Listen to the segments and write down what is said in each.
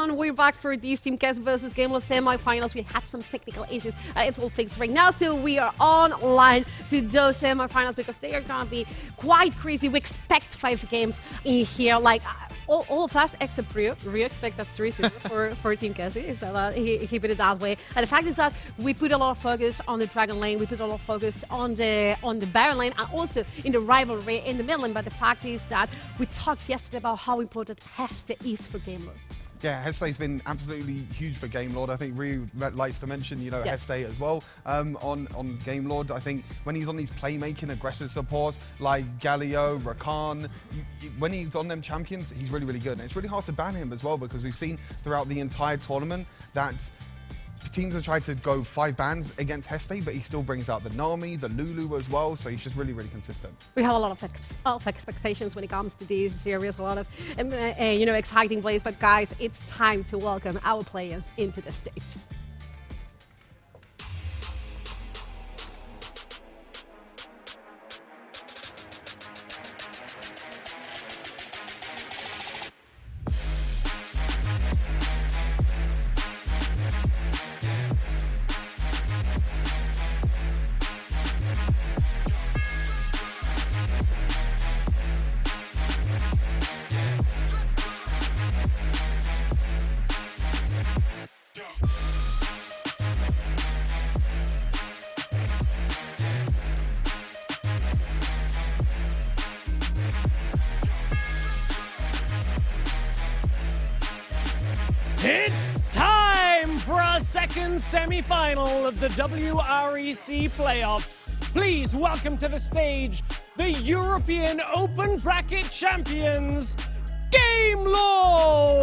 everyone, we're back for these Team Queso versus Gamelord semi-finals. We had some technical issues. It's all fixed right now, so we are online to those semi-finals because they are gonna be quite crazy. We expect 5 games in here, like all of us except Rio. Rio expect us 3-0 for Team Queso, so he put it that way. And the fact is that we put a lot of focus on the Dragon lane, we put a lot of focus on the Baron lane, and also in the rivalry in the mid lane. But the fact is that we talked yesterday about how important Heste is for Gamelord. Yeah, Heste's been absolutely huge for Gamelord. I think Ryu likes to mention, you know, yes, Heste as well on Gamelord. I think when he's on these playmaking, aggressive supports like Galio, Rakan, when he's on them champions, he's really, really good. And it's really hard to ban him as well because we've seen throughout the entire tournament that teams have tried to go 5 bans against Heste, but he still brings out the Nami, the Lulu as well, so he's just really, really consistent. We have a lot of expectations when it comes to these series, a lot of you know, exciting plays, but guys, it's time to welcome our players into the stage. It's time for our second semi-final of the WREC playoffs. Please welcome to the stage the European Open Bracket champions, Gamelord!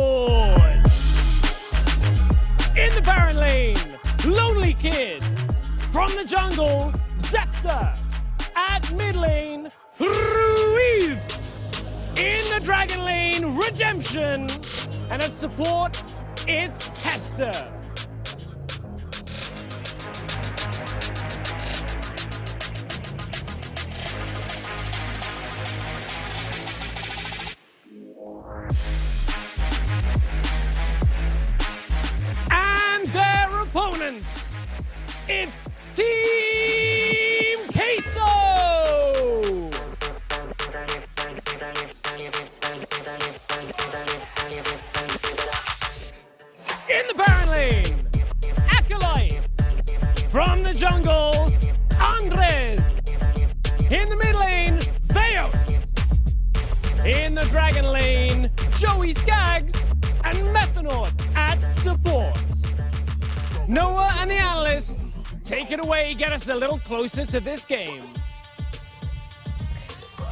In the Baron lane, Lonely Kid. From the jungle, Zephyr. At mid lane, Ruiz. In the Dragon lane, Redemption. And at support, it's Heste. And their opponents, it's Team Queso! In the Baron lane, Acolytes. From the jungle, Andres. In the mid lane, Theos. In the Dragon lane, Joey Skaggs and Methanoid at support. Noah and the analysts, take it away, get us a little closer to this game.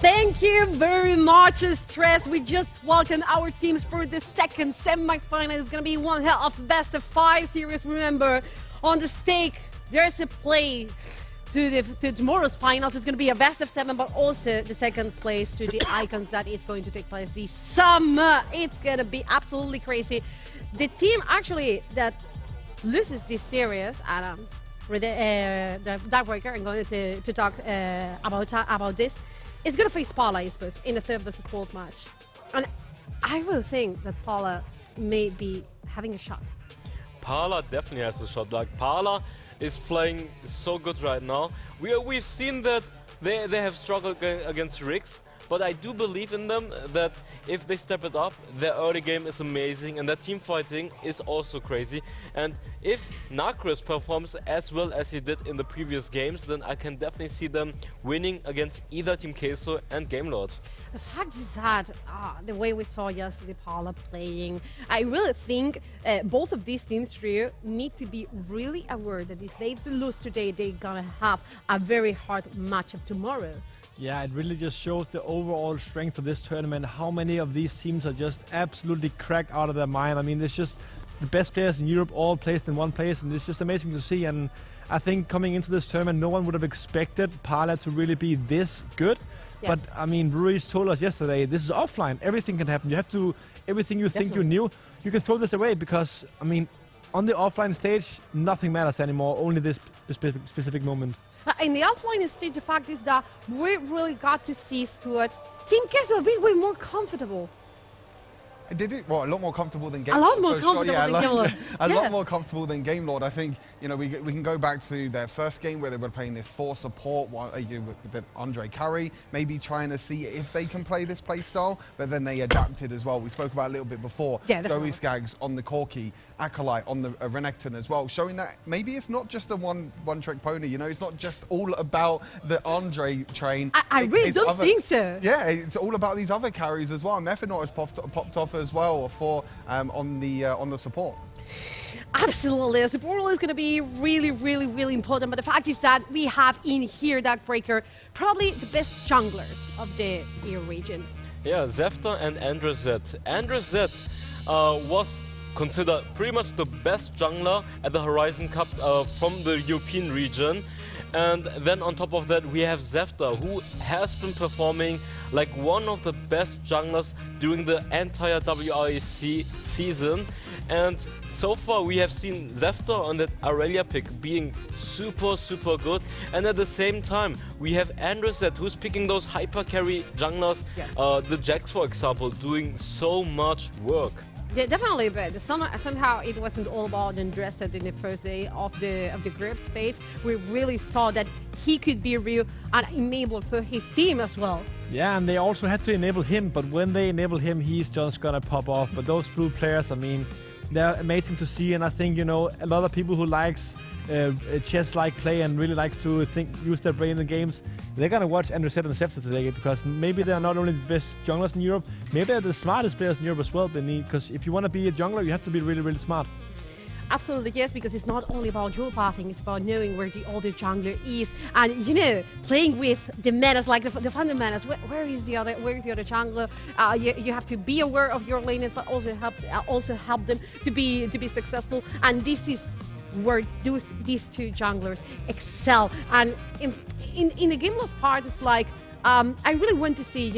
Thank you very much, Stress. We just welcomed our teams for the second semi-final. It's going to be one hell of best of 5 series. Remember, on the stake, there's a play to tomorrow's finals. It's going to be a best of 7, but also the second place to the Icons that is going to take place this summer. It's going to be absolutely crazy. The team actually that loses this series, the WREC, I'm going to talk about this, is going to face Paula Esports in the 3rd versus 4th match. And I will think that Paula may be having a shot. Paula definitely has a shot. Like, Paula is playing so good right now. We've seen that they have struggled against WREC, but I do believe in them that if they step it up, their early game is amazing and their team fighting is also crazy. And if Nacris performs as well as he did in the previous games, then I can definitely see them winning against either Team Queso and Gamelord. The fact is that the way we saw yesterday Paula playing, I really think both of these teams here need to be really aware that if they lose today, they're gonna have a very hard matchup tomorrow. Yeah, it really just shows the overall strength of this tournament, how many of these teams are just absolutely cracked out of their mind. I mean, it's just the best players in Europe all placed in one place, and it's just amazing to see. And I think coming into this tournament, no one would have expected Paula to really be this good. Yes. But, I mean, Ruiz told us yesterday, this is offline. Everything can happen. You have to, everything you think you knew, you can throw this away because, I mean, on the offline stage, nothing matters anymore, only this specific moment. In the offline stage, the fact is that we really got to see Stuart. Team Queso a bit way more comfortable. Did it? Well, a lot more comfortable than Gamelord. A lot more for sure. comfortable than Gamelord. A Yeah. lot more comfortable than Gamelord. I think, you know, we can go back to their first game where they were playing this 4 support, with Andre carry, maybe trying to see if they can play this play style, but then they adapted as well. We spoke about it a little bit before. Yeah, Joey Skaggs on the Corki, Acolyte on the Renekton as well, showing that maybe it's not just a one-trick pony, you know, it's not just all about the Andre train. I really don't think so. Yeah, it's all about these other carries as well. Mephinor has popped off as well for on the support. Absolutely, the support role is going to be really, really, really important. But the fact is that we have in here Darkbreaker, probably the best junglers of the EU region. Yeah, Zefta and Andres Z. Andres Z was considered pretty much the best jungler at the Horizon Cup from the European region. And then on top of that, we have Zefta, who has been performing like one of the best junglers during the entire WREC season. And so far we have seen Zefta on that Aurelia pick being super, super good. And at the same time, we have Andreset, who's picking those hyper carry junglers, Yes. the Jax, for example, doing so much work. Yeah, definitely, but somehow it wasn't all about Andreset in the first day of the group stage. We really saw that he could be real and enable for his team as well. Yeah, and they also had to enable him, but when they enable him, he's just gonna pop off. But those blue players, I mean, they're amazing to see, and I think, you know, a lot of people who likes chess-like play and really likes to use their brain in the games, they're gonna watch Andreset and Zefta today, because maybe they're not only the best junglers in Europe, maybe they're the smartest players in Europe as well. Because if you want to be a jungler, you have to be really, really smart. Absolutely, yes, because it's not only about dual pathing, it's about knowing where the other jungler is, and you know, playing with the metas, like the fandom metas. Where is the other jungler? You have to be aware of your laners, but also help them to be successful. And this is where these two junglers excel. And in the game loss part, it's like, I really want to see,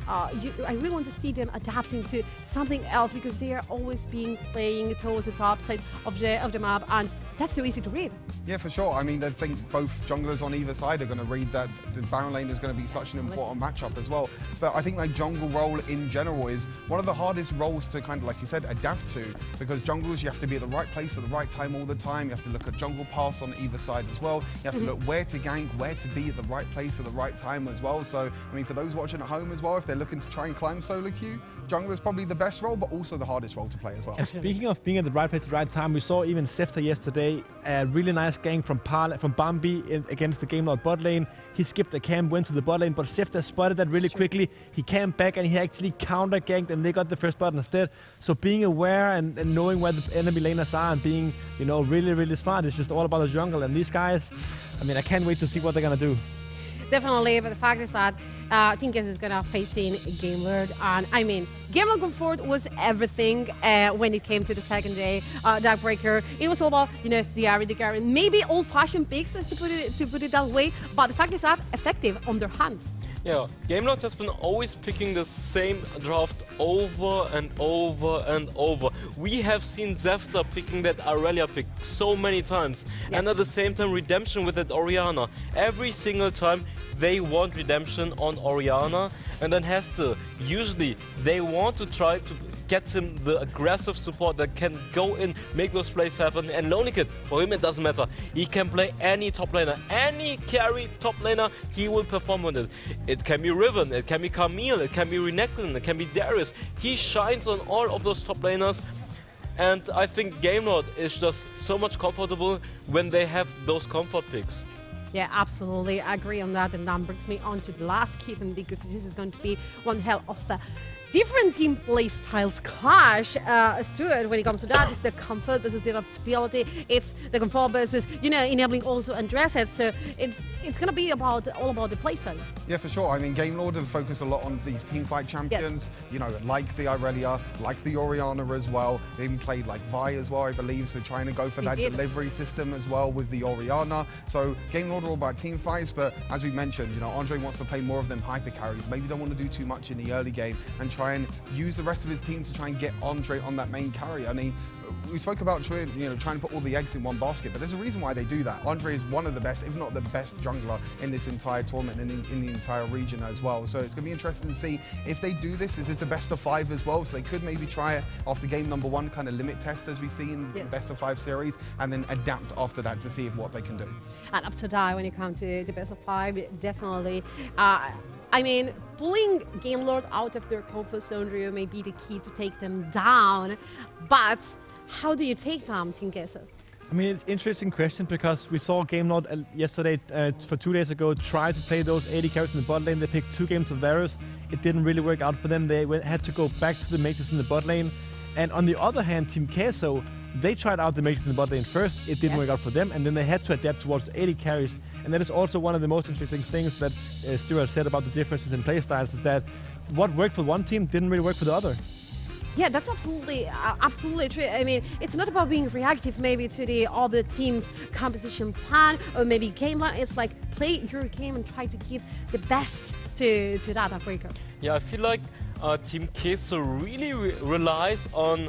I really want to see them adapting to something else, because they are always playing towards the top side of the map, and that's so easy to read. Yeah, for sure. I mean, I think both junglers on either side are going to read that the Baron lane is going to be such an important matchup as well. But I think like jungle role in general is one of the hardest roles to kind of, like you said, adapt to, because junglers, you have to be at the right place at the right time all the time. You have to look at jungle paths on either side as well. You have to look where to gank, where to be at the right place at the right time as well. So, I mean, for those watching at home as well, if they're looking to try and climb solo queue, jungler is probably the best role, but also the hardest role to play as well. And speaking of being at the right place at the right time, we saw even Zefta yesterday, a really nice gank from Bambi against the Gamelord bot lane. He skipped the camp, went to the bot lane, but Zefta spotted that really quickly. He camped back and he actually counter ganked, and they got the first bot instead. So being aware and knowing where the enemy laners are and being, you know, really, really smart is just all about the jungle. And these guys, I mean, I can't wait to see what they're gonna do. Definitely, but the fact is that Tinkers is gonna face in Gamelord, and I mean, Gamelord comfort was everything when it came to the second day. Darkbreaker, it was all about, you know, the Ari, the Gary, maybe old-fashioned picks, to put it that way. But the fact is that effective on their hands. Yeah, Gamelord has been always picking the same draft over and over and over. We have seen Zefta picking that Aurelia pick so many times. Yes. And at the same time, Redemption with that Orianna. Every single time they want Redemption on Orianna, and then Hester, usually they want to try to get him the aggressive support that can go in, make those plays happen. And Lonely Kid, for him it doesn't matter. He can play any top laner, any carry top laner, he will perform on it. It can be Riven, it can be Camille, it can be Renekton, it can be Darius. He shines on all of those top laners. And I think Gamelord is just so much comfortable when they have those comfort picks. Yeah, absolutely, I agree on that, and that brings me on to the last keeping, because this is going to be one hell of a different team play styles clash. Stuart, when it comes to that, it's the comfort versus the adaptability. It's the comfort versus, you know, enabling also Andreset. So it's gonna be all about the play styles. Yeah, for sure. I mean, Gamelord have focused a lot on these teamfight champions, you know, like the Aurelia, like the Orianna as well. They even played like Vi as well, I believe, so trying to go for that delivery system as well with the Orianna. So Gamelord are all about team fights, but as we mentioned, you know, Andre wants to play more of them hyper carries. Maybe don't want to do too much in the early game and try and use the rest of his team to try and get Andre on that main carry. I mean, we spoke about trying to put all the eggs in one basket, but there's a reason why they do that. Andre is one of the best, if not the best jungler in this entire tournament and in the entire region as well. So it's going to be interesting to see if they do this. Is this a best of 5 as well? So they could maybe try it after game number 1, kind of limit test as we see in the best of 5 series, and then adapt after that to see what they can do. And up to die when it comes to the best of 5, definitely. I mean, pulling Gamelord out of their comfort zone really may be the key to take them down, but how do you take down Team Queso? I mean, it's an interesting question because we saw Gamelord yesterday, for 2 days ago, try to play those 80 carries in the bot lane. They picked 2 games of Varus. It didn't really work out for them. They had to go back to the mages in the bot lane. And on the other hand, Team Queso, they tried out the mages in the bot lane first. It didn't work out for them, and then they had to adapt towards the 80 carries. And that is also one of the most interesting things that Stuart said about the differences in playstyles, is that what worked for one team didn't really work for the other. Yeah, that's absolutely true. I mean, it's not about being reactive maybe to the other team's composition plan or maybe game plan. It's like play your game and try to give the best to that Africa. Yeah, I feel like Team Queso really relies on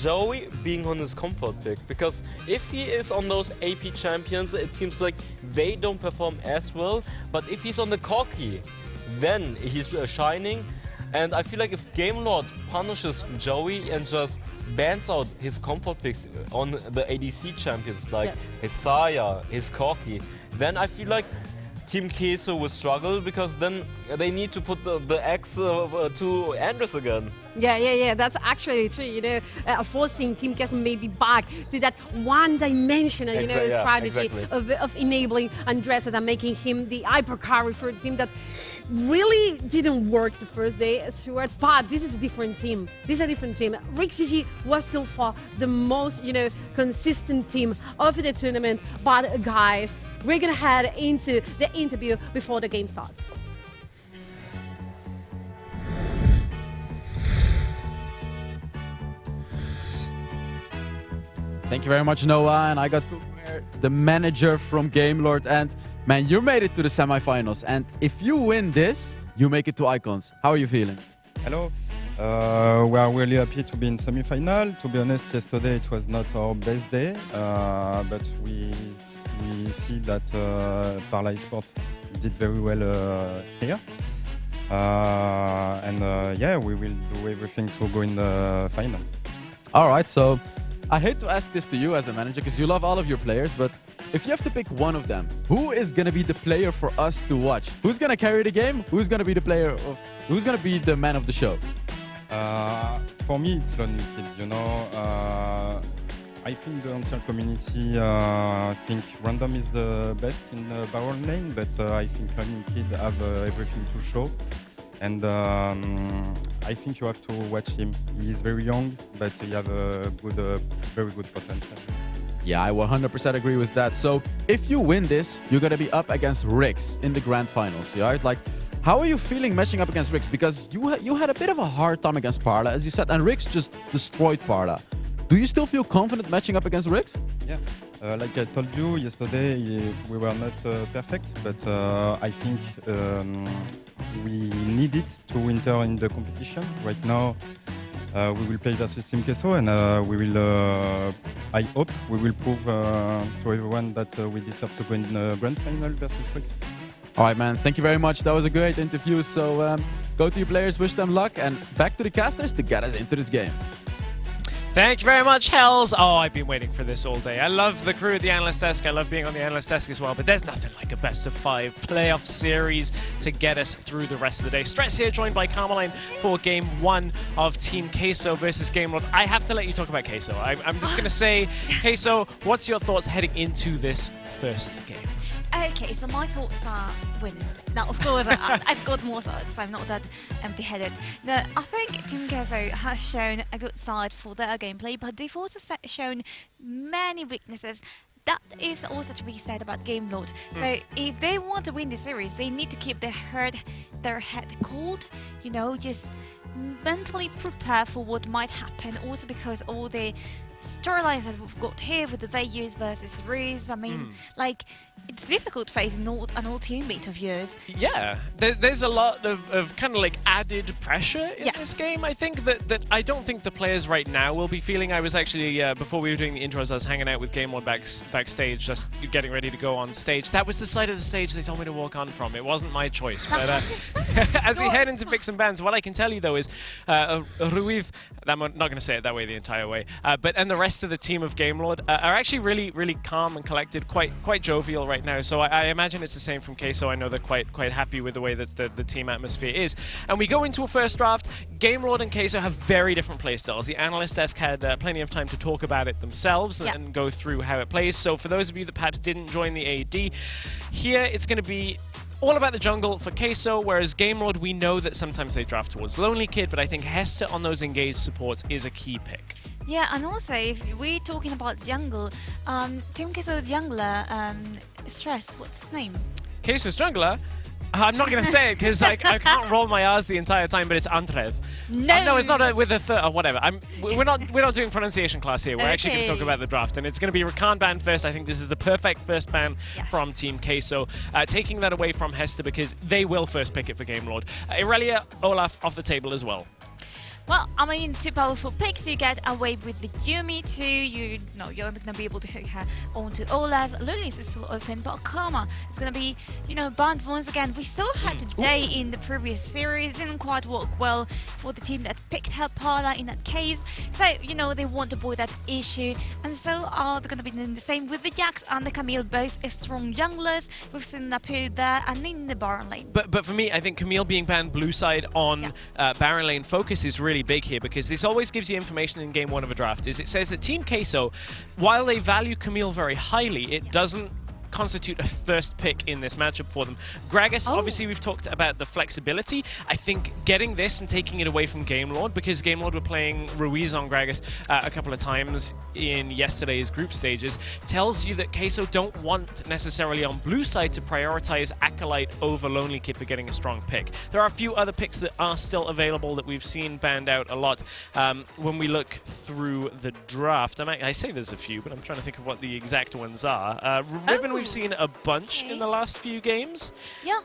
Joey being on his comfort pick, because if he is on those AP champions, it seems like they don't perform as well. But if he's on the Corki, then he's shining. And I feel like if Gamelord punishes Joey and just bans out his comfort picks on the ADC champions like his Saya, his Corki, then I feel like Team Queso will struggle, because then they need to put the X to Andres again. Yeah, that's actually true. You know, forcing Team Queso maybe back to that one-dimensional, strategy of enabling Andres and making him the hyper carry for a team that really didn't work the first day, Stuart. But this is a different team. WREC was so far the most, consistent team of the tournament. But guys, we're gonna head into the interview before the game starts. Thank you very much, Noah. And I got the manager from Gamelord. And man, you made it to the semifinals. And if you win this, you make it to Icons. How are you feeling? Hello. We are really happy to be in semi-final. To be honest, yesterday it was not our best day, but we see that Parla Esports did very well here. We will do everything to go in the final. All right, so I hate to ask this to you as a manager, because you love all of your players, but if you have to pick one of them, who is going to be the player for us to watch? Who's going to carry the game? Who's going to be who's going to be the man of the show? For me, it's Lonely Kid. I think the ancient community think Random is the best in the barrel lane, but I think Lonely Kid have everything to show. And I think you have to watch him. He is very young, but he has a very good potential. Yeah, I 100% agree with that. So if you win this, you're going to be up against WREC in the grand finals, right? Like, how are you feeling matching up against WREC? Because you had a bit of a hard time against Parla, as you said, and WREC just destroyed Parla. Do you still feel confident matching up against WREC? Yeah, like I told you yesterday, we were not perfect, but I think we need it to enter in the competition. Right now, we will play versus Team Queso, and I hope we will prove to everyone that we deserve to go in the grand final versus WREC. All right, man. Thank you very much. That was a great interview. So go to your players, wish them luck, and back to the casters to get us into this game. Thank you very much, Hells. Oh, I've been waiting for this all day. I love the crew at the analyst desk. I love being on the analyst desk as well, but there's nothing like a best of 5 playoff series to get us through the rest of the day. Stress here, joined by Carmeline for game 1 of Team Queso versus Gamelord. I have to let you talk about Queso. I'm just going to say, Queso, what's your thoughts heading into this first game? Okay, so my thoughts are winning. Now, of course, I've got more thoughts. I'm not that empty-headed. No, I think Team Queso has shown a good side for their gameplay, but they've also shown many weaknesses. That is also to be said about Gamelord. So if they want to win the series, they need to keep their head cold, just mentally prepare for what might happen. Also because all the storylines that we've got here with the Vegas versus Riz, I mean, like, it's difficult facing an old teammate of yours. Yeah, there's a lot of kind of like added pressure in this game. I think that I don't think the players right now will be feeling. I was actually, before we were doing the intros, I was hanging out with Gamelord backstage, just getting ready to go on stage. That was the side of the stage they told me to walk on from. It wasn't my choice. But as we head into picks and bans, what I can tell you though is Ruiz, I'm not going to say it that way the entire way, and the rest of the team of Gamelord are actually really calm and collected, quite jovial right now. So I imagine it's the same from Queso. I know they're quite happy with the way that the team atmosphere is. And we go into a first draft. Gamelord and Queso have very different playstyles. The Analyst Desk had plenty of time to talk about it themselves and go through how it plays. So for those of you that perhaps didn't join the AD, here it's going to be all about the jungle for Queso, whereas Gamelord, we know that sometimes they draft towards Lonely Kid, but I think Hester on those engaged supports is a key pick. Yeah, and also, if we're talking about jungle, Team Queso's jungler, Stress, what's his name? Queso's jungler? I'm not going to say it because I can't roll my R's the entire time, but it's Andrev. No, it's not with a third or whatever. We're not doing pronunciation class here. We're actually going to talk about the draft, and it's going to be Rakan ban first. I think this is the perfect first ban from Team Queso, taking that away from Hester because they will first pick it for Gamelord. Irelia, Olaf off the table as well. Well, I mean, two powerful picks. You get away with the Yumi too. You're not going to be able to hook her onto Olaf. Lilies is still open, but Karma is going to be, banned once again. We saw her today in the previous series. Didn't quite work well for the team that picked her Parla in that case. So, they want to avoid that issue. And so are they going to be doing the same with the Jax and the Camille, both strong junglers. We've seen that period there and in the Baron lane. But for me, I think Camille being banned blue side on Baron lane focus is really big here because this always gives you information in game one of a draft. Is it says that Team Queso, while they value Camille very highly, it doesn't constitute a first pick in this matchup for them. Gragas, obviously we've talked about the flexibility. I think getting this and taking it away from Gamelord, because Gamelord were playing Ruiz on Gragas a couple of times in yesterday's group stages, tells you that Queso don't want necessarily on blue side to prioritize Acolyte over Lonely Kid for getting a strong pick. There are a few other picks that are still available that we've seen banned out a lot when we look through the draft. I say there's a few, but I'm trying to think of what the exact ones are. Riven, we've seen a bunch in the last few games. Yeah.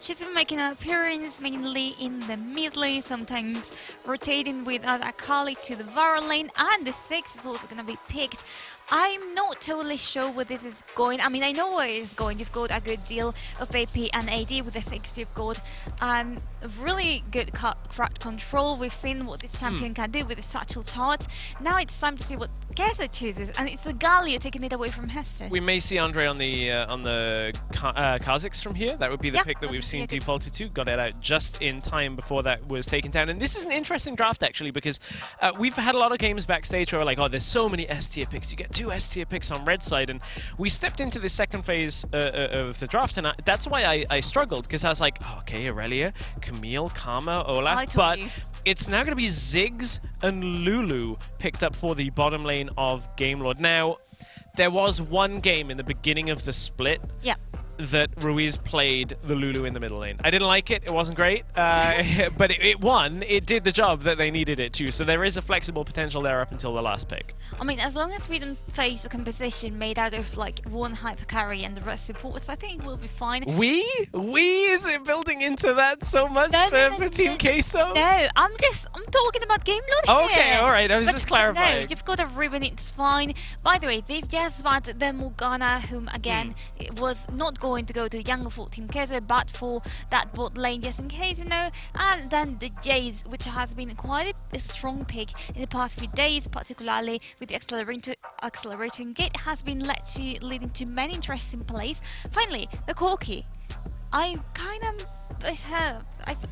She's been making an appearance mainly in the mid lane, sometimes rotating with Akali to the Baron lane, and the 6 is also going to be picked. I'm not totally sure where this is going. I mean, I know where it's going. You've got a good deal of AP and AD with the 6 you've got, and really good crowd control. We've seen what this champion can do with the satchel chart. Now it's time to see what Queso chooses, and it's the Galio taking it away from Hester. We may see Andre on the Kha'Zix from here. That would be the pick that we've seen defaulted to. Got it out just in time before that was taken down. And this is an interesting draft, actually, because we've had a lot of games backstage where we're like, oh, there's so many S-tier picks. You get 2 S-tier picks on red side, and we stepped into the second phase of the draft, and that's why I struggled, because I was like, oh, okay, Irelia, Camille, Karma, Olaf, but it's now going to be Ziggs and Lulu picked up for the bottom lane of Gamelord. Now, there was one game in the beginning of the split that Ruiz played the Lulu in the middle lane. I didn't like it. It wasn't great, but it won. It did the job that they needed it to. So there is a flexible potential there up until the last pick. I mean, as long as we don't face a composition made out of like one hyper carry and the rest supports, I think we'll be fine. We? Is it building into that so much for Team Queso? No, I'm talking about Gamelord here. Okay, all right. I was just clarifying. No, you've got a Riven. It's fine. By the way, they've just banned the Morgana, whom again it was not going to go to the jungle for Team Queso, but for that bot lane just in case, and then the Jace, which has been quite a strong pick in the past few days, particularly with the accelerating gate, has been leading to many interesting plays. Finally, the Corki. I kind of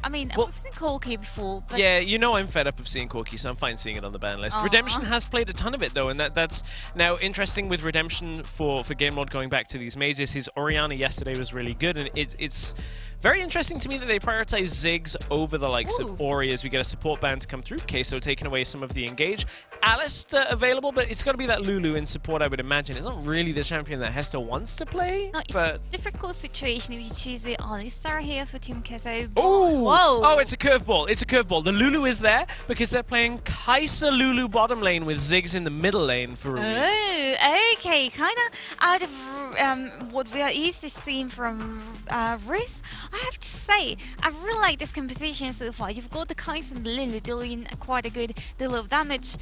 I mean, we've seen Corki before. But yeah, I'm fed up of seeing Corki, so I'm fine seeing it on the ban list. Redemption has played a ton of it, though, and that's now interesting with Redemption for Gamelord going back to these majors. His Orianna yesterday was really good, and it's Very interesting to me that they prioritize Ziggs over the likes of Ori as we get a support ban to come through. Queso taking away some of the engage. Alistair available, but it's got to be that Lulu in support, I would imagine. It's not really the champion that Hester wants to play. No, it's but a difficult situation if you choose the Alistair here for Team Queso. Oh! Whoa! Oh, it's a curveball. It's a curveball. The Lulu is there because they're playing Kai'Sa Lulu bottom lane with Ziggs in the middle lane for Ruiz. Oh, okay. Kind of out of what we are used to seeing from WREC. I have to say, I really like this composition so far. You've got the Kai'Sa and the Lulu dealing quite a good deal of damage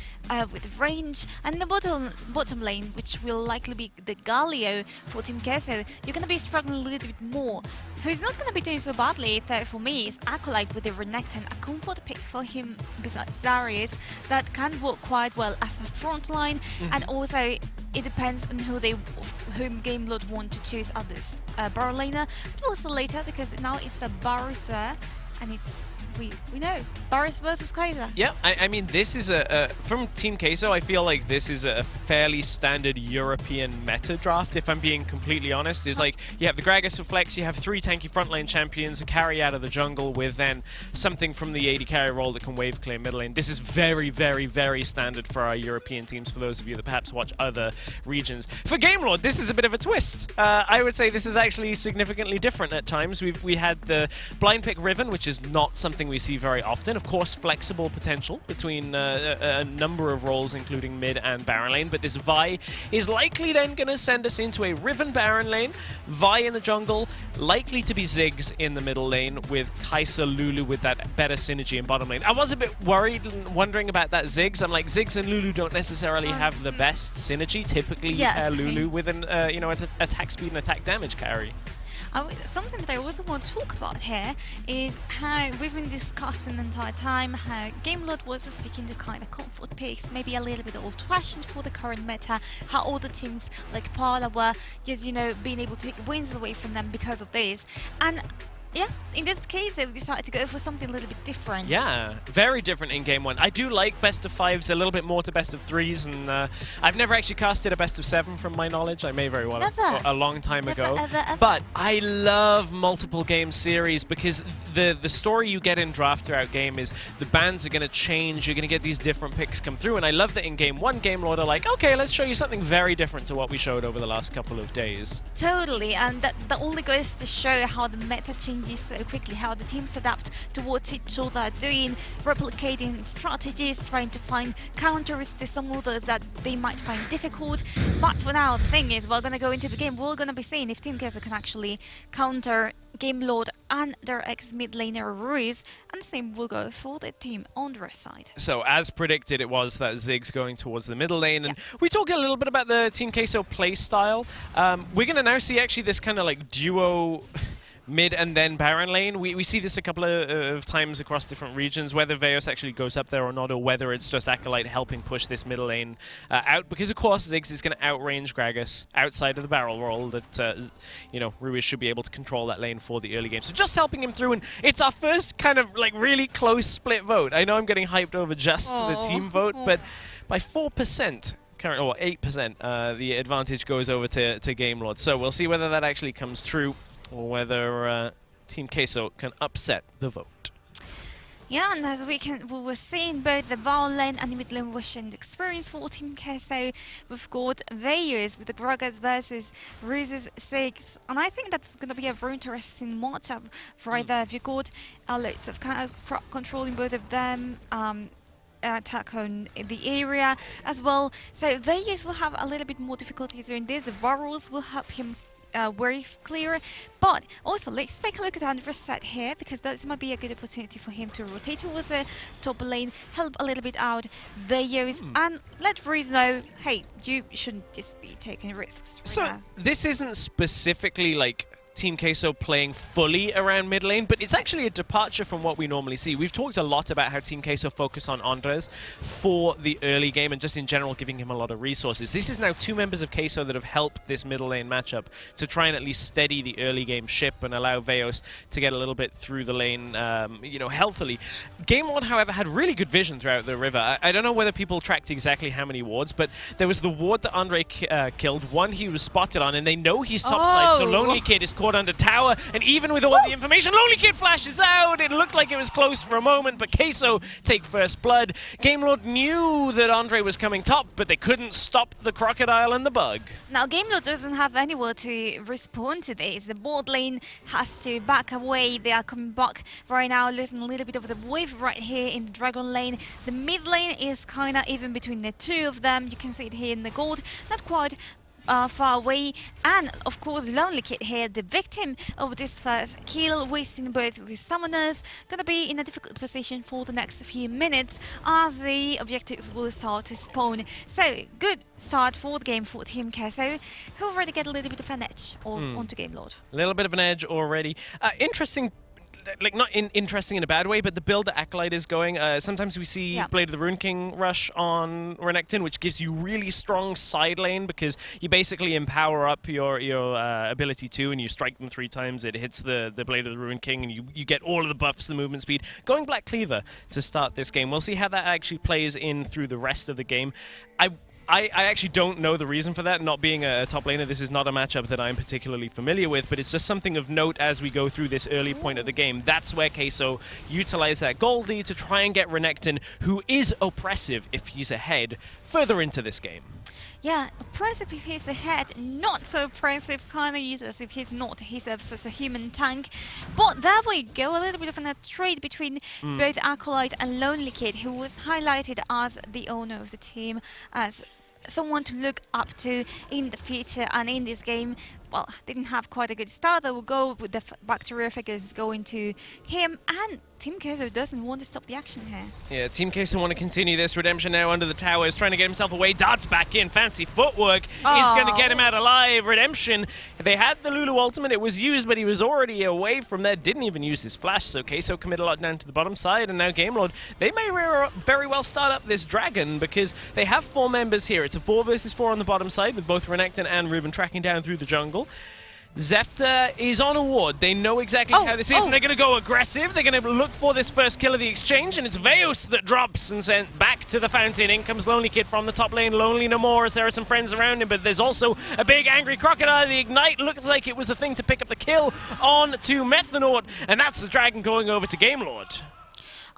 with range, and the bottom lane, which will likely be the Galio for Team Queso, you're going to be struggling a little bit more. Who's not going to be doing so badly, though, for me, is Acolyte with the Renekton, a comfort pick for him besides Darius that can work quite well as a front line, and also it depends on whom Gamelord want to choose as this Baron laner, but also later because now it's a Varus there, and it's we know Varus versus Kai'Sa. Yeah, I mean, this is from Team Queso, I feel like this is a fairly standard European meta draft, if I'm being completely honest. Is like, you have the Gragas for flex, you have 3 tanky frontline champions, a carry out of the jungle with then something from the AD carry role that can wave clear middle lane. This is very, very, very standard for our European teams, for those of you that perhaps watch other regions. For Gamelord, this is a bit of a twist. I would say this is actually significantly different at times. We had the blind pick Riven, which is not something we see very often. Of course, flexible potential between a number of roles, including mid and Baron lane, but this Vi is likely then going to send us into a Riven Baron lane, Vi in the jungle, likely to be Ziggs in the middle lane, with Kai'Sa Lulu with that better synergy in bottom lane. I was a bit worried and wondering about that Ziggs. I'm like, Ziggs and Lulu don't necessarily have the best synergy. Typically, you pair Lulu with an attack speed and attack damage carry. Something that I also want to talk about here is how we've been discussing the entire time how Gamelord was sticking to kind of comfort picks, maybe a little bit old-fashioned for the current meta, how all the teams like Parla were just, being able to take wins away from them because of this. And yeah, in this case, they decided to go for something a little bit different. Yeah, very different in Game 1. I do like best of 5s a little bit more to best of 3s, and I've never actually casted a best of 7 from my knowledge. I may very well have a long time ago. Ever. But I love multiple game series because the story you get in draft throughout game is the bans are going to change. You're going to get these different picks come through, and I love that in Game 1, Gamelord are like, okay, let's show you something very different to what we showed over the last couple of days. Totally, and that only goes to show how the meta changes so quickly, how the teams adapt to what each other are doing, replicating strategies, trying to find counters to some others that they might find difficult. But for now, the thing is, we're going to go into the game, we're going to be seeing if Team Queso can actually counter Gamelord and their ex-mid laner Ruiz, and the same will go for the team on their side. So as predicted, it was that Ziggs going towards the middle lane, and we talk a little bit about the Team Queso play style. We're going to now see actually this kind of like duo mid and then Baron lane. We see this a couple of times across different regions, whether Veos actually goes up there or not, or whether it's just Acolyte helping push this middle lane out, because of course Ziggs is going to outrange Gragas outside of the barrel roll that Ruiz should be able to control that lane for the early game. So just helping him through, and it's our first kind of like really close split vote. I know I'm getting hyped over just the team vote, but by 4%, or 8%, the advantage goes over to Gamelord. So we'll see whether that actually comes true, or whether Team Queso can upset the vote. Yeah, and as we were seeing both the Baron lane and the mid lane Russian experience for Team Queso. We've got Veus with the Gragas versus Ruiz's Ziggs, and I think that's going to be a very interesting matchup right there. If you've got lots of kind of controlling both of them, attack on the area as well. So Veus will have a little bit more difficulties doing this. The Varus will help him very clear, but also let's take a look at Andrew's set here, because that might be a good opportunity for him to rotate towards the top lane, help a little bit out Veus, and let Ruiz know, hey, you shouldn't just be taking risks. So this isn't specifically like Team Queso playing fully around mid lane, but it's actually a departure from what we normally see. We've talked a lot about how Team Queso focus on Andres for the early game and just in general giving him a lot of resources. This is now 2 members of Queso that have helped this middle lane matchup to try and at least steady the early game ship and allow Veos to get a little bit through the lane, healthily. Gamelord, however, had really good vision throughout the river. I don't know whether people tracked exactly how many wards, but there was the ward that Andre killed, one he was spotted on, and they know he's topside, so Lonely Kid is caught under tower, and even with all the information, Lonely Kid flashes out. It looked like it was close for a moment, but Queso take first blood. Gamelord knew that Andre was coming top, but they couldn't stop the Crocodile and the Bug. Now, Gamelord doesn't have anywhere to respond to this. The bot lane has to back away. They are coming back right now, losing a little bit of the wave right here in the Dragon lane. The mid lane is kind of even between the two of them. You can see it here in the gold. Not quite far away, and of course Lonely Kid here, the victim of this first kill, wasting both of his summoners, gonna be in a difficult position for the next few minutes as the objectives will start to spawn. So good start for the game for Team Queso, who already get a little bit of an edge onto Gamelord. A little bit of an edge already. Interesting. Like, not interesting in a bad way, but the build that Acolyte is going, sometimes we see Blade of the Rune King rush on Renekton, which gives you really strong side lane because you basically empower up your ability to, and you strike them 3 times, it hits the Blade of the Rune King, and you get all of the buffs, the movement speed. Going Black Cleaver to start this game. We'll see how that actually plays in through the rest of the game. I actually don't know the reason for that. Not being a top laner, this is not a matchup that I'm particularly familiar with, but it's just something of note as we go through this early point of the game. That's where Queso utilized that gold lead to try and get Renekton, who is oppressive if he's ahead, further into this game. Yeah, oppressive if he's ahead, not so oppressive, kind of useless if he's not. He serves as a human tank. But there we go, a little bit of a trade between both Acolyte and Lonely Kid, who was highlighted as the owner of the team, as someone to look up to in the future, and in this game, well, didn't have quite a good start. They will go with the back to rear figures going to him, and Team Queso doesn't want to stop the action here. Yeah, Team Queso want to continue this. Redemption now under the towers, trying to get himself away. Darts back in. Fancy footwork is going to get him out alive. Redemption, they had the Lulu ultimate. It was used, but he was already away from there. Didn't even use his flash, so Queso committed a lot down to the bottom side, and now Gamelord, they may very well start up this dragon because they have 4 members here. It's a 4 versus 4 on the bottom side with both Renekton and Ruben tracking down through the jungle. Zefta is on a ward. They know exactly how this is, and they're going to go aggressive. They're going to look for this first kill of the exchange, and it's Veos that drops and sent back to the fountain. In comes Lonely Kid from the top lane. Lonely no more as there are some friends around him, but there's also a big angry Crocodile. The Ignite looks like it was a thing to pick up the kill on to Methanaut, and that's the dragon going over to Gamelord.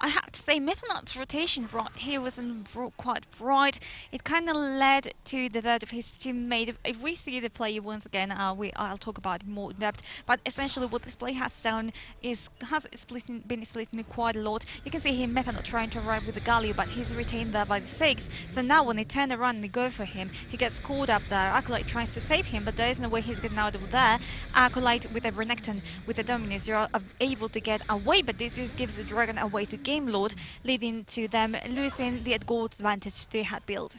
I have to say, Methanaut's rotation right here wasn't quite bright. It kind of led to the death of his teammate. If we see the play once again, I'll talk about it more in depth. But essentially, what this play has done is been splitting quite a lot. You can see here Methanaut trying to arrive with the Galio, but he's retained there by the 6. So now when they turn around and they go for him, he gets caught up there. Acolyte tries to save him, but there is no way he's getting out of there. Acolyte with a Renekton, with a Dominus, you're able to get away, but this just gives the dragon away to Gamelord, leading to them losing the gold advantage they had built.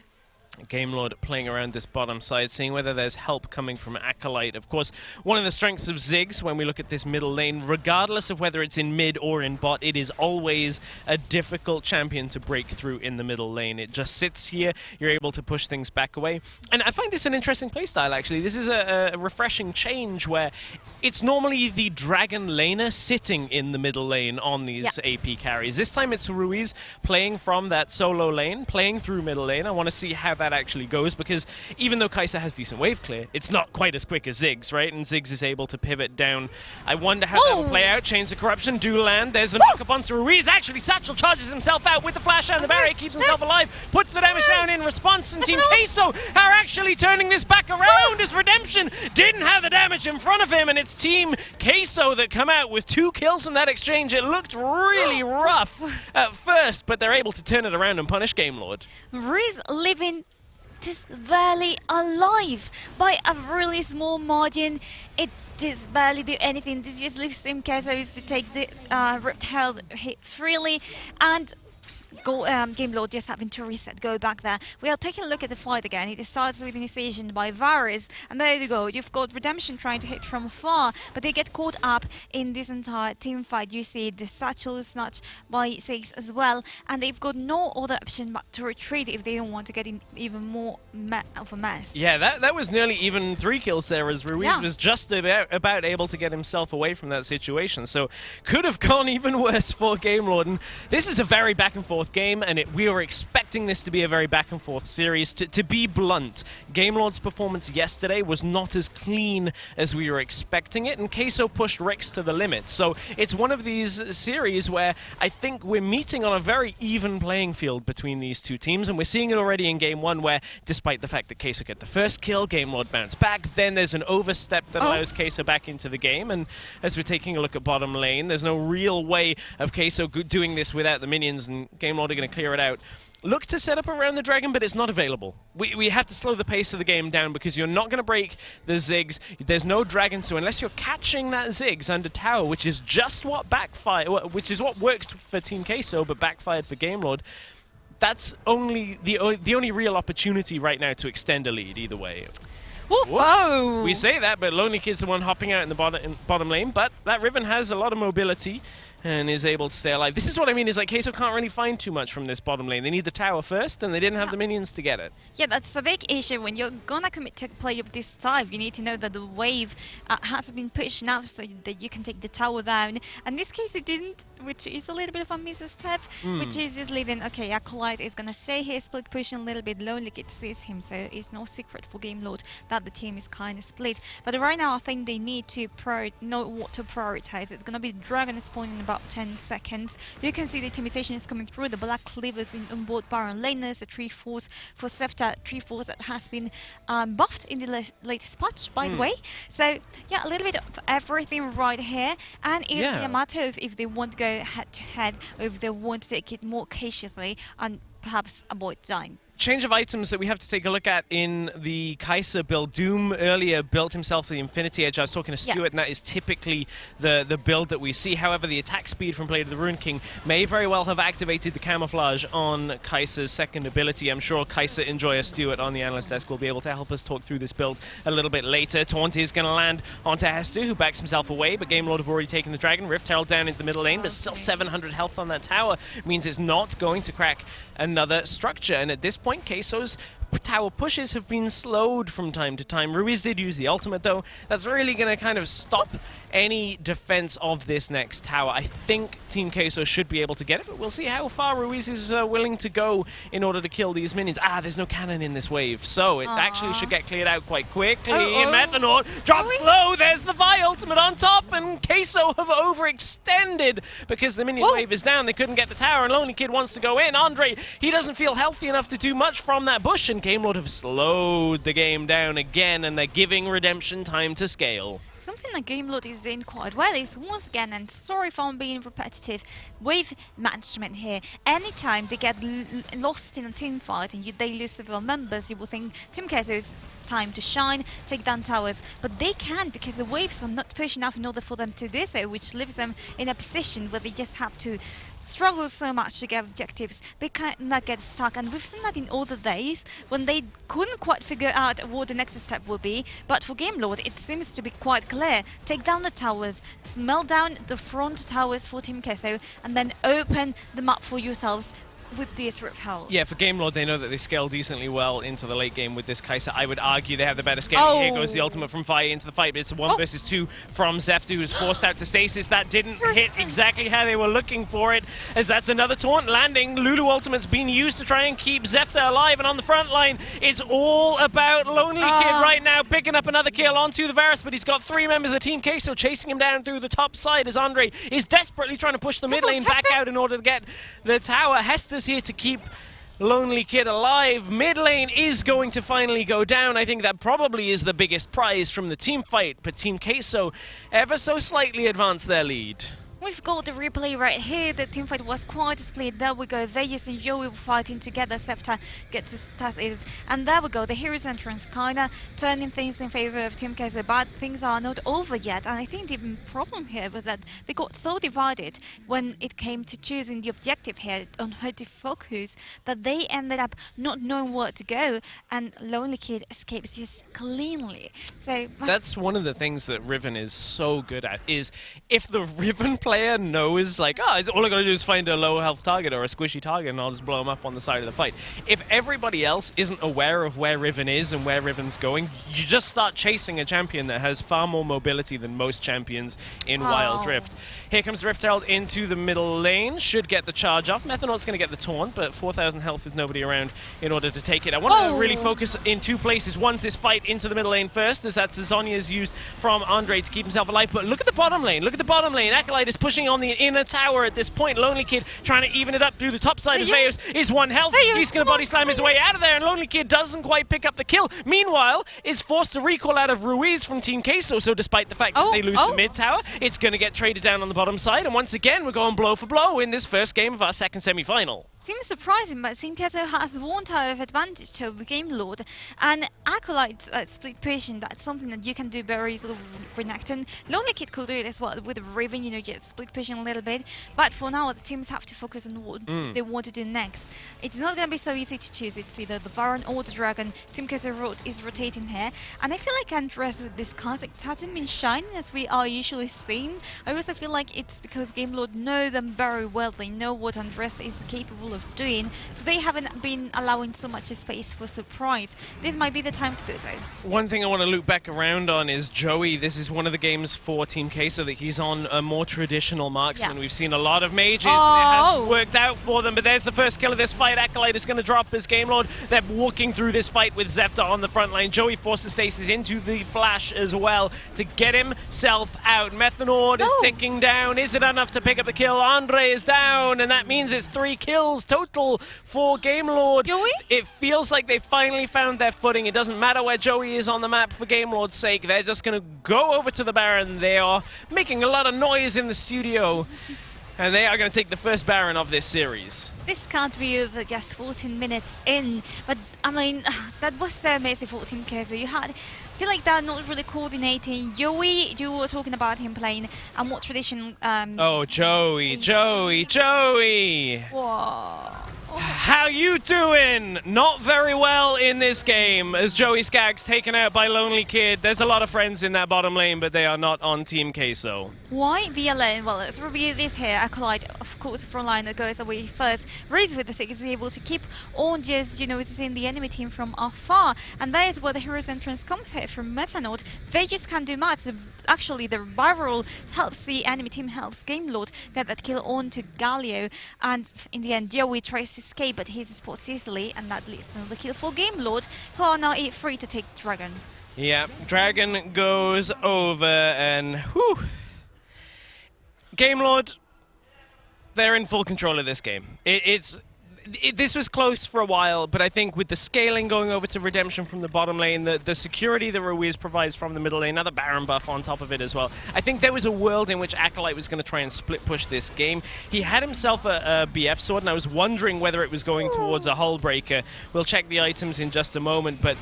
Gamelord playing around this bottom side, seeing whether there's help coming from Acolyte. Of course, one of the strengths of Ziggs when we look at this middle lane, regardless of whether it's in mid or in bot, it is always a difficult champion to break through in the middle lane. It just sits here, you're able to push things back away. And I find this an interesting playstyle, actually. This is a refreshing change where it's normally the Dragon laner sitting in the middle lane on these AP carries. This time it's Ruiz playing from that solo lane, playing through middle lane. I want to see how that actually goes, because even though Kai'Sa has decent wave clear, it's not quite as quick as Ziggs, right? And Ziggs is able to pivot down. I wonder how that will play out. Chains of Corruption do land. There's a knock up onto Ruiz. Actually, Satchel charges himself out with the flash and the barrier, keeps himself alive, puts the damage down in response, and Team Queso are actually turning this back around as Redemption didn't have the damage in front of him, and it's Team Queso that come out with 2 kills from that exchange. It looked really rough at first, but they're able to turn it around and punish Gamelord. Ruiz living just barely alive by a really small margin. It just barely do anything. This just leaves Team Queso to take the ripped health hit freely, and Gamelord just having to reset, go back there. We are taking a look at the fight again. It starts with initiation by Varys, and there you go. You've got Redemption trying to hit from afar, but they get caught up in this entire team fight. You see the Satchel snatch by Ziggs as well, and they've got no other option but to retreat if they don't want to get in even more of a mess. Yeah, that was nearly even 3 kills there, as Ruiz was just about able to get himself away from that situation. So could have gone even worse for Gamelord. And this is a very back and forth forth game, and we were expecting this to be a very back and forth series. To be blunt, Gamelord's performance yesterday was not as clean as we were expecting it, and Queso pushed WREC to the limit. So it's one of these series where I think we're meeting on a very even playing field between these two teams, and we're seeing it already in game one, where despite the fact that Queso get the first kill, Gamelord bounce back, then there's an overstep that allows Queso back into the game, and as we're taking a look at bottom lane, there's no real way of Queso doing this without the minions, and Gamelord are going to clear it out. Look to set up around the dragon, but it's not available. We have to slow the pace of the game down because you're not going to break the Ziggs. There's no dragon, so unless you're catching that Ziggs under tower, which is just what which is what worked for Team Queso, but backfired for Gamelord, that's only the only real opportunity right now to extend a lead either way. Whoa! We say that, but Lonely Kid's the one hopping out in the bottom lane, but that Riven has a lot of mobility and is able to stay alive. This is what I mean, is like Queso can't really find too much from this bottom lane. They need the tower first, and they didn't have the minions to get it. Yeah, that's a big issue. When you're gonna commit to play of this type, you need to know that the wave has been pushed now so that you can take the tower down. And in this case, it didn't, which is a little bit of a misstep, which is just leaving, okay, Acolyte is gonna stay here, split pushing a little bit. Lonely Kid sees him, so it's no secret for Gamelord that the team is kind of split. But right now, I think they need to know what to prioritize. It's gonna be Dragon spawning in about 10 seconds. You can see the optimization is coming through, the black cleavers on board Baron laners, the tree force for Zefta, tree force that has been buffed in the latest patch, by the way. So yeah, a little bit of everything right here, and it's a matter of if they want to go head to head or if they want to take it more cautiously and perhaps avoid dying. Change of items that we have to take a look at in the Kai'Sa build. Doom earlier built himself the Infinity Edge. I was talking to Stuart, and that is typically the build that we see. However, the attack speed from Blade of the Rune King may very well have activated the camouflage on Kai'Sa's second ability. I'm sure Kai'Sa Enjoyer Stuart on the analyst desk will be able to help us talk through this build a little bit later. Taunt is going to land onto Hester, who backs himself away, but Gamelord have already taken the Dragon. Rift Herald down into the middle lane, but still 700 health on that tower. Means it's not going to crack another structure, and at this point, Queso's tower pushes have been slowed from time to time. Ruiz did use the ultimate, though. That's really going to kind of stop any defense of this next tower. I think Team Queso should be able to get it, but we'll see how far Ruiz is willing to go in order to kill these minions. There's no cannon in this wave, so it actually should get cleared out quite quickly. Methanor drops low. There's the Vi ultimate on top, and Queso have overextended because the minion wave is down. They couldn't get the tower, and Lonely Kid wants to go in. Andre, he doesn't feel healthy enough to do much from that bush, and Gamelord have slowed the game down again, and they're giving Redemption time to scale. Something that Gamelord is doing quite well is, once again, and sorry if I'm being repetitive, wave management here. Anytime they get lost in a team fight and they lose several members, you will think Team Queso's time to shine, take down towers, but they can't because the waves are not pushed enough in order for them to do so, which leaves them in a position where they just have to struggle so much to get objectives. They cannot get stuck, and we've seen that in other days when they couldn't quite figure out what the next step will be. But for Gamelord, it seems to be quite clear. Take down the towers, smell down the front towers for Team Queso, and then open the map for yourselves with this Rift Herald. Yeah, for Gamelord, they know that they scale decently well into the late game with this Kai'Sa. I would argue they have the better scaling. Here goes the ultimate from Fire into the fight, but it's a 1 versus 2 from Zefta, who's forced out to stasis. That didn't hit exactly how they were looking for it, as that's another taunt landing. Lulu ultimate's been used to try and keep Zefta alive, and on the front line, it's all about Lonely Kid right now, picking up another kill onto the Varus, but he's got 3 members of Team Queso chasing him down through the top side as Andre is desperately trying to push the mid lane back out in order to get the tower. Hester's here to keep Lonely Kid alive. Mid lane is going to finally go down. I think that probably is the biggest prize from the team fight, but Team Queso ever so slightly advanced their lead. We've got the replay right here. The teamfight was quite split. There we go. Vegas and Joey fighting together. Zefta gets his stasis. And there we go. The hero's entrance kind of turning things in favor of Team Queso. But things are not over yet. And I think the problem here was that they got so divided when it came to choosing the objective here on who to focus that they ended up not knowing where to go. And Lonely Kid escapes just cleanly. So that's one of the things that Riven is so good at, is if the Riven player player knows, like, oh, all I gotta do is find a low health target or a squishy target and I'll just blow him up on the side of the fight. If everybody else isn't aware of where Riven is and where Riven's going, you just start chasing a champion that has far more mobility than most champions in Wild Rift. Here comes Rift Herald into the middle lane, should get the charge off. Methanol's going to get the taunt, but 4,000 health with nobody around in order to take it. I want to really focus in two places. One's this fight into the middle lane first, as that's Zhonya's used from Andre to keep himself alive, but look at the bottom lane, look at the bottom lane. Acolyte is pushing on the inner tower at this point. Lonely Kid trying to even it up through the top side as Veos is 1 health. He's going to body slam his way out of there, and Lonely Kid doesn't quite pick up the kill. Meanwhile, is forced to recall out of Ruiz from Team Queso, so despite the fact that they lose the mid tower, it's going to get traded down on the bottom side, and once again, we're going blow for blow in this first game of our second semi-final. Seems surprising, but Team Queso has one tower of advantage over Gamelord, and Acolyte split pushing, that's something that you can do very easily with Renekton. Lonely Kid could do it as well with Riven, you know, get split pushing a little bit, but for now the teams have to focus on what they want to do next. It's not going to be so easy to choose, it's either the Baron or the Dragon. Team Queso is rotating here, and I feel like Andres with this concept hasn't been shining as we are usually seeing. I also feel like it's because Gamelord know them very well, they know what Andres is capable of doing, so they haven't been allowing so much space for surprise. This might be the time to do so. One thing I want to loop back around on is Joey. This is one of the games for Team Queso that he's on a more traditional marksman. We've seen a lot of mages, and it hasn't worked out for them, but there's the first kill of this fight. Acolyte is going to drop as Gamelord. They're walking through this fight with Zepta on the front line. Joey forces Stasis into the flash as well to get himself out. Methanol is ticking down. Is it enough to pick up the kill? Andre is down, and that means it's 3 kills total for Gamelord. Joey? It feels like they finally found their footing. It doesn't matter where Joey is on the map for Gamelord's sake. They're just going to go over to the Baron. They are making a lot of noise in the studio, and they are going to take the first Baron of this series. This can't be over just 14 minutes in, but I mean, that was so amazing for Team Queso. You had, I feel like they're not really coordinating. Joey, you were talking about him playing a more traditional. Joey. Whoa. How you doing? Not very well in this game as Joey Skaggs taken out by Lonely Kid. There's a lot of friends in that bottom lane, but they are not on Team Queso. Why VLN? Well, let's review this here. Acolyte, of course, the front line that goes away first. Reese with the 6 is able to keep on just, you know, seeing the enemy team from afar. And that is where the hero's entrance comes here from Methanol. They just can't do much. Actually, the viral helps the enemy team, helps Gamelord get that kill on to Galio. And in the end, Joey tries to escape, but he's spotted easily, and that leads to the kill for Gamelord, who are now free to take Dragon. Yeah, Dragon goes over, and whew. Gamelord, they're in full control of this game. This was close for a while, but I think with the scaling going over to Redemption from the bottom lane, the security that Ruiz provides from the middle lane, another Baron buff on top of it as well, I think there was a world in which Acolyte was going to try and split push this game. He had himself a BF sword, and I was wondering whether it was going towards a hull breaker. We'll check the items in just a moment, but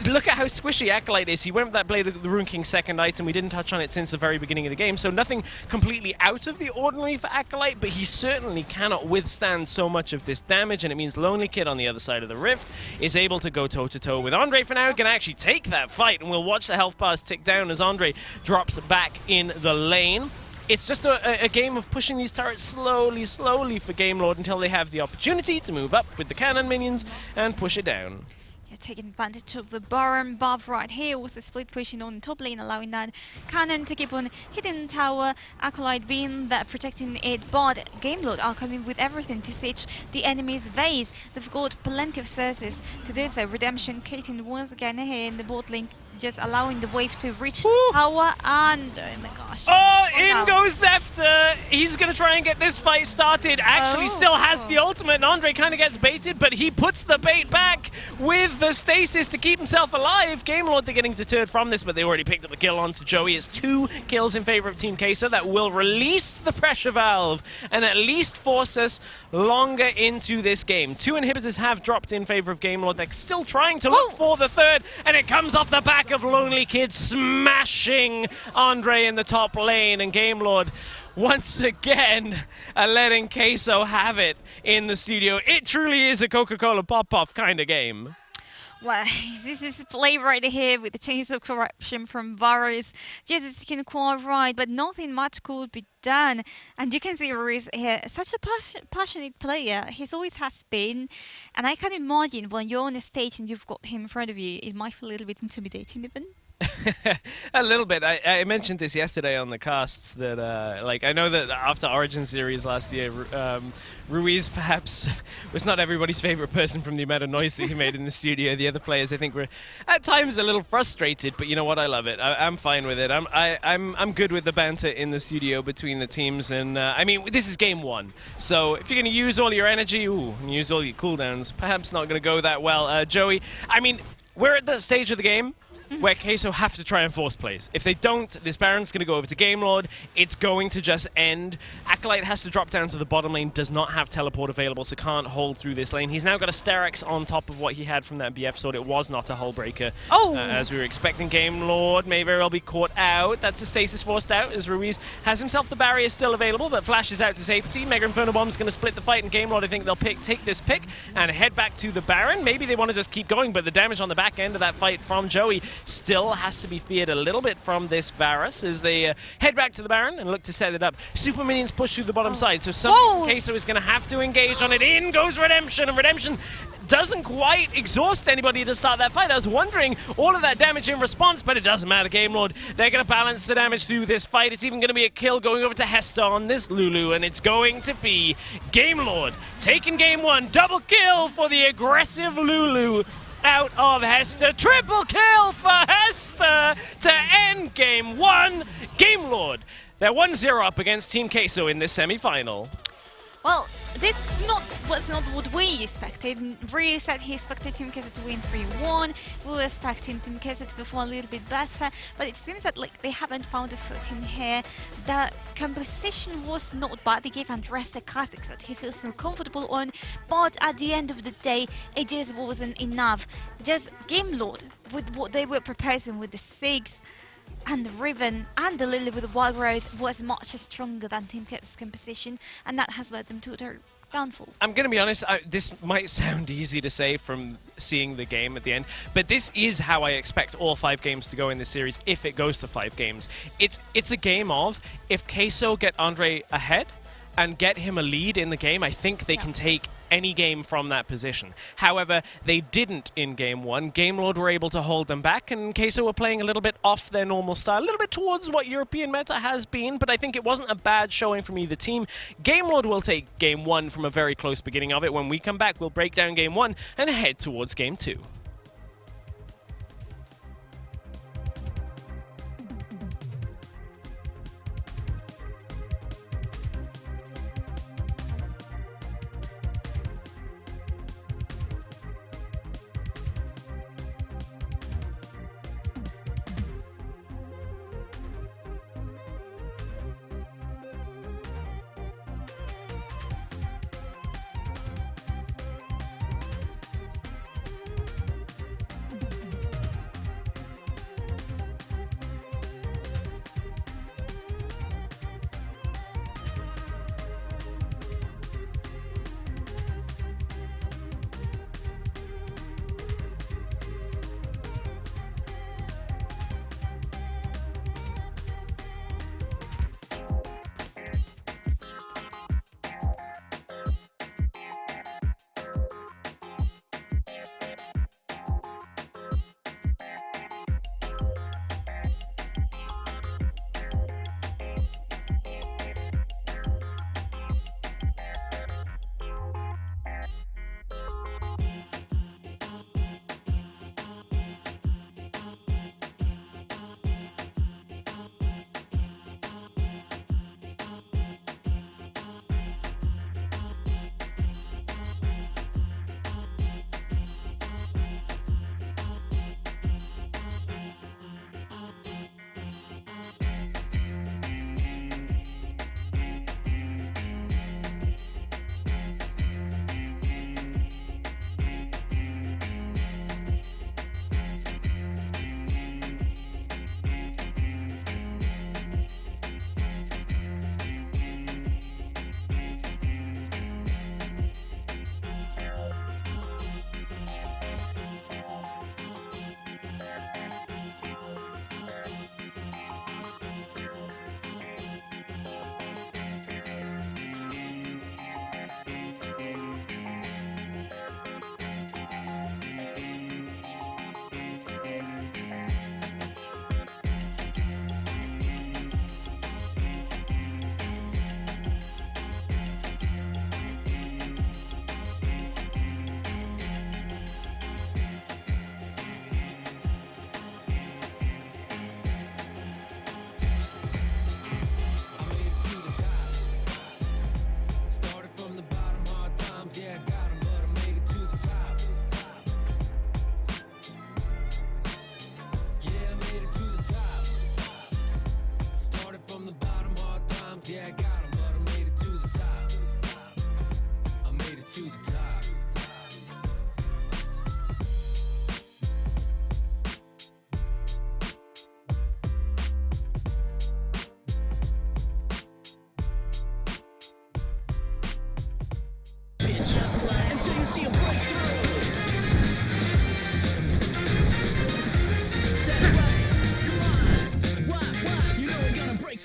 look at how squishy Acolyte is. He went with that Blade of the Rune King's second item. We didn't touch on it since the very beginning of the game, so nothing completely out of the ordinary for Acolyte, but he certainly cannot withstand so much of this damage, and it means Lonely Kid on the other side of the rift is able to go toe-to-toe with Andre for now, can actually take that fight, and we'll watch the health bars tick down as Andre drops back in the lane. It's just a game of pushing these turrets slowly for Gamelord until they have the opportunity to move up with the cannon minions and push it down. Taking advantage of the Baron buff right here, also split pushing on the top lane, allowing that cannon to keep on hitting the tower. Acolyte being there protecting it, but Gamelord are coming with everything to siege the enemy's base. They've got plenty of sources to do so. Redemption Katin once again here in the bot lane, just allowing the wave to reach the tower, and oh my gosh. In goes Zepta. He's going to try and get this fight started. Actually still has the ultimate, and Andre kind of gets baited, but he puts the bait back with the stasis to keep himself alive. Gamelord, they're getting deterred from this, but they already picked up the kill onto Joey. It's 2 kills in favor of Team Queso. That will release the pressure valve and at least force us longer into this game. 2 inhibitors have dropped in favor of Gamelord. They're still trying to look for the third, and it comes off the back of Lonely Kid smashing Andre in the top lane, and Gamelord once again letting Queso have it in the studio. It truly is a Coca-Cola pop-off kind of game. Well, this is play right here with the chains of corruption from Varus. Yes, it's looking quite right, but nothing much could be done. And you can see Varus here, such a passionate player. He's always has been. And I can imagine when you're on a stage and you've got him in front of you, it might feel a little bit intimidating even. A little bit. I mentioned this yesterday on the casts that, like, I know that after Origin Series last year, Ruiz perhaps was not everybody's favorite person from the amount of noise that he made in the studio. The other players, I think, were at times a little frustrated, but you know what? I love it. I'm fine with it. I'm good with the banter in the studio between the teams, and I mean, this is game one, so if you're going to use all your energy, and use all your cooldowns, perhaps not going to go that well. Joey, I mean, we're at the stage of the game where Queso have to try and force plays. If they don't, this Baron's going to go over to Gamelord. It's going to just end. Acolyte has to drop down to the bottom lane, does not have teleport available, so can't hold through this lane. He's now got a Sterex on top of what he had from that BF sword. It was not a hull breaker. As we were expecting. Gamelord may very well be caught out. That's a stasis forced out as Ruiz has himself the barrier still available, but flashes out to safety. Mega Inferno Bomb's going to split the fight, and Gamelord, I think they'll take this pick and head back to the Baron. Maybe they want to just keep going, but the damage on the back end of that fight from Joey still has to be feared a little bit from this Varus as they head back to the Baron and look to set it up. Super minions push through the bottom side, so some Queso is going to have to engage on it. In goes Redemption, and Redemption doesn't quite exhaust anybody to start that fight. I was wondering all of that damage in response, but it doesn't matter. Gamelord, they're going to balance the damage through this fight. It's even going to be a kill going over to Hester on this Lulu, and it's going to be Gamelord taking game one. Double kill for the aggressive Lulu out of Hester. Triple kill for Hester to end game one. Gamelord, they're 1-0 up against Team Queso in this semi-final. Well, this was not what we expected. Ryu said he expected Team Queso to win 3-1. We were expecting Team Queso to perform a little bit better, but it seems that they haven't found a footing here. The composition was not bad. They gave Andres the classics that he feels so comfortable on, but at the end of the day, it just wasn't enough. Just Gamelord, with what they were proposing with the Sigs, and the Riven and the Lily with the Wild Growth was much stronger than Team Queso's composition, and that has led them to their downfall. I'm going to be honest, this might sound easy to say from seeing the game at the end, but this is how I expect all 5 games to go in this series if it goes to 5 games. It's a game of, if Queso get Andre ahead and get him a lead in the game, I think they can take any game from that position. However, they didn't in game one. Gamelord were able to hold them back, and Queso were playing a little bit off their normal style, a little bit towards what European meta has been, but I think it wasn't a bad showing from either team. Gamelord will take game one from a very close beginning of it. When we come back, we'll break down game one and head towards game two.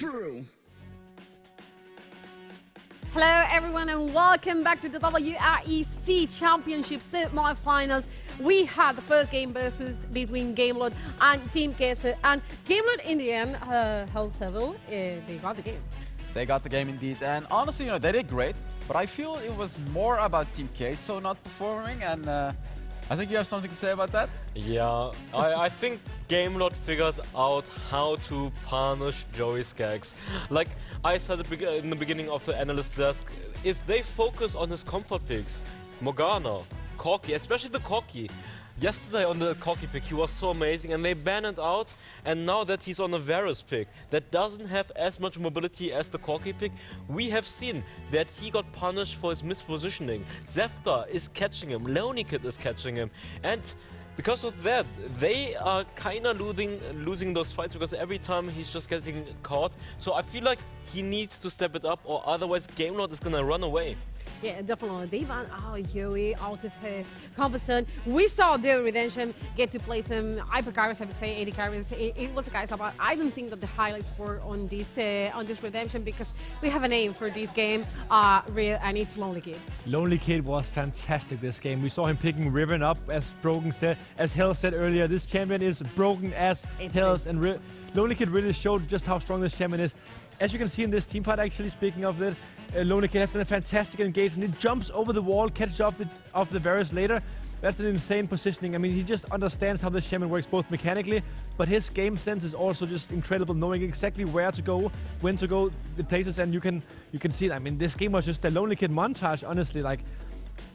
through. Hello everyone and welcome back to the WREC Championship semi-finals. We had the first game versus between Gamelord and Team Queso, and Gamelord in the end held several. They got the game. They got the game indeed, and honestly, they did great. But I feel it was more about Team Queso not performing, and I think you have something to say about that? Yeah, I think Gamelord figured out how to punish Joey Skaggs. Like I said in the beginning of the analyst desk, if they focus on his comfort picks, Morgana, Corki, especially the Corki. Yesterday on the Corki pick he was so amazing and they banned it out, and now that he's on a Varus pick that doesn't have as much mobility as the Corki pick, we have seen that he got punished for his mispositioning. Zefta is catching him, Lonykid is catching him, and because of that they are kinda losing those fights because every time he's just getting caught. So I feel like he needs to step it up or otherwise Gamelord is gonna run away. Yeah, definitely. They ran Joey out of his comfort zone. We saw the Redemption get to play some hyper carries, I would say 80 carries. It was a guys, but I don't think that the highlights were on this Redemption because we have a name for this game, and it's Lonykid. Lonykid was fantastic this game. We saw him picking Riven up, as Hell said earlier. This champion is broken as hell, and Lonykid really showed just how strong this champion is. As you can see in this team fight, actually, speaking of that, Lonykid has done a fantastic engagement. He jumps over the wall, catches off the Varus later. That's an insane positioning. I mean, he just understands how this champion works both mechanically, but his game sense is also just incredible, knowing exactly where to go, when to go, the places, and you can see it. I mean, this game was just a Lonykid montage, honestly. Like,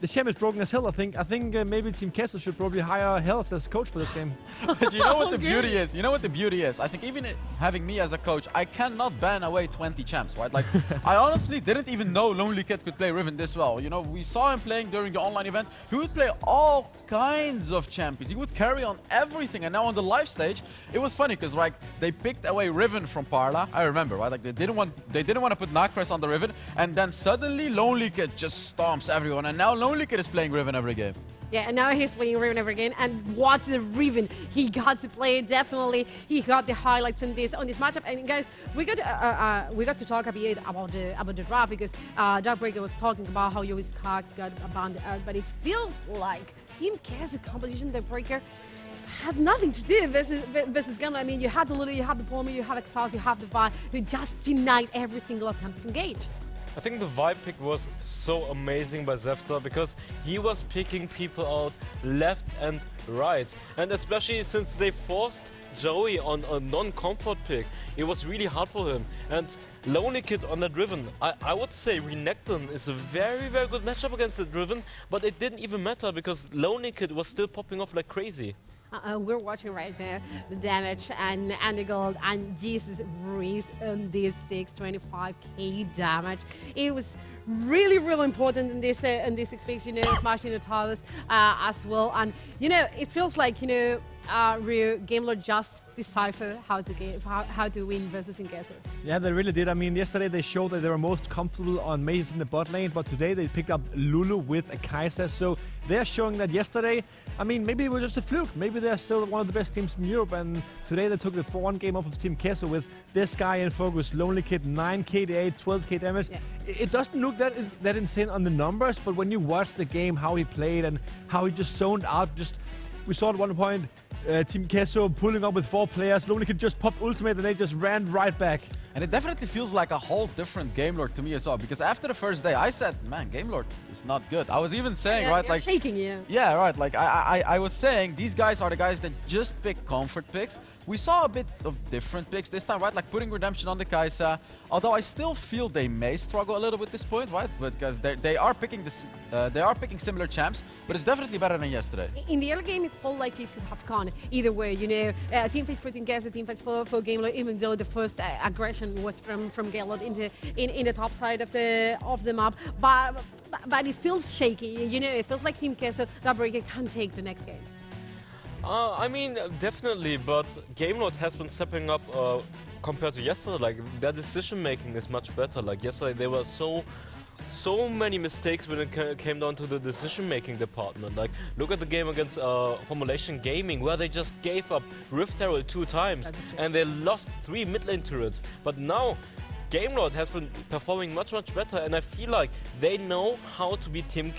the champion is broken as hell. I think maybe Team Queso should probably hire Hells as coach for this game. But you know what the beauty is? You know what the beauty is? I think even having me as a coach, I cannot ban away 20 champs, right? Like, I honestly didn't even know Lonykid could play Riven this well. You know, we saw him playing during the online event. He would play all kinds of champions. He would carry on everything. And now on the live stage, it was funny because like they picked away Riven from Parla. I remember, right? Like they didn't want to put Nacres on the Riven, and then suddenly Lonykid just stomps everyone, and now Lonykid is playing Riven every game. Yeah, and now he's playing Riven every game, and what a Riven he got to play. Definitely, he got the highlights in this matchup. And guys, we got to talk a bit about the draft because WREC was talking about how Joey Skaggs got abandoned, but it feels like Team Queso composition WREC had nothing to do versus Gamelord. I mean, you had the Lulu, you had the Palmer, you have Exhaust, you have the Vi, who just denied every single attempt to engage. I think the vibe pick was so amazing by Zefta because he was picking people out left and right, and especially since they forced Joey on a non-comfort pick, it was really hard for him. And Lonykid on that Riven, I would say Renekton is a very, very good matchup against the Riven, but it didn't even matter because Lonykid was still popping off like crazy. We're watching right there the damage and the gold, and Jesus Reese on this 625k damage. It was really, really important in this expansion, smashing the towers as well. And it feels like Gamelord just decipher how to win versus Queso. Yeah, they really did. I mean, yesterday they showed that they were most comfortable on Maze in the bot lane, but today they picked up Lulu with a Kai'Sa. So they're showing that yesterday, I mean, maybe it was just a fluke. Maybe they're still one of the best teams in Europe, and today they took the 4-1 game off of Team Queso with this guy in focus, Lonykid, 9k to 8, 12k damage. Yeah. It doesn't look that insane on the numbers, but when you watch the game, how he played and how he just zoned out, we saw at one point Team Queso pulling up with 4 players. Lonykid just popped ultimate and they just ran right back. And it definitely feels like a whole different Gamelord to me as well, because after the first day I said, man, Gamelord is not good. I was even saying, right, like shaking you. Yeah, right, like I was saying these guys are the guys that just pick comfort picks. We saw a bit of different picks this time, right? Like putting Redemption on the Kai'Sa. Although I still feel they may struggle a little bit at this point, right? Because they are picking similar champs, but it's definitely better than yesterday. In the early game, it felt like it could have gone either way. Team fights for Team Queso, team fights for Gamelord. Even though the first aggression was from Gamelord in the top side of the map, but it feels shaky. It feels like Team Queso WREC can take the next game. I mean, definitely, but Gamelord has been stepping up compared to yesterday. Like, their decision making is much better. Like, yesterday they were so so many mistakes when it came down to the decision-making department. Like, look at the game against Formulation Gaming, where they just gave up Rift Herald 2 times, and they lost 3 mid lane turrets. But now, Gamelord has been performing much better, and I feel like they know how to beat Team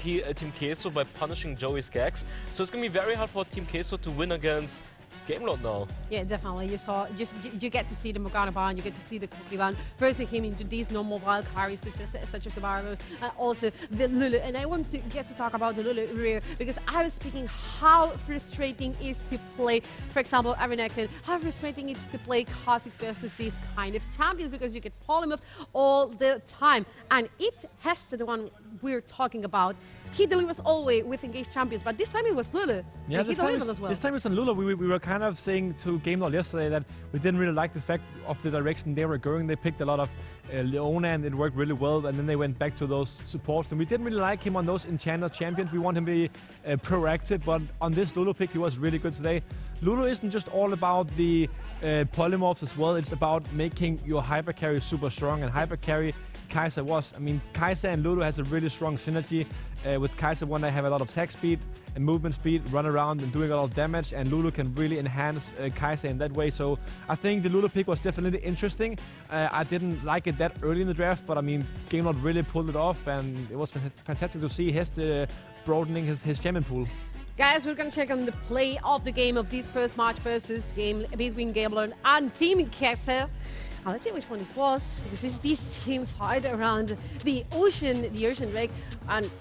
Queso by punishing Joey Skaggs. So it's going to be very hard for Team Queso to win against Gamelord now. Yeah, definitely. You get to see the Morgana ban, you get to see the Cookie ban. First they came into these normal wild carries such as the Varus and also the Lulu. And I want to get to talk about the Lulu rear because I was speaking how frustrating it is to play, for example, Arenactin, how frustrating it is to play Kha'Zix versus these kind of champions because you get polymorph all the time. And it's Hester, the one we're talking about. He delivers always with engaged champions, but this time it was Lulu. Yeah, he delivered as well. This time it's on Lulu. We were kind of saying to Gamelord yesterday that we didn't really like the fact of the direction they were going. They picked a lot of Leona and it worked really well, and then they went back to those supports. And we didn't really like him on those Enchanter champions. We want him to be proactive, but on this Lulu pick, he was really good today. Lulu isn't just all about the polymorphs as well. It's about making your hyper carry super strong, and hyper carry Kai'Sa was. I mean, Kai'Sa and Lulu has a really strong synergy. With Kai'Sa, one, they have a lot of attack speed and movement speed, run around and doing a lot of damage, and Lulu can really enhance Kai'Sa in that way. So I think the Lulu pick was definitely interesting. I didn't like it that early in the draft, but I mean, Gamelord really pulled it off, and it was fantastic to see Hester broadening his champion pool. Guys, we're going to check on the play of the game of this first match versus game between Gamelord and Team Queso. Let's see which one it was, because this team fight around the ocean WREC, and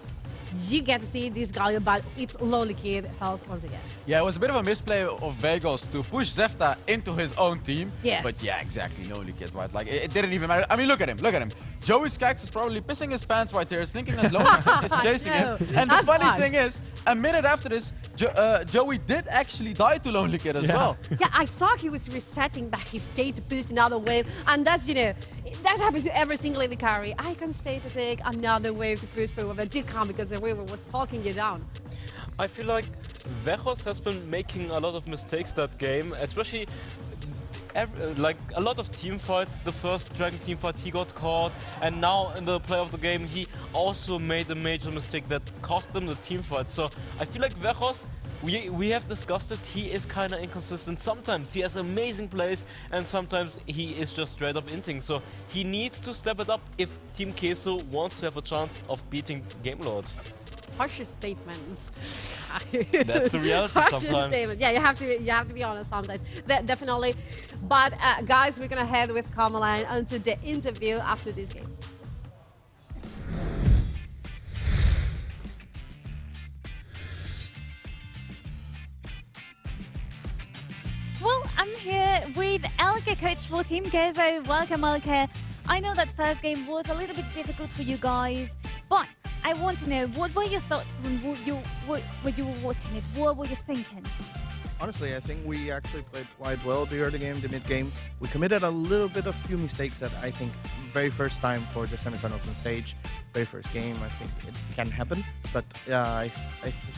you get to see this Galio, but it's Lonely Kid Health once again. Yeah, it was a bit of a misplay of Vegos to push Zefta into his own team. Yes. But yeah, exactly, Lonely Kid, right? Like, it didn't even matter. I mean, look at him. Joey Skaggs is probably pissing his pants right here, thinking that Lonely Kid is chasing him. And the funny thing is, a minute after this, Joey did actually die to Lonely Kid as well. Yeah, I thought he was resetting back his state to boost another wave, and that's, that happens to every single AD carry. I can stay to take another wave to boost for but you can't because the wave was talking you down. I feel like Vejos has been making a lot of mistakes that game, especially like a lot of team fights. The first Dragon team fight, he got caught, and now in the play of the game, he also made a major mistake that cost them the team fight. So I feel like Vejos, we have discussed it, he is kind of inconsistent. Sometimes he has amazing plays, and sometimes he is just straight up inting. So he needs to step it up if Team Queso wants to have a chance of beating Gamelord. Harsher statements. That's the reality sometimes. Statement. Yeah, you have to be honest sometimes. Definitely. But guys, we're gonna head with Carmeline onto the interview after this game. Well, I'm here with Elke, coach for Team Queso. Welcome, Elke. I know that first game was a little bit difficult for you guys, but I want to know, what were your thoughts when you were watching it? What were you thinking? Honestly, I think we actually played quite well the early game, the mid game. We committed a little bit of few mistakes that I think very first time for the semifinals on stage, very first game, I think it can happen. But I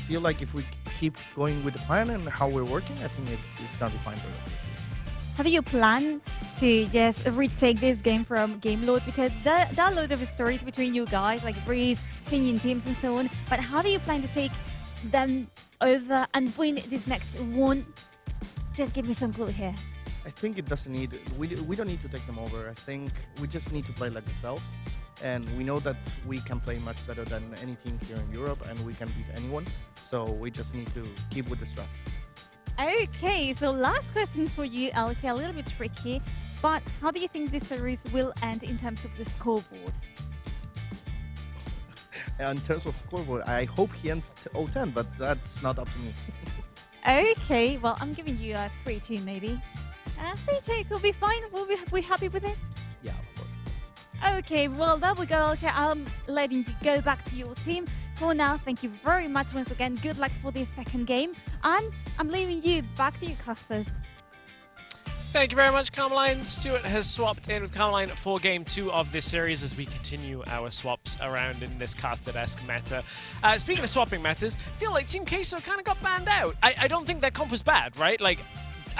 feel like if we keep going with the plan and how we're working, I think it's going to be fine for us. How do you plan to just retake this game from Gamelord? Because there are a lot of stories between you guys, like Breeze, changing teams and so on. But how do you plan to take them over and win this next one? Just give me some clue here. I think it doesn't need, we don't need to take them over. I think we just need to play like ourselves. And we know that we can play much better than any team here in Europe, and we can beat anyone. So we just need to keep with the strat. Okay, so last question for you, Elke, a little bit tricky, but how do you think this series will end in terms of the scoreboard? In terms of scoreboard, I hope he ends 0-10, but that's not up to me. Okay, well, I'm giving you a 3-2 maybe. 3-2 could be fine. We'll be happy with it? Yeah, of course. Okay, well, there we go. Okay, I'm letting you go back to your team. For now, thank you very much once again. Good luck for this second game. And I'm leaving you back to your casters. Thank you very much, Carmeline. Stuart has swapped in with Carmeline for Game 2 of this series as we continue our swaps around in this casted-esque meta. Speaking of swapping metas, I feel like Team Queso kind of got banned out. I don't think their comp was bad, right? Like,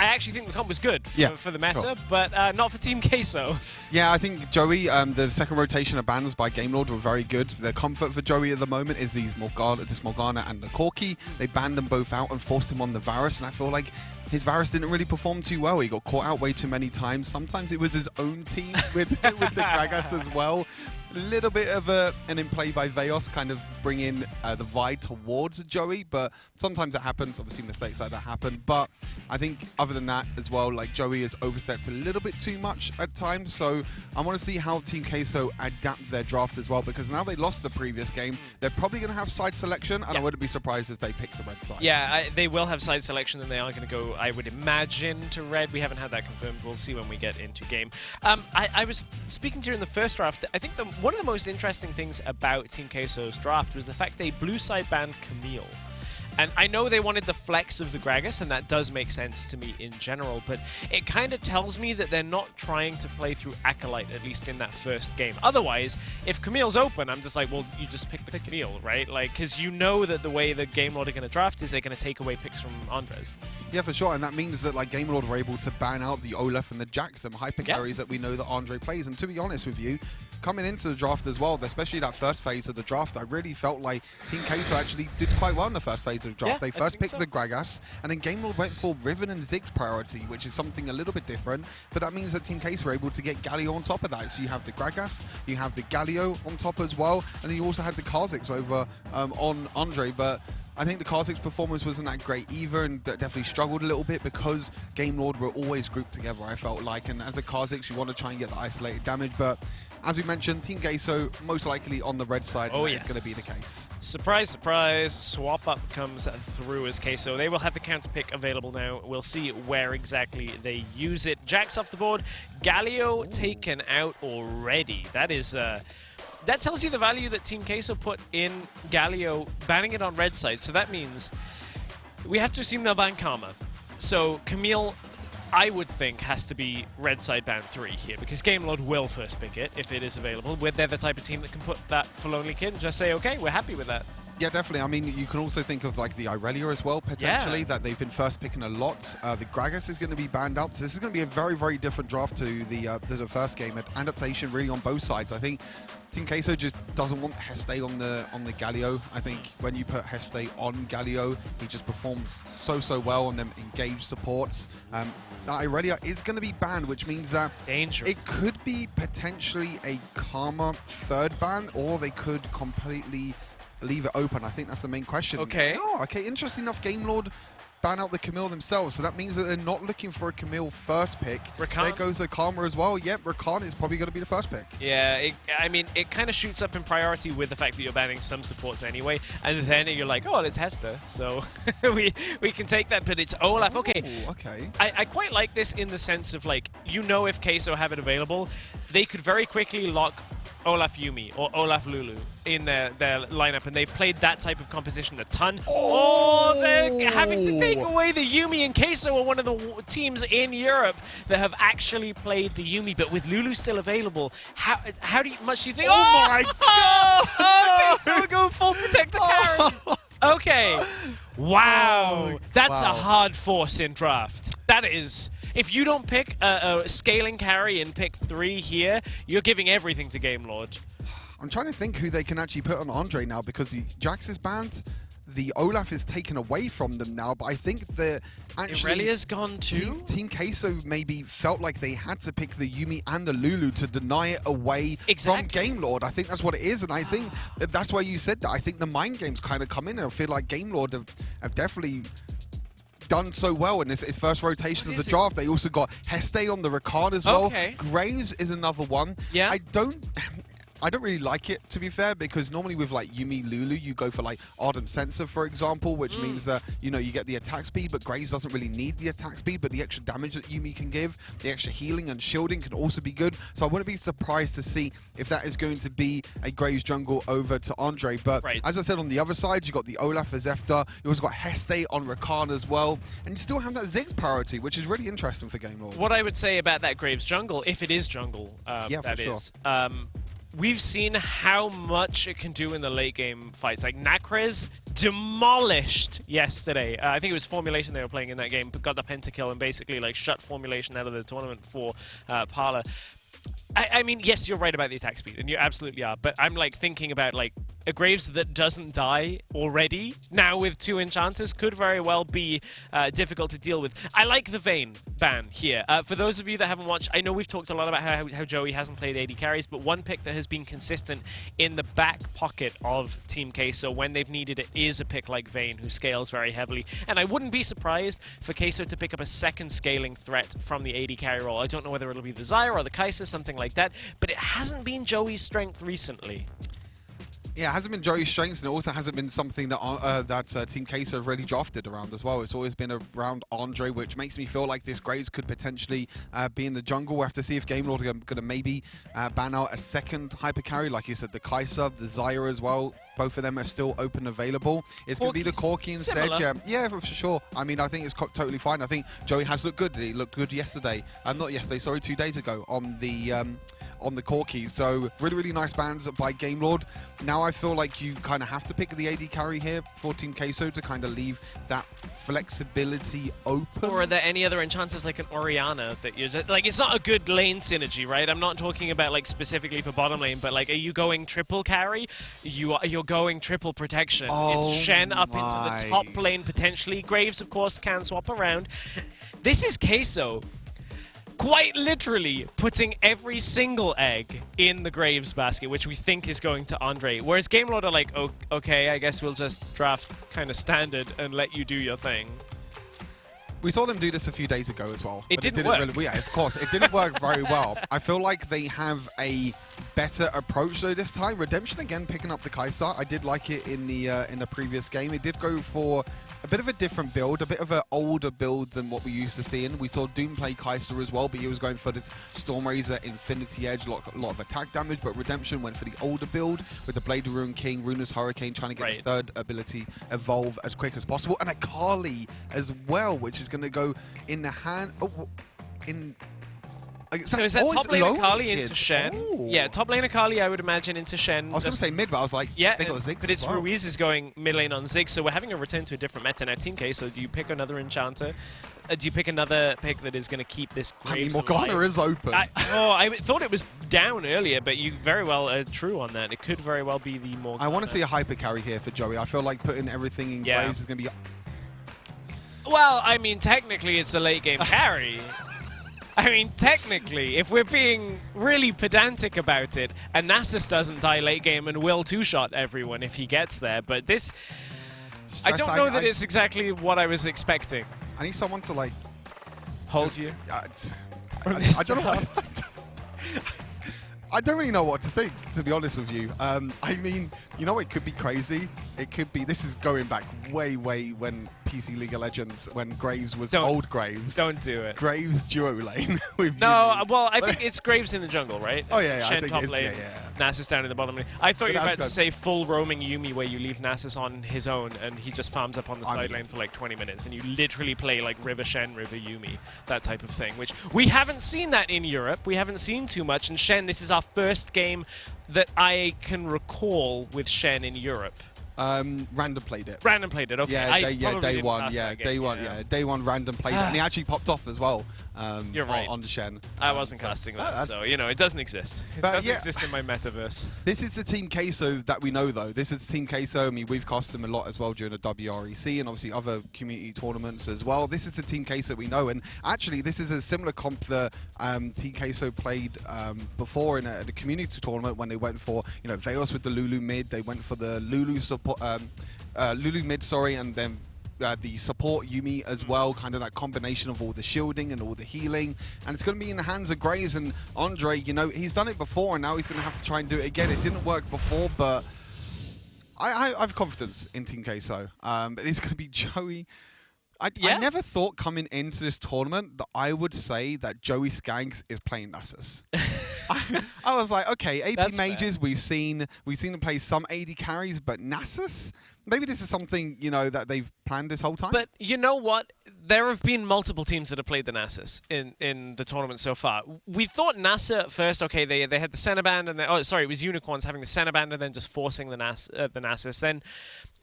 I actually think the comp was good for the meta, sure. but not for Team Queso. Yeah, I think Joey, the second rotation of bans by Gamelord were very good. The comfort for Joey at the moment is this Morgana and the Corki. They banned them both out and forced him on the Varus, and I feel like his Varus didn't really perform too well. He got caught out way too many times. Sometimes it was his own team with the Gragas as well. A little bit of an in-play by Veos, kind of bringing the vibe towards Joey, but sometimes it happens. Obviously, mistakes like that happen. But I think other than that as well, like Joey has overstepped a little bit too much at times. So I want to see how Team Queso adapt their draft as well, because now they lost the previous game. They're probably going to have side selection, and I wouldn't be surprised if they pick the red side. Yeah, they will have side selection, and they are going to go, I would imagine, to red. We haven't had that confirmed. We'll see when we get into game. I was speaking to you in the first draft. I think one of the most interesting things about Team Queso's draft was the fact they blue side banned Camille. And I know they wanted the flex of the Gragas, and that does make sense to me in general, but it kind of tells me that they're not trying to play through Acolyte, at least in that first game. Otherwise, if Camille's open, I'm just like, well, you just pick the Camille, right? Like, because you know that the way the Gamelord are going to draft is they're going to take away picks from Andres. Yeah, for sure, and that means that like Gamelord were able to ban out the Olaf and the Jax, some hyper carries that we know that Andre plays. And to be honest with you, coming into the draft as well, especially that first phase of the draft, I really felt like Team Queso actually did quite well in the first phase of the draft. Yeah, they first picked the Gragas, and then Gamelord went for Riven and Ziggs priority, which is something a little bit different, but that means that Team Queso were able to get Galio on top of that. So you have the Gragas, you have the Galio on top as well, and then you also had the Kha'Zix over on Andre, but I think the Kha'Zix performance wasn't that great either, and definitely struggled a little bit because Gamelord were always grouped together, I felt like, and as a Kha'Zix, you want to try and get the isolated damage, but as we mentioned, Team Queso most likely on the red side, and that's going to be the case. Surprise, surprise, swap up comes through as Queso. They will have the counter pick available now. We'll see where exactly they use it. Jax off the board, Galio taken out already. That is... that tells you the value that Team Queso put in Galio, banning it on red side. So that means we have to assume they'll ban Karma. So Camille, I would think, has to be red side ban 3 here, because Gamelord will first pick it if it is available. They're the type of team that can put that for Lonely Kid and just say, okay, we're happy with that. Yeah, definitely. I mean, you can also think of like the Irelia as well, potentially, that they've been first picking a lot. The Gragas is going to be banned out. So this is going to be a very, very different draft to the first game. Adaptation really on both sides. I think Team Queso just doesn't want Heste on the Galio. I think when you put Heste on Galio, he just performs so well on them engaged supports. That Irelia is going to be banned, which means that it could be potentially a Karma third ban, or they could completely leave it open. I think that's the main question. Okay. Oh, okay. Interesting enough, Gamelord ban out the Camille themselves, so that means that they're not looking for a Camille first pick. Rakan. There goes a Karma as well. Yep, Rakan is probably going to be the first pick. Yeah, I mean, it kind of shoots up in priority with the fact that you're banning some supports anyway, and then you're like, oh, well, it's Hester, so we can take that, but it's Olaf. Okay. Ooh, okay. I quite like this in the sense of, like, you know, if Queso have it available, they could very quickly lock Olaf Yuumi or Olaf Lulu in their lineup, and they've played that type of composition a ton. Oh, they're having to take away the Yuumi, and Queso are one of the teams in Europe that have actually played the Yuumi, but with Lulu still available, how much do you think? Oh my god! Oh, Queso go full protect the carry. Okay. Wow. That's a hard force in draft. That is... If you don't pick a scaling carry and pick 3 here, you're giving everything to Gamelord. I'm trying to think who they can actually put on Andre now, because the Jax is banned, the Olaf is taken away from them now, but I think that actually... Irelia's gone too? Team Queso maybe felt like they had to pick the Yuumi and the Lulu to deny it away from Gamelord. I think that's what it is, and I think that's why you said that. I think the mind games kind of come in, and I feel like Gamelord have definitely done so well in this first rotation of the draft. They also got Heste on the Rakan as well. Graves is another one. Yeah. I don't really like it, to be fair, because normally with like Yuumi Lulu, you go for like Ardent Sensor, for example, which means that, you know, you get the attack speed, but Graves doesn't really need the attack speed, but the extra damage that Yuumi can give, the extra healing and shielding can also be good. So I wouldn't be surprised to see if that is going to be a Graves jungle over to Andre. But as I said, on the other side, you got the Olaf as Zefta, you also got Heste on Rakan as well, and you still have that Ziggs priority, which is really interesting for Gamelord. What I would say about that Graves jungle, if it is jungle, yeah, that for is, we've seen how much it can do in the late game fights. Like Nakrez demolished yesterday. I think it was Formulation they were playing in that game, but got the pentakill and basically like shut Formulation out of the tournament for Parla. I mean, yes, you're right about the attack speed, and you absolutely are, but I'm like thinking about like a Graves that doesn't die already, now with 2 enchanters, could very well be difficult to deal with. I like the Vayne ban here. For those of you that haven't watched, I know we've talked a lot about how Joey hasn't played AD carries, but one pick that has been consistent in the back pocket of Team Queso when they've needed it is a pick like Vayne, who scales very heavily, and I wouldn't be surprised for Queso to pick up a second scaling threat from the AD carry role. I don't know whether it'll be the Zyra or the Kai'Sa, something like that, but it hasn't been Joey's strength recently. Yeah, it hasn't been Joey's strengths, and it also hasn't been something that Team Queso have really drafted around as well. It's always been around Andre, which makes me feel like this Graves could potentially be in the jungle. We'll have to see if Gamelord are going to maybe ban out a second hyper carry, like you said, the Kai'Sa, the Zyra as well. Both of them are still open available. It's going to be the Corki instead. Yeah, for sure. I mean, I think it's totally fine. I think Joey has looked good. He looked good yesterday. Not yesterday, sorry, 2 days ago on the Corki. So really, really nice bans by Gamelord. Now I feel like you kind of have to pick the AD carry here for Team Queso to kind of leave that flexibility open. Or are there any other enchanters like an Orianna that you're just, like, it's not a good lane synergy, right? I'm not talking about like specifically for bottom lane, but like, are you going triple carry? You're going triple protection. Is Shen up into the top lane potentially? Graves, of course, can swap around. This is Queso quite literally putting every single egg in the Graves basket, which we think is going to Andre. Whereas Gamelord are like, oh, okay, I guess we'll just draft kind of standard and let you do your thing. We saw them do this a few days ago as well. It didn't work. Really, yeah, of course, it didn't work very well. I feel like they have a better approach though this time. Redemption again picking up the Kai'Sa. I did like it in the previous game. It did go for a bit of a different build, a bit of an older build than what we used to see. We saw Doom play Kai'Sa as well, but he was going for this Stormrazor Infinity Edge, a lot of attack damage, but Redemption went for the older build with the Blade of Ruin King, Runa's Hurricane, trying to get the third ability evolve as quick as possible, and a Kali as well, which is going to go in the hand... So is that top lane Akali into Shen? Ooh. Yeah, top lane Akali, I would imagine, into Shen. I was going to say mid, but I was like, yeah, they got Ziggs. But it's Ruiz is going mid lane on Ziggs, so we're having a return to a different meta now. Team K, so do you pick another enchanter? Do you pick another pick that is going to keep this Graves alive? Morgana is open. I thought it was down earlier, but you very well are true on that. It could very well be the Morgana. I want to see a hyper carry here for Joey. I feel like putting everything in Graves is going to be... Well, I mean, technically it's a late game carry. I mean, technically, if we're being really pedantic about it, and Nasus doesn't die late game and will two-shot everyone if he gets there, but this... I don't know that it's exactly what I was expecting. I need someone to, like... hold you. I don't know what... I don't really know what to think, to be honest with you. I mean, you know, it could be crazy. It could be... This is going back way, way when PC League of Legends, when Graves was old Graves. Don't do it. Graves duo lane with No, well, I think it's Graves in the jungle, right? Oh, yeah, Shen I think top it's, lane, Nasus down in the bottom lane. I thought you were about to say full roaming Yuumi, where you leave Nasus on his own and he just farms up on the side lane for like 20 minutes and you literally play like River Shen, River Yuumi, that type of thing, which we haven't seen that in Europe. We haven't seen too much, and Shen, this is our first game that I can recall with Shen in Europe. Random played it. Random played it, okay. Day one Random played it, and he actually popped off as well. You're right. On the Shen. I wasn't casting that, so, you know, it doesn't exist. It doesn't exist in my metaverse. This is the Team Queso that we know, though. This is the Team Queso. I mean, we've cast them a lot as well during the WREC and obviously other community tournaments as well. This is the Team Queso we know, and actually, this is a similar comp that Team Queso played before in the community tournament when they went for, you know, Veos with the Lulu mid. They went for the Lulu support, Lulu mid, sorry, and then the support Yuumi as well, kind of that combination of all the shielding and all the healing, and it's going to be in the hands of Graves. And Andre, you know, he's done it before and now he's going to have to try and do it again. It didn't work before, but I have confidence in Team Queso. But it's going to be Joey. I never thought coming into this tournament that I would say that Joey Skanks is playing Nasus. I was like, okay, AP That's Mages, fair. we've seen him play some AD carries, but Nasus? maybe this is something, you know, that they've planned this whole time. But you know what? There have been multiple teams that have played the Nasus in the tournament so far. We thought NASA at first, okay, they had the Cenoband, and it was Unicorns having the Cenoband and then just forcing the Nasus. Then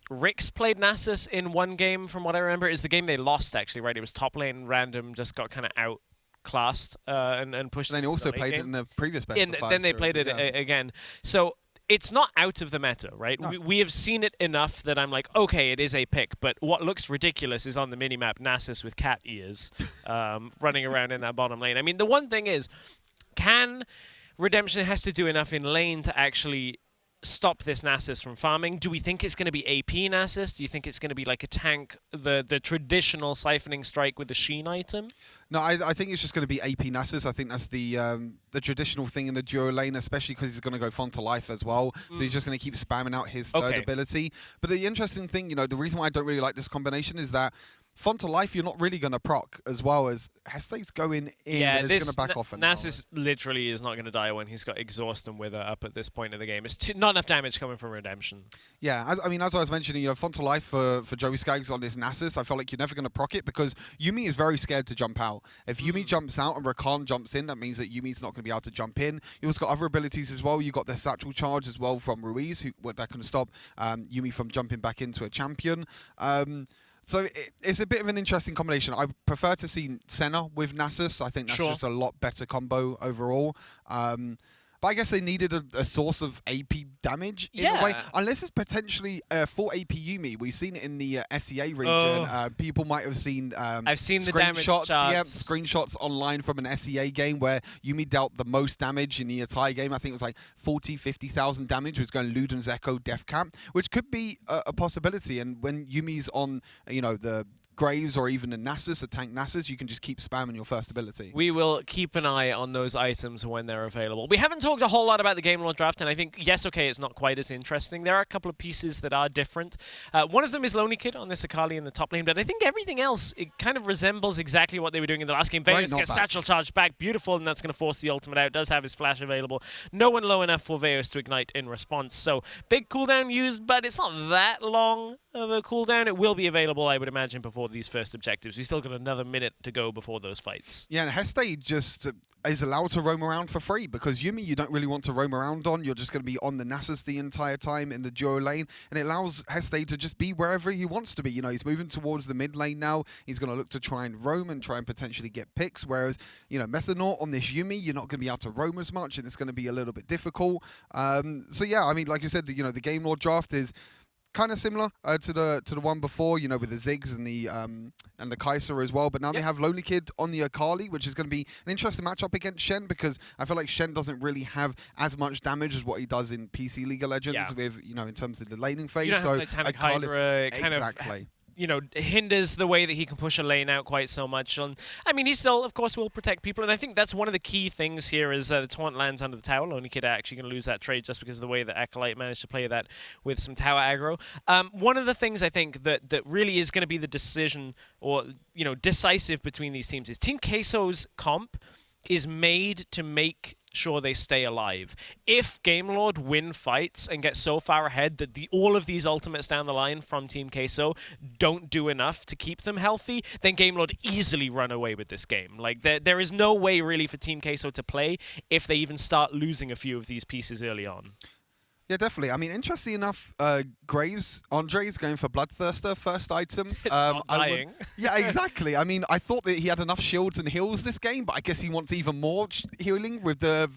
WREC played Nasus in one game, from what I remember. It was the game they lost, actually, right? It was top lane random, just got kind of outclassed and pushed. And then they also played it in the previous best of 5 then they series, played it again. So it's not out of the meta, right? No. We have seen it enough that I'm like, okay, it is a pick. But what looks ridiculous is on the minimap, Nasus with cat ears running around in that bottom lane. I mean, the one thing is, can Redemption has to do enough in lane to actually stop this Nasus from farming? Do we think it's going to be AP Nasus? Do you think it's going to be like a tank, the traditional siphoning strike with the Sheen item? No, I think it's just going to be AP Nasus. I think that's the traditional thing in the duo lane, especially because he's going to go Font to Life as well. So he's just going to keep spamming out his third ability. But the interesting thing, you know, the reason why I don't really like this combination is that Font to Life, you're not really going to proc, as well as Hestate's going in, and it's going to back off. Nasus literally is not going to die when he's got Exhaust and Wither up at this point of the game. It's not enough damage coming from Redemption. Yeah, as I was mentioning, you know, Font to Life for Joey Skaggs on this Nasus, I feel like you're never going to proc it because Yuumi is very scared to jump out. If Yuumi jumps out and Rakan jumps in, that means that Yuumi's not going to be able to jump in. You also got other abilities as well. You got the Satchel Charge as well from Ruiz, that can stop Yuumi from jumping back into a champion. So it's a bit of an interesting combination. I prefer to see Senna with Nasus. I think that's just a lot better combo overall. But I guess they needed a source of AP damage in a way. Unless it's potentially full AP Yuumi. We've seen it in the SEA region. People might have seen I've seen the damage charts. Yeah, screenshots online from an SEA game where Yuumi dealt the most damage in the entire game. I think it was like 40, 50,000 damage was going Luden's Echo Death Camp, which could be a possibility. And when Yuumi's on, you know, the Graves or even a Nasus, a tank Nasus, you can just keep spamming your first ability. We will keep an eye on those items when they're available. We haven't talked a whole lot about the Gamelord draft, and I think, yes, okay, it's not quite as interesting. There are a couple of pieces that are different. One of them is Lonely Kid on this Akali in the top lane, but I think everything else, it kind of resembles exactly what they were doing in the last game. Veus gets Satchel Charge back, beautiful, and that's going to force the ultimate out. Does have his flash available. No one low enough for Veus to ignite in response, so big cooldown used, but it's not that long of a cooldown. It will be available, I would imagine, before these first objectives. We still got another minute to go before those fights. Yeah, and Hestate just is allowed to roam around for free because Yuumi you don't really want to roam around on. You're just going to be on the Nasus the entire time in the duo lane, and it allows Hestate to just be wherever he wants to be. You know, he's moving towards the mid lane now. He's going to look to try and roam and try and potentially get picks, whereas, you know, Methanaut on this Yuumi, you're not going to be able to roam as much, and it's going to be a little bit difficult. So yeah, I mean, like you said, you know, the Gamelord draft is kind of similar to the one before, you know, with the Ziggs and the Kai'Sa as well. But now they have Lonely Kid on the Akali, which is going to be an interesting matchup against Shen, because I feel like Shen doesn't really have as much damage as what he does in PC League of Legends with, you know, in terms of the laning phase. You don't have Titanic Hydra, kind of, you know, hinders the way that he can push a lane out quite so much. I mean, he still, of course, will protect people, and I think that's one of the key things here is the taunt lands under the tower. Lonely Kid are actually going to lose that trade just because of the way that Acolyte managed to play that with some tower aggro. One of the things I think that really is going to be the decision, or, you know, decisive between these teams is Team Queso's comp is made to make sure they stay alive. If Gamelord win fights and get so far ahead that all of these ultimates down the line from Team Queso don't do enough to keep them healthy, then Gamelord easily run away with this game. Like, there is no way really for Team Queso to play if they even start losing a few of these pieces early on. Yeah, definitely. I mean, interestingly enough, Graves, Andre is going for Bloodthirster first item. Not dying. Yeah, exactly. I mean, I thought that he had enough shields and heals this game, but I guess he wants even more healing with the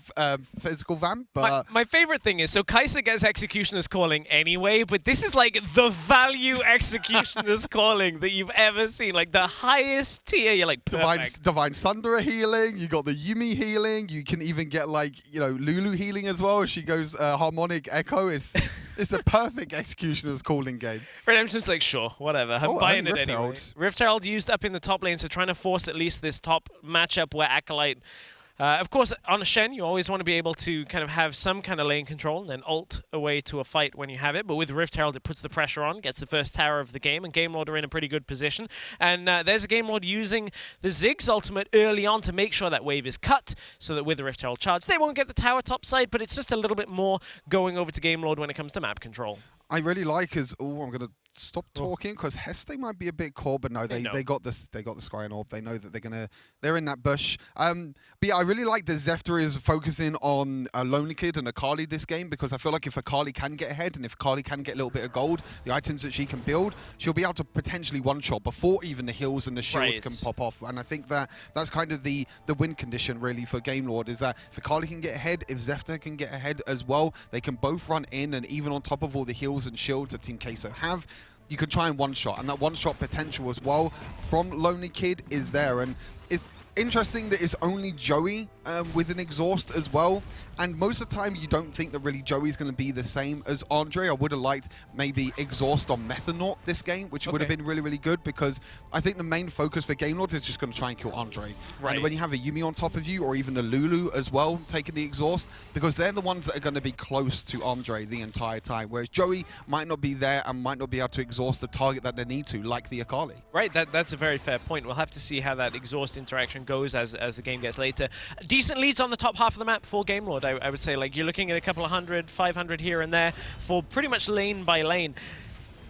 physical vamp. But my favorite thing is, so Kai'Sa gets Executioner's Calling anyway, but this is like the value Executioner's Calling that you've ever seen. Like the highest tier, you're like, perfect. Divine Sunderer healing, you got the Yuumi healing, you can even get, like, you know, Lulu healing as well. She goes Harmonic Echo. It's the perfect Executioner's Calling game. Redemption's like, sure, whatever. I'm buying it anyway. Rift Herald used up in the top lane, so trying to force at least this top matchup where Acolyte... of course, on a Shen, you always want to be able to kind of have some kind of lane control and then ult away to a fight when you have it. But with Rift Herald, it puts the pressure on, gets the first tower of the game, and Gamelord are in a pretty good position. And there's a Gamelord using the Ziggs ultimate early on to make sure that wave is cut, so that with the Rift Herald charge, they won't get the tower top side, but it's just a little bit more going over to Gamelord when it comes to map control. I really like I'm going to stop talking because Heste might be a bit cold, but no, they got this. They got the Scrying Orb. They know that they're in that bush. But yeah, I really like that Zefta is focusing on a Lonely Kid and Akali this game, because I feel like if Akali can get ahead and if Akali can get a little bit of gold, the items that she can build, she'll be able to potentially one-shot before even the heals and the shields can pop off. And I think that's kind of the win condition really for Gamelord, is that if Akali can get ahead, if Zefta can get ahead as well, they can both run in, and even on top of all the heals and shields that Team Queso have, you can try and one-shot, and that one-shot potential as well from Lonely Kid is there. And it's interesting that it's only Joey with an exhaust as well, and most of the time you don't think that really Joey's going to be the same as Andre. I would have liked maybe exhaust on Methanaut this game, which would have been really, really good, because I think the main focus for Gamelord is just going to try and kill Andre. And when you have a Yuumi on top of you, or even a Lulu as well taking the exhaust, because they're the ones that are going to be close to Andre the entire time, whereas Joey might not be there and might not be able to exhaust the target that they need to, like the Akali. Right, that's a very fair point. We'll have to see how that exhaust interaction goes as the game gets later. Decent leads on the top half of the map for Gamelord, I would say. Like, you're looking at a couple of 100, 500 here and there for pretty much lane by lane.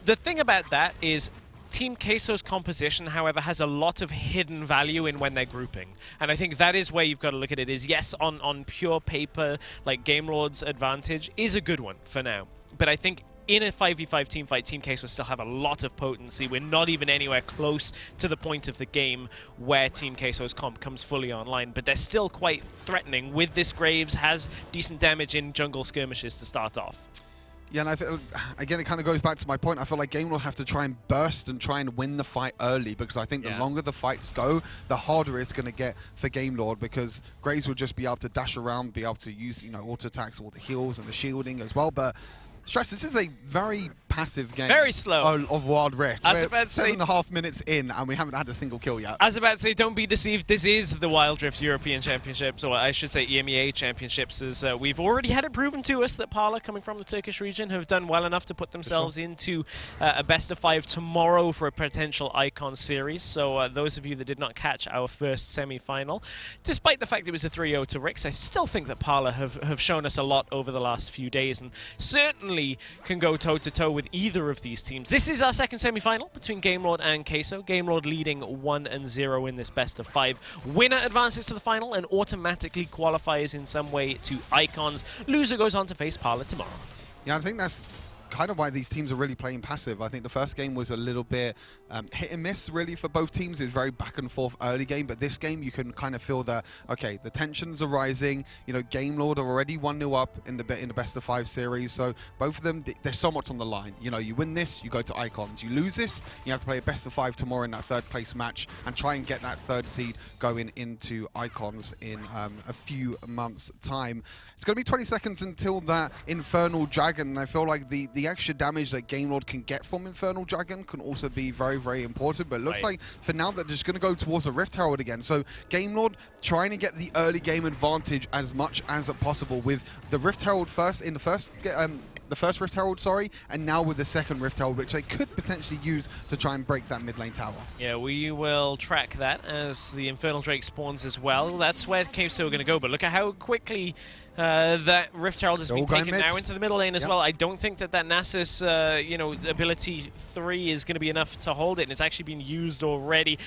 The thing about that is Team Queso's composition, however, has a lot of hidden value in when they're grouping. And I think that is where you've got to look at it, is yes, on pure paper, like Gamelord's advantage is a good one for now. But I think in a 5v5 team fight, Team Queso still have a lot of potency. We're not even anywhere close to the point of the game where Team Queso's comp comes fully online, but they're still quite threatening. With this, Graves has decent damage in jungle skirmishes to start off. Yeah, and I feel, again, it kind of goes back to my point. I feel like Game will have to try and burst and try and win the fight early, because I think the longer the fights go, the harder it's going to get for Gamelord, because Graves will just be able to dash around, be able to use, you know, auto attacks, all the heals and the shielding as well. But Stress, this is a very passive game. Very slow. Of WREC. I was about to say, 7.5 minutes in, and we haven't had a single kill yet. I was about to say, don't be deceived. This is the Wild Rift European Championships, or I should say EMEA Championships, as we've already had it proven to us that Parla, coming from the Turkish region, have done well enough to put themselves into a best-of-5 tomorrow for a potential Icon series. So those of you that did not catch our first semi-final, despite the fact it was a 3-0 to WREC, I still think that Parla have shown us a lot over the last few days, and certainly can go toe-to-toe with either of these teams. This is our second semi-final between Gamelord and Queso. Gamelord leading 1-0 in this best-of-5. Winner advances to the final and automatically qualifies in some way to Icons. Loser goes on to face Parla tomorrow. Yeah, I think that's kind of why these teams are really playing passive. I think the first game was a little bit hit and miss really for both teams. It was very back and forth early game, but this game you can kind of feel that, okay, the tensions are rising. You know, Gamelord are already 1-0 up in the best-of-5 series, so both of them, there's so much on the line. You know, you win this, you go to Icons. You lose this, you have to play a best-of-5 tomorrow in that third-place match and try and get that third seed going into Icons in a few months' time. It's going to be 20 seconds until that Infernal Dragon, and I feel like the extra damage that Gamelord can get from Infernal Dragon can also be very, very important. But it looks like for now they're just going to go towards a Rift Herald again. So Gamelord trying to get the early game advantage as much as possible with the Rift Herald first in the first Rift Herald, sorry, and now with the second Rift Herald, which they could potentially use to try and break that mid lane tower. Yeah, we will track that as the Infernal Drake spawns as well. That's where Queso are going to go, but look at how quickly that Rift Herald has been taken now into the middle lane as well. I don't think that Nasus, you know, ability 3 is going to be enough to hold it, and it's actually been used already.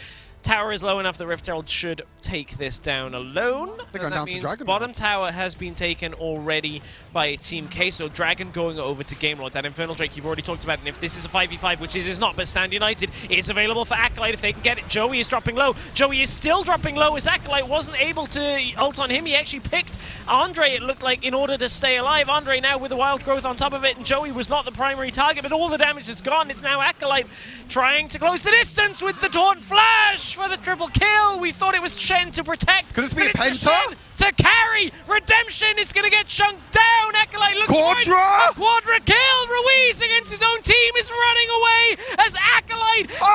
Tower is low enough that Rift Herald should take this down alone. They're going down to Dragon. Bottom tower has been taken already by Team Queso. Dragon going over to Gamelord. That Infernal Drake you've already talked about, and if this is a 5v5, which it is not, but Stand United is available for Acolyte if they can get it. Joey is dropping low. Joey is still dropping low as Acolyte wasn't able to ult on him. He actually picked Andre, it looked like, in order to stay alive. Andre now with the wild growth on top of it, and Joey was not the primary target, but all the damage is gone. It's now Acolyte trying to close the distance with the Taunt Flash for the triple kill. We thought it was Shen to protect. Could this be a Penta? To carry! Redemption is going to get chunked down! Acolyte looks Quadra! A Quadra kill! Ruiz against his own team is running away as Acolyte gets the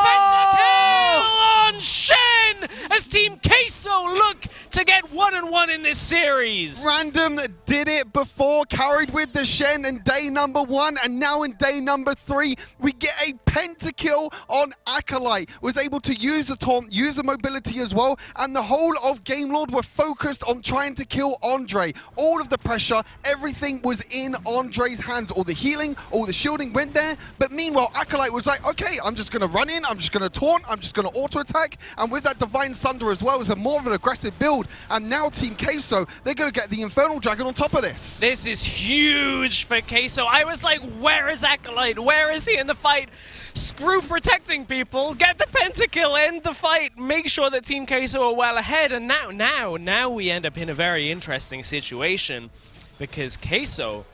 Penta kill on Shen as Team Queso look to get 1-1 one in this series. Random did it before, carried with the Shen in day number 1, and now in day number 3, we get a pentakill on Acolyte. Was able to use the taunt, use the mobility as well, and the whole of Gamelord were focused on trying to kill Andre. All of the pressure, everything was in Andre's hands. All the healing, all the shielding went there, but meanwhile, Acolyte was like, okay, I'm just going to run in, I'm just going to taunt, I'm just going to auto-attack, and with that Divine Sunder as well, it's a more of an aggressive build, and now Team Queso, they're going to get the Infernal Dragon on top of this. This is huge for Queso. I was like, where is Acolyte? Where is he in the fight? Screw protecting people, get the pentakill, end the fight, make sure that Team Queso are well ahead, and now we end up in a very interesting situation, because Queso,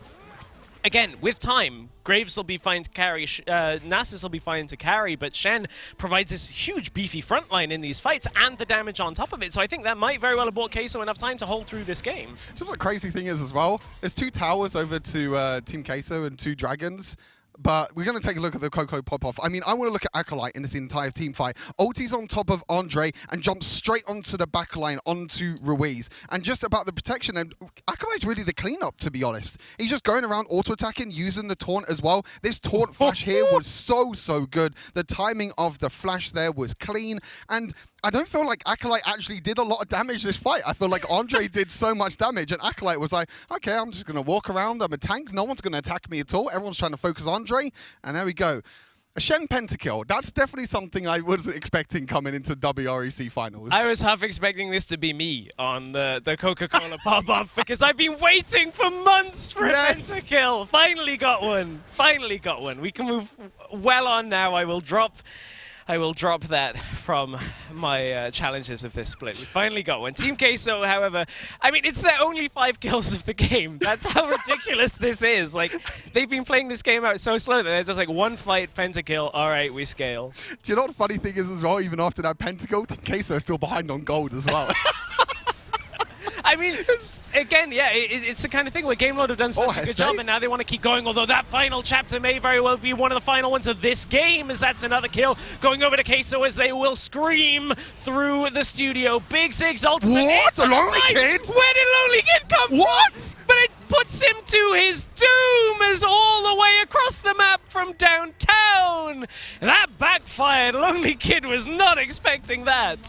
again, with time, Graves will be fine to carry, Nasus will be fine to carry, but Shen provides this huge beefy front line in these fights and the damage on top of it, so I think that might very well have bought Queso enough time to hold through this game. Do you know what the crazy thing is as well? There's 2 towers over to Team Queso and 2 dragons. But we're going to take a look at the Coco pop-off. I mean, I want to look at Acolyte in this entire team fight. Ulti's on top of Andre and jumps straight onto the back line, onto Ruiz. And just about the protection, and Acolyte's really the cleanup, to be honest. He's just going around auto-attacking, using the taunt as well. This taunt flash here was so good. The timing of the flash there was clean. And I don't feel like Acolyte actually did a lot of damage this fight. I feel like Andre did so much damage, and Acolyte was like, okay, I'm just going to walk around. I'm a tank. No one's going to attack me at all. Everyone's trying to focus on Andre, and there we go. A Shen pentakill. That's definitely something I wasn't expecting coming into WREC finals. I was half expecting this to be me on the Coca-Cola pop-up because I've been waiting for months for a pentakill. Finally got one. Finally got one. We can move well on now. I will drop that from my challenges of this split. We finally got one. Team Queso, however, I mean, it's their only 5 kills of the game. That's how ridiculous this is. Like, they've been playing this game out so slow that there's just like 1 fight, pentakill, all right, we scale. Do you know what the funny thing is as well? Even after that pentakill, Team Queso is still behind on gold as well. I mean, again, yeah, it's the kind of thing where Gamelord have done such a good job, and now they want to keep going, although that final chapter may very well be one of the final ones of this game, as that's another kill going over to Queso as they will scream through the studio. Big Zig's ultimate. What? A Lonely Kid? Where did Lonely Kid come from? What? But it puts him to his doom as all the way across the map from downtown. That backfired. Lonely Kid was not expecting that.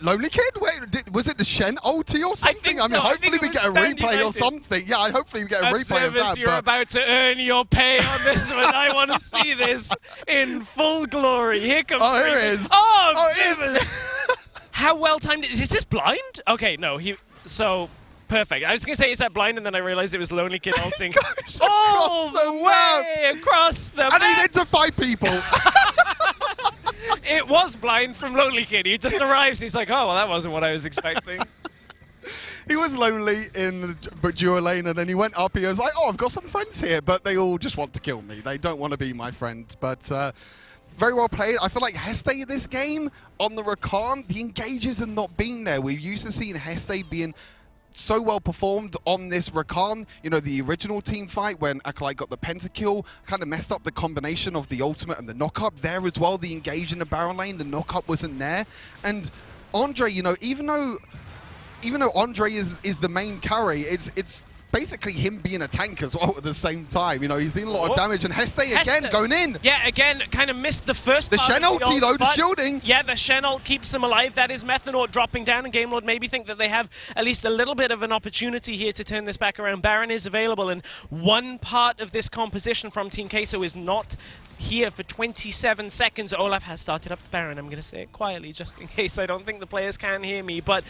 Lonely Kid? Wait, was it the Shen ulti or something? I mean, hopefully we get a replay or something. Yeah, hopefully we get a replay of that. You're about to earn your pay on this one. I want to see this in full glory. Here comes. Oh, here it is. Oh, it is. How well timed is this? Blind? Okay, no. So perfect. I was gonna say is that blind, and then I realized it was Lonely Kid ulting all the way across the map. And he did to 5 people. It was blind from Lonely Kid. He just arrives. He's like, oh, well, that wasn't what I was expecting. He was lonely in the duo lane, and then he went up. He was like, oh, I've got some friends here, but they all just want to kill me. They don't want to be my friend. But very well played. I feel like Heste this game on the Rakan, the engages have not been there. We've used to seeing Heste being so well performed on this Rakan. You know, the original team fight when Acolyte got the pentakill kind of messed up the combination of the ultimate and the knock-up there as well. The engage in the barrel lane, the knock-up wasn't there. And Andre, you know, even though Andre is the main carry, it's basically him being a tank as well at the same time. You know, he's doing a lot of damage, and Heste again going in. Yeah, again, kind of missed the first the part Shen ulti though, the shielding. Yeah, the Shen ult keeps him alive. That is Methanaut dropping down, and Gamelord maybe think that they have at least a little bit of an opportunity here to turn this back around. Baron is available, and one part of this composition from Team Queso is not here for 27 seconds. Olaf has started up the Baron. I'm going to say it quietly just in case. I don't think the players can hear me, but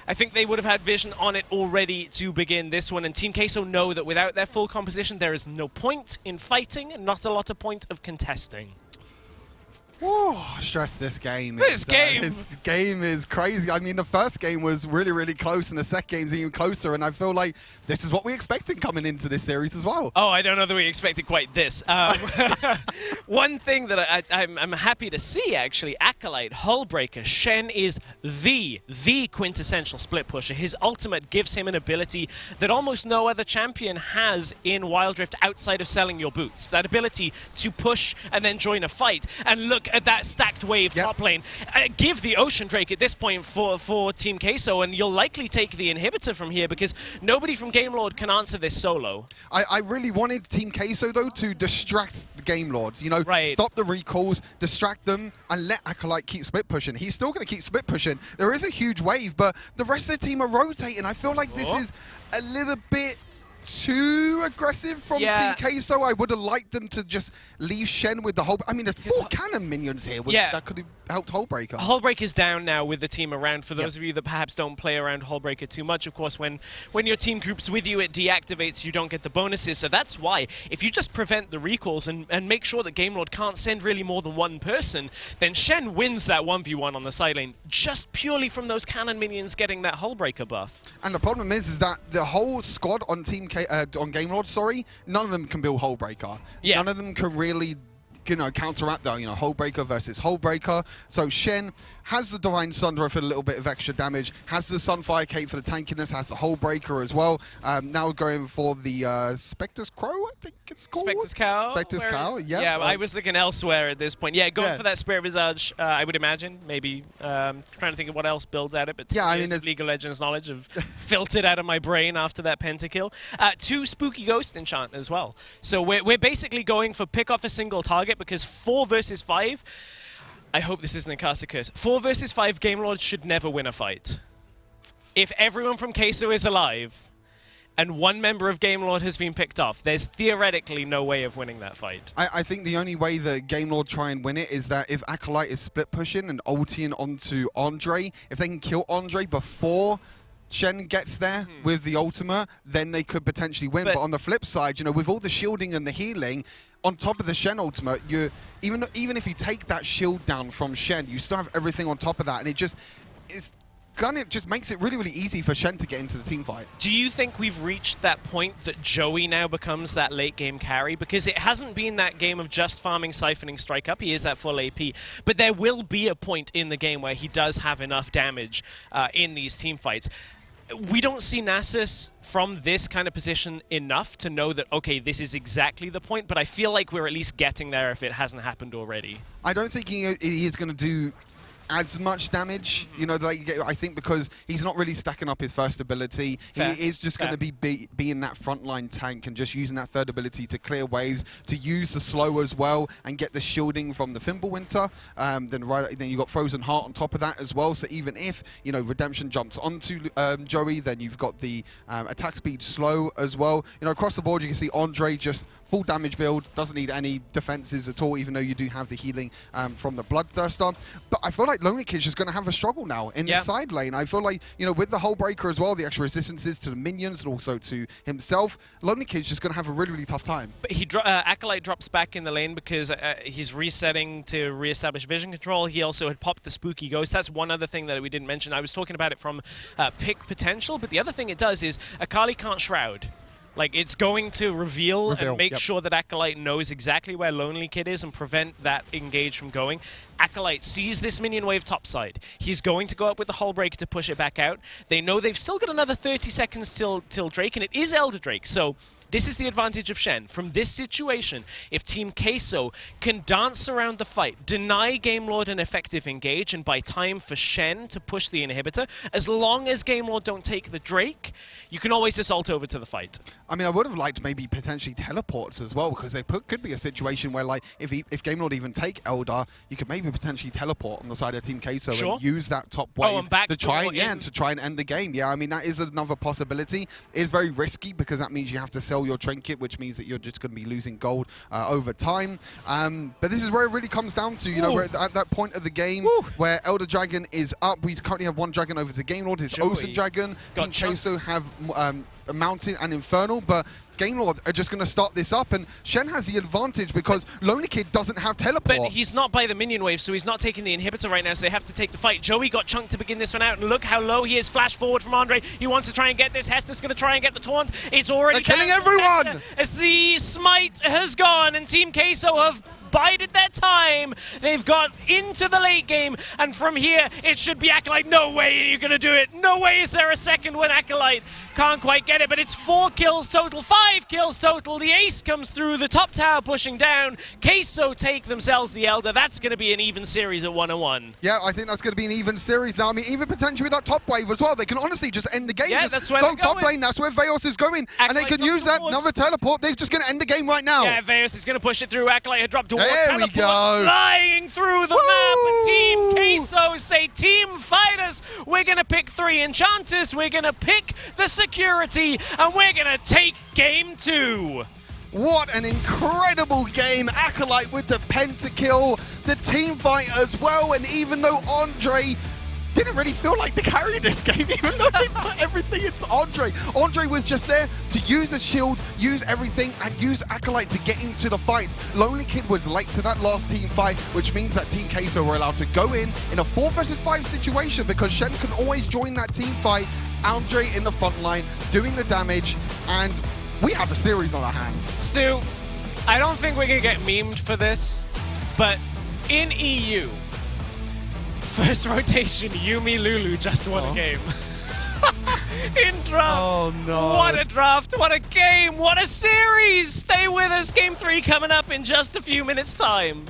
I think they would have had vision on it already to begin this one, and Team Queso know that without their full composition there is no point in fighting and not a lot of point of contesting. Whoa, stress this game. This game is crazy. I mean, the first game was really, really close, and the second game's even closer, and I feel like this is what we expected coming into this series as well. Oh, I don't know that we expected quite this. One thing that I'm happy to see, actually, Acolyte, Hullbreaker, Shen is the quintessential split pusher. His ultimate gives him an ability that almost no other champion has in Wild Rift outside of selling your boots. That ability to push and then join a fight. And look, at that stacked wave top lane. Give the Ocean Drake at this point for Team Queso, and you'll likely take the inhibitor from here because nobody from Gamelord can answer this solo. I really wanted Team Queso, though, to distract the Gamelords. You know, stop the recalls, distract them, and let Acolyte keep split pushing. He's still going to keep split pushing. There is a huge wave, but the rest of the team are rotating. I feel like this is a little bit too aggressive from Team Queso. I would have liked them to just leave Shen with the whole... I mean, there's 4 cannon minions here. That could have helped Hullbreaker. Hullbreaker's down now with the team around. For those of you that perhaps don't play around Hullbreaker too much, of course, when your team group's with you, it deactivates, you don't get the bonuses. So that's why, if you just prevent the recalls and make sure that Gamelord can't send really more than one person, then Shen wins that 1v1 on the side lane, just purely from those cannon minions getting that Hullbreaker buff. And the problem is that the whole squad on on Gamelord, none of them can build Hullbreaker. None of them can really, counteract that, Hullbreaker versus Hullbreaker. So Shen has the Divine Sunderer for a little bit of extra damage, has the Sunfire Cape for the tankiness, has the Hullbreaker as well. Now going for the Spectre's Crow, I think it's called. Spectre's Cow. Spectre's Cow, Yeah, I was looking elsewhere at this point. Yeah, going for that Spirit Visage, I would imagine. Maybe trying to think of what else builds at it, but I mean, League of Legends knowledge have filtered out of my brain after that pentakill. 2 Spooky Ghost enchant as well. So we're basically going for pick off a single target because 4 versus 5. I hope this isn't a caster curse. 4 versus 5 Gamelord should never win a fight. If everyone from Queso is alive and one member of Gamelord has been picked off, there's theoretically no way of winning that fight. I think the only way that Gamelord try and win it is that if Acolyte is split pushing and ulting onto Andre, if they can kill Andre before Shen gets there with the ultimate, then they could potentially win. But on the flip side, with all the shielding and the healing, on top of the Shen ultimate, even if you take that shield down from Shen, you still have everything on top of that, and it just makes it really, really easy for Shen to get into the team fight. Do you think we've reached that point that Joey now becomes that late game carry? Because it hasn't been that game of just farming, siphoning, strike up. He is that full AP. But there will be a point in the game where he does have enough damage in these team fights. We don't see Nasus from this kind of position enough to know that, okay, this is exactly the point, but I feel like we're at least getting there if it hasn't happened already. I don't think he is going to do as much damage, I think because he's not really stacking up his first ability. Fair. He is just going to be in that frontline tank and just using that third ability to clear waves, to use the slow as well and get the shielding from the Fimbulwinter. Then you got Frozen Heart on top of that as well. So even if Redemption jumps onto Joey, then you've got the attack speed slow as well. Across the board you can see Andre just full damage build, doesn't need any defenses at all, even though you do have the healing from the Bloodthirster. But I feel like Lonely Kid's just going to have a struggle now in the side lane. I feel like, with the Hullbreaker as well, the extra resistances to the minions and also to himself, Lonely Kid's just going to have a really, really tough time. But Acolyte drops back in the lane because he's resetting to re-establish vision control. He also had popped the Spooky Ghost. That's one other thing that we didn't mention. I was talking about it from pick potential, but the other thing it does is Akali can't Shroud. Like, it's going to reveal and make sure that Acolyte knows exactly where Lonely Kid is and prevent that engage from going. Acolyte sees this minion wave topside. He's going to go up with the Hullbreaker to push it back out. They know they've still got another 30 seconds till Drake, and it is Elder Drake, so this is the advantage of Shen. From this situation, if Team Queso can dance around the fight, deny Gamelord an effective engage, and buy time for Shen to push the inhibitor, as long as Gamelord don't take the Drake, you can always just ult over to the fight. I mean, I would have liked maybe potentially teleports as well, because there could be a situation where, like, if Gamelord even take Elder, you could maybe potentially teleport on the side of Team Queso and use that top wave to try and end the game. Yeah, I mean, that is another possibility. It is very risky because that means you have to sell your trinket, which means that you're just going to be losing gold over time. But this is where it really comes down to, we're at that point of the game where Elder Dragon is up. We currently have 1 dragon over to Gamelord. It's Ocean Dragon. Team Queso have a Mountain and Infernal, but Gamelord are just going to start this up, and Shen has the advantage because Lonely Kid doesn't have teleport. But he's not by the minion wave, so he's not taking the inhibitor right now, so they have to take the fight. Joey got chunked to begin this one out, and look how low he is. Flash forward from Andre. He wants to try and get this. Hester's going to try and get the taunt. It's already killing everyone! As the smite has gone, and Team Queso have bided their time. They've got into the late game, and from here, it should be Acolyte. No way you're going to do it. No way is there a second when Acolyte can't quite get it, but it's 4 kills total, 5 kills total. The ace comes through, the top tower pushing down. Queso take themselves the Elder. That's going to be an even series at 1-1. Yeah, I think that's going to be an even series now. I mean, even potentially with that top wave as well. They can honestly just end the game. Yeah, just that's where go they're top going. lane. That's where Veos is going. And they Acolyte can use that towards. another teleport. They're just going to end the game right now. Yeah, Veos is going to push it through. Acolyte had dropped towards. There we go. Flying through the map. And Team Queso say, Team Fighters, we're going to pick 3 enchanters. We're going to pick the security. And we're going to take game 2. What an incredible game. Acolyte with the pentakill, the team fight as well, and even though Andre didn't really feel like to carry this game, even though they put everything into Andre. Andre was just there to use a shield, use everything, and use Acolyte to get into the fights. Lonely Kid was late to that last team fight, which means that Team Queso were allowed to go in a 4 versus 5 situation because Shen can always join that team fight. Andre in the front line, doing the damage, and we have a series on our hands. Stu, I don't think we're going to get memed for this, but in EU, first rotation, Yumi Lulu just won a game. In draft. Oh no. What a draft, what a game, what a series! Stay with us, game 3 coming up in just a few minutes' time.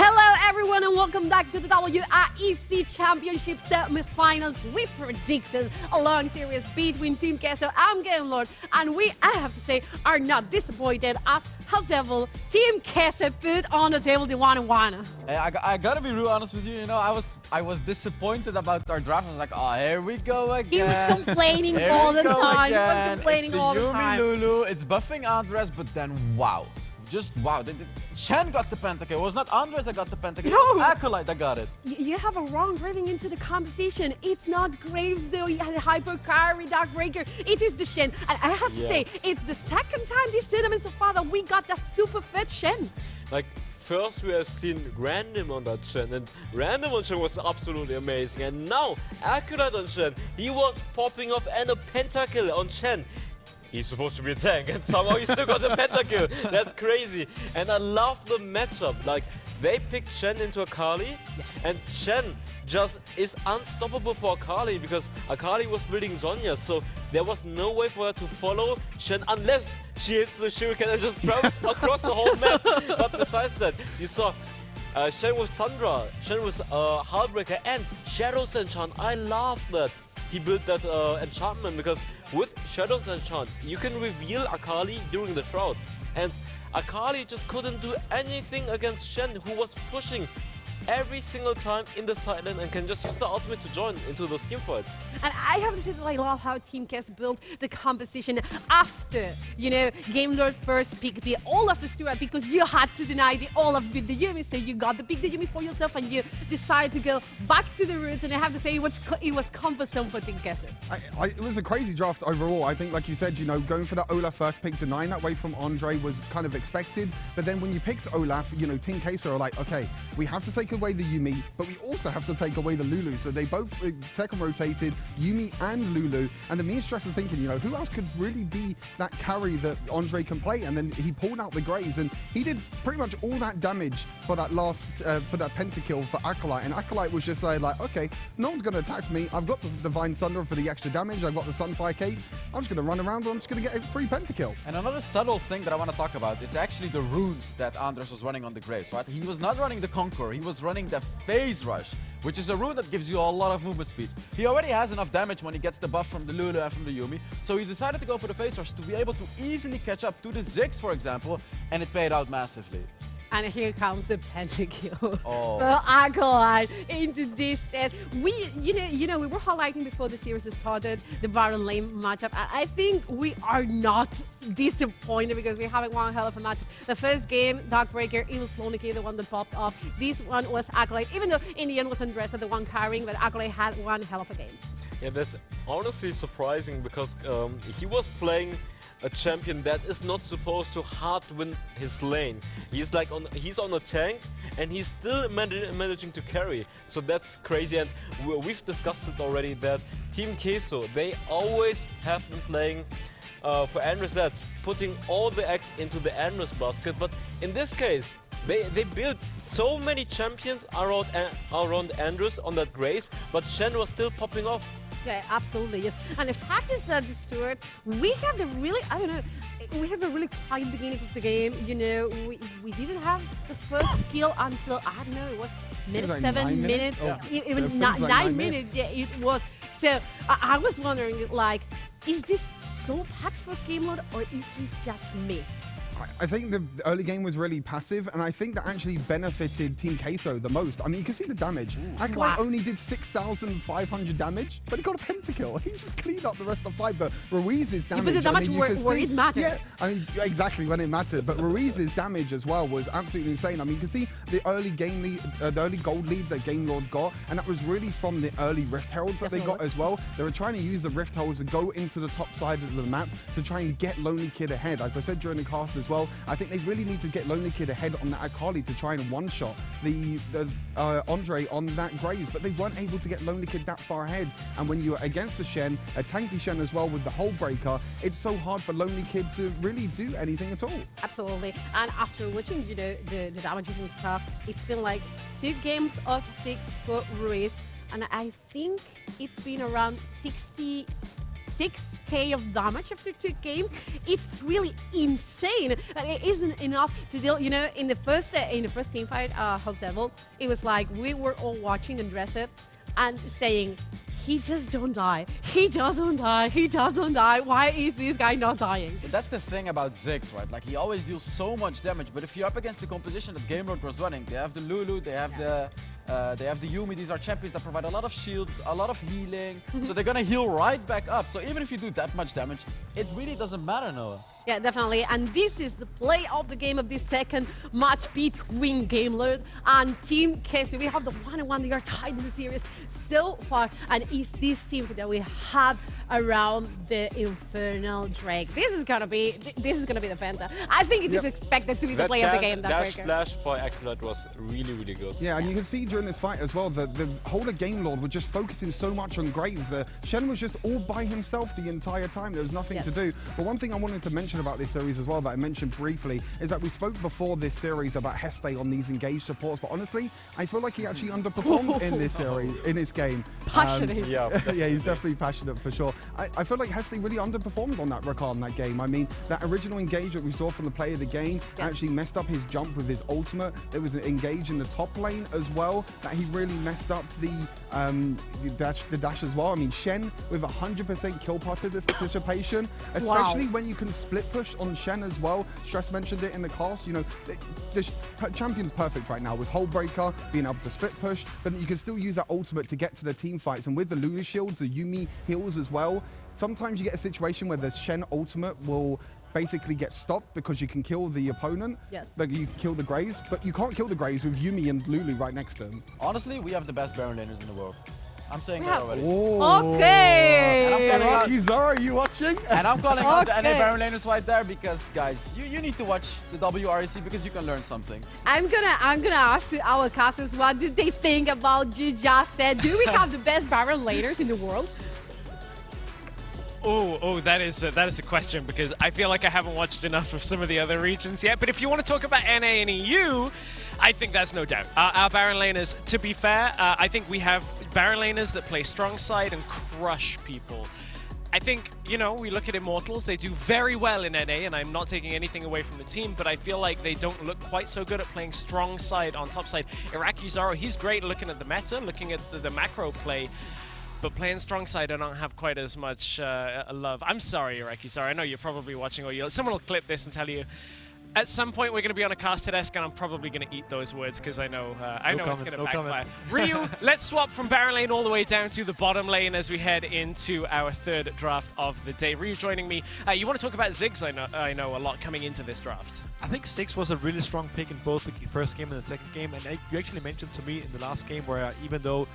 Hello everyone and welcome back to the WREC Championship semi-finals. We predicted a long series between Team Queso and Gamelord, and we, I have to say, are not disappointed as Hazevel, Team Queso put on the table the 1-1. Hey, I gotta be real honest with you, you know, I was disappointed about our draft. I was like, oh, here we go again. He was complaining all the time. He was complaining all the time. It's the Yumi Lulu, it's buffing Andres, but then wow. Just wow. Shen got the pentakill. It was not Andres that got the pentakill. No. It was Acolyte that got it. You have a wrong reading into the composition. It's not Graves though. You had a hyper carry, Dark Breaker. It is the Shen. And I have to say, it's the second time this tournament so far that we got that super fit Shen. Like, first we have seen Random on that Shen, and Random on Shen was absolutely amazing. And now, Acolyte on Shen, he was popping off and a pentakill on Shen. He's supposed to be a tank, and somehow he still got a pentakill. That's crazy. And I love the matchup. Like, they picked Shen into Akali, and Shen just is unstoppable for Akali because Akali was building Zhonya, so there was no way for her to follow Shen unless she hits the shuriken and just travels across the whole map. But besides that, you saw Shen with Sandra, Shen with Heartbreaker, and Shadow's Enchant. I love that he built that enchantment because with Shadow's Enchant, you can reveal Akali during the Shroud. And Akali just couldn't do anything against Shen, who was pushing every single time in the side lane and can just use the ultimate to join into those team fights. And I have to say that I love how Team Queso built the composition after, you know, Gamelord first picked the Olaf Stewart because you had to deny the Olaf with the Yumi, so you got to pick the Yumi for yourself and you decided to go back to the roots, and I have to say it was comfort zone for Team Queso. It was a crazy draft overall. I think, like you said, you know, going for that Olaf first pick, denying that way from Andre was kind of expected, but then when you picked Olaf, you know, Team Queso are like, okay, we have to take away the Yumi, but we also have to take away the Lulu. So they both second rotated Yumi and Lulu, and then me and Stress are thinking, you know, who else could really be that carry that Andre can play? And then he pulled out the Graves, and he did pretty much all that damage for that last for that pentakill for Acolyte. And Acolyte was just like, okay, no one's going to attack me. I've got the Divine Thunder for the extra damage. I've got the Sunfire Cape. I'm just going to run around, and I'm just going to get a free pentakill. And another subtle thing that I want to talk about is actually the runes that Andres was running on the Graves, right? He was not running the Conqueror. He was running the Phase Rush, which is a rune that gives you a lot of movement speed. He already has enough damage when he gets the buff from the Lulu and from the Yumi, so he decided to go for the Phase Rush to be able to easily catch up to the Ziggs, for example, and it paid out massively. And here comes the pentakill Oh. for Acolyte into this set. We, you know, we were highlighting before the series started the Baron lane matchup. I think we are not disappointed because we're having one hell of a matchup. The first game, Darkbreaker, it was Sloniki, the one that popped off. This one was Acolyte, even though in the end was Andressa, the one carrying, but Acolyte had one hell of a game. Yeah, that's honestly surprising because he was playing a champion that is not supposed to hard win his lane. He's like he's on a tank and he's still managing to carry. So that's crazy, and we've discussed it already that Team Queso, they always have been playing for Andres, putting all the eggs into the Andres basket, but in this case they built so many champions around Andres on that Grace, but Shen was still popping off. Yeah, absolutely, yes. And the fact is that the Stewart, we have a really, I don't know, we have a really quiet beginning of the game. You know, we didn't have the first skill until, I don't know, it was minute like 7 minutes, Oh, even like 9 minutes. Yeah, it was. So I was wondering, like, is this so bad for Gamelord or is this just me? I think the early game was really passive, and I think that actually benefited Team Queso the most. I mean, you can see the damage. Acolyte only did 6,500 damage, but he got a pentakill. He just cleaned up the rest of the fight, but Ruiz's damage... but the damage I mean, where it mattered. Yeah, I mean, exactly, when it mattered. But Ruiz's damage as well was absolutely insane. I mean, you can see the early game lead, the early gold lead that Gamelord got, and that was really from the early Rift Heralds that they got as well. They were trying to use the Rift Heralds to go into the top side of the map to try and get Lonely Kid ahead. As I said during the cast as well, I think they really need to get Lonely Kid ahead on that Akali to try and one-shot the Andre on that Graves, but they weren't able to get Lonely Kid that far ahead. And when you're against the Shen, a tanky Shen as well with the Hull Breaker, it's so hard for Lonely Kid to really do anything at all. Absolutely. And after watching, you know, the damage and stuff, it's been like 2 games of 6 for Ruiz, and I think it's been around 60 6k of damage after 2 games. It's really insane. It isn't enough to deal, you know, in the first team fight, house level, it was like we were all watching and dressed and saying, he just don't die. He doesn't die. He doesn't die. Why is this guy not dying? But that's the thing about Ziggs, right? Like, he always deals so much damage, but if you're up against the composition that Gamelord was running, they have the Lulu, they have the Yuumi. These are champions that provide a lot of shield, a lot of healing, so they're gonna heal right back up. So even if you do that much damage, it really doesn't matter, Noah. Yeah, definitely. And this is the play of the game of this second match between Gamelord and Team Queso. We have the 1-1. They are tied in the series so far. And it's this team that we have around the Infernal Drake. This is gonna be the Penta. I think it is expected to be the play of the game. That dash flash by Acolyte was really, really good. Yeah, and you can see during this fight as well that the whole of Gamelord were just focusing so much on Graves. Shen was just all by himself the entire time. There was nothing to do. But one thing I wanted to mention about this series as well that I mentioned briefly is that we spoke before this series about Heste on these engaged supports, but honestly, I feel like he actually underperformed in this series, in this game. Passionate. Yeah, he's definitely passionate for sure. I feel like Heste really underperformed on that Rakan that game. I mean, that original engage that we saw from the play of the game actually messed up his jump with his ultimate. There was an engage in the top lane as well that he really messed up the dash as well. I mean, Shen with 100% kill participation, especially when you can split push on Shen as well. Stress mentioned it in the cast. You know, the champion's perfect right now with Hullbreaker being able to split push, but you can still use that ultimate to get to the team fights. And with the Luna shields, the Yuumi heals as well. Sometimes you get a situation where the Shen ultimate will basically get stopped because you can kill the opponent. Yes. But you kill the Graves, but you can't kill the Graves with Yuumi and Lulu right next to him. Honestly, we have the best Baron laners in the world. I'm saying that already. Okay. And I'm Rocky Zara, are you watching? And I'm calling out the NA Baron laners right there because, guys, you need to watch the WREC because you can learn something. I'm gonna ask our casters what did they think about you just said. Do we have the best Baron laners in the world? Oh, that is a question because I feel like I haven't watched enough of some of the other regions yet. But if you want to talk about NA and EU, I think that's no doubt. Our Baron laners, to be fair, I think we have Baron laners that play strong side and crush people. I think, you know, we look at Immortals, they do very well in NA, and I'm not taking anything away from the team, but I feel like they don't look quite so good at playing strong side on top side. Iraqi Zaro, he's great looking at the meta, looking at the macro play, but playing strong side, I don't have quite as much love. I'm sorry, Iraqi Zaro, I know you're probably watching, or someone will clip this and tell you, at some point we're going to be on a casted desk and I'm probably going to eat those words because I know it's going to backfire. Ryu, let's swap from Baron lane all the way down to the bottom lane as we head into our third draft of the day. Ryu joining me. You want to talk about Ziggs, I know a lot coming into this draft. I think Ziggs was a really strong pick in both the first game and the second game, and you actually mentioned to me in the last game where even though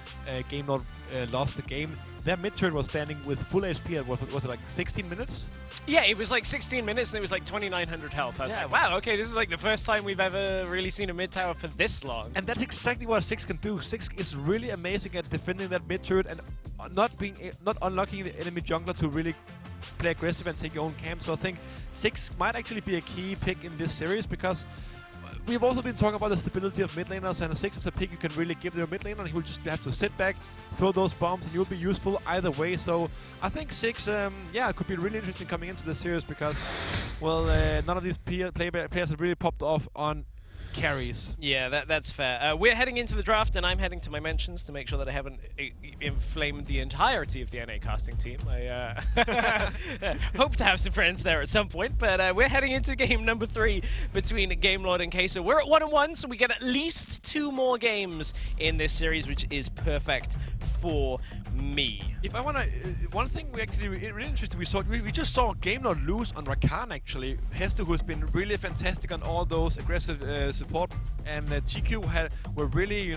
Gamelord lost the game, their mid-turn was standing with full HP at, was it like 16 minutes? Yeah, it was like 16 minutes and it was like 2,900 health. I was like, wow, okay, this is like the first time we've ever really seen a mid-tower for this long. And that's exactly what Ziggs can do. Ziggs is really amazing at defending that mid-turn and not unlocking the enemy jungler to really play aggressive and take your own camp. So I think Ziggs might actually be a key pick in this series because we've also been talking about the stability of mid laners, and Ziggs is a pick you can really give your mid laner, and he will just have to sit back, throw those bombs, and you'll be useful either way. So I think Ziggs, could be really interesting coming into the series because, well, none of these players have really popped off on carries. Yeah, that's fair. We're heading into the draft, and I'm heading to my mentions to make sure that I haven't inflamed the entirety of the NA casting team. I hope to have some friends there at some point, but we're heading into game number 3 between Gamelord and Queso. We're at 1-1, so we get at least 2 more games in this series, which is perfect for me. If I want to, one thing we actually really interesting, we just saw Gamelord lose on Rakan actually. Heste, who's been really fantastic on all those aggressive support, and TQ were really,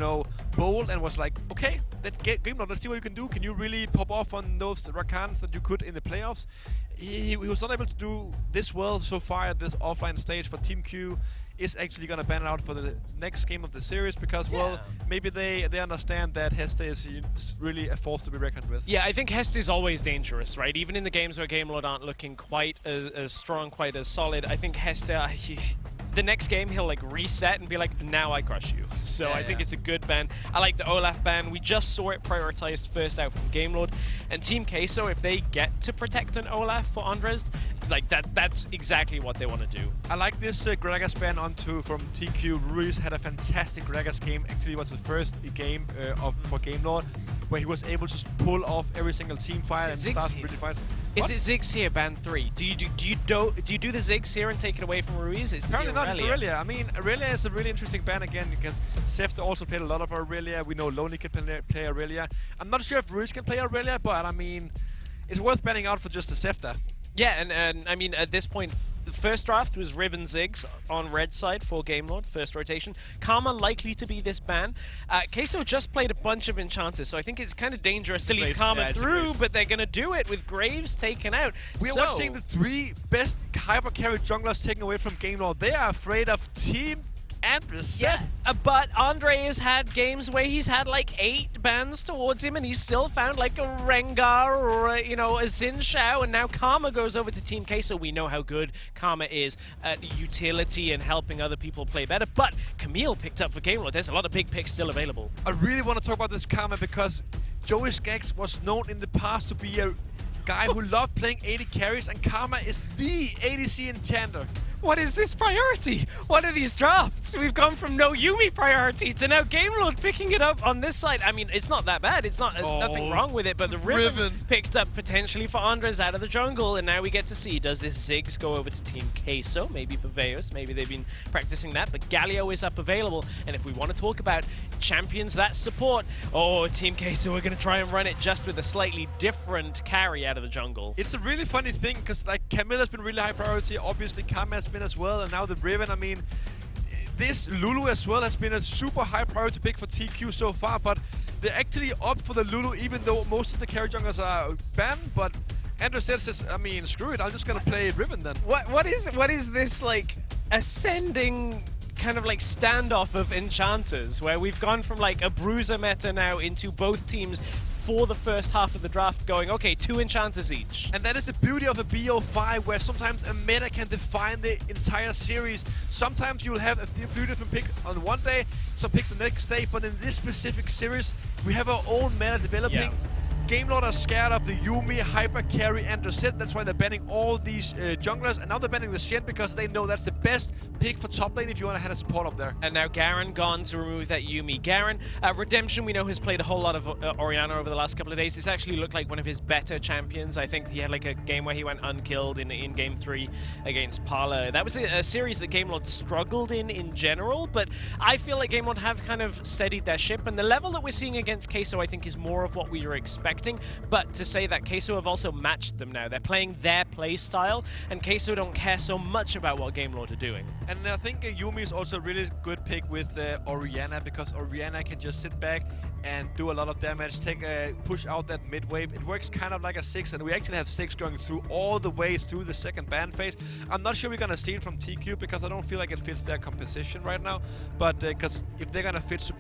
bold and was like, okay, Gamelord, let's see what you can do. Can you really pop off on those Rakans that you could in the playoffs? He was not able to do this well so far at this offline stage, but Team Q is actually going to ban it out for the next game of the series because, well, maybe they understand that Heste is really a force to be reckoned with. Yeah, I think Heste is always dangerous, right? Even in the games where Gamelord aren't looking quite as strong, quite as solid, I think Heste, the next game he'll like reset and be like, now I crush you. So I think it's a good ban. I like the Olaf ban. We just saw it prioritized first out from Gamelord. And Team Queso, if they get to protect an Olaf for Andres, like that's exactly what they want to do. I like this Gragas ban onto from TQ. Ruiz had a fantastic Gragas game. Actually, it was the first game for Gamelord where he was able to pull off every single team fight and start really fight. Is it Ziggs here, ban 3? Do you do the Ziggs here and take it away from Ruiz? It's apparently not. It's Aurelia. I mean, Aurelia is a really interesting ban again because Seft also played a lot of Aurelia. We know Lonely can play Aurelia. I'm not sure if Ruiz can play Aurelia, but I mean, it's worth banning out for just the Sefta. Yeah, and I mean, at this point, the first draft was Riven Ziggs on red side for Gamelord, first rotation. Karma likely to be this ban. Queso just played a bunch of enchanters, so I think it's kind of dangerous to leave Karma through, but they're going to do it with Graves taken out. We are watching the 3 best hyper carry junglers taken away from Gamelord. They are afraid of Team Andres. Yeah, but Andre has had games where he's had like 8 bans towards him and he's still found like a Rengar or a, you know, a Xin Shao, and now Karma goes over to Team Queso. We know how good Karma is at utility and helping other people play better, but Camille picked up for Gamelord. There's a lot of big picks still available. I really want to talk about this Karma because Joey Skaggs was known in the past to be a guy who loved playing 80 carries, and Karma is the ADC enchanter. What is this priority? What are these drafts? We've gone from no Yuumi priority to now Gamelord picking it up on this side. I mean, it's not that bad. It's not nothing wrong with it, but the Riven picked up potentially for Andres out of the jungle, and now we get to see, does this Ziggs go over to Team Queso? Maybe for Veos. Maybe they've been practicing that, but Galio is up available, and if we want to talk about champions that support, Team Queso, we're going to try and run it just with a slightly different carry out of the jungle. It's a really funny thing, because like Camilla's been really high priority, obviously Karma has been as well, and now the Riven. I mean, this Lulu as well has been a super high priority pick for TQ so far, but they're actually up for the Lulu even though most of the carry junglers are banned. But Andres says, I mean, screw it, I'm just gonna play Riven then. What is this like ascending kind of like standoff of enchanters where we've gone from like a bruiser meta now into both teams for the first half of the draft going, okay, 2 enchanters each. And that is the beauty of the BO5, where sometimes a meta can define the entire series. Sometimes you'll have a few different picks on one day, some picks the next day, but in this specific series, we have our own meta developing. Yeah. Gamelord are scared of the Yuumi, Hyper Carry, and the Zed. That's why they're banning all these junglers, and now they're banning the Shen because they know that's the best pick for top lane if you want to have a support up there. And now Garen gone to remove that Yuumi. Garen, Redemption, we know has played a whole lot of Orianna over the last couple of days. This actually looked like one of his better champions. I think he had like a game where he went unkilled in game 3 against Parla. That was a series that Gamelord struggled in general, but I feel like Gamelord have kind of steadied their ship, and the level that we're seeing against Queso I think is more of what we were expecting. But to say that Queso have also matched them now. They're playing their play style, and Queso don't care so much about what Gamelord are doing. And I think Yuumi is also a really good pick with Orianna, because Orianna can just sit back and do a lot of damage, push out that mid wave. It works kind of like a 6, and we actually have 6 going through all the way through the second ban phase. I'm not sure we're gonna see it from TQ because I don't feel like it fits their composition right now. But because if they're gonna fit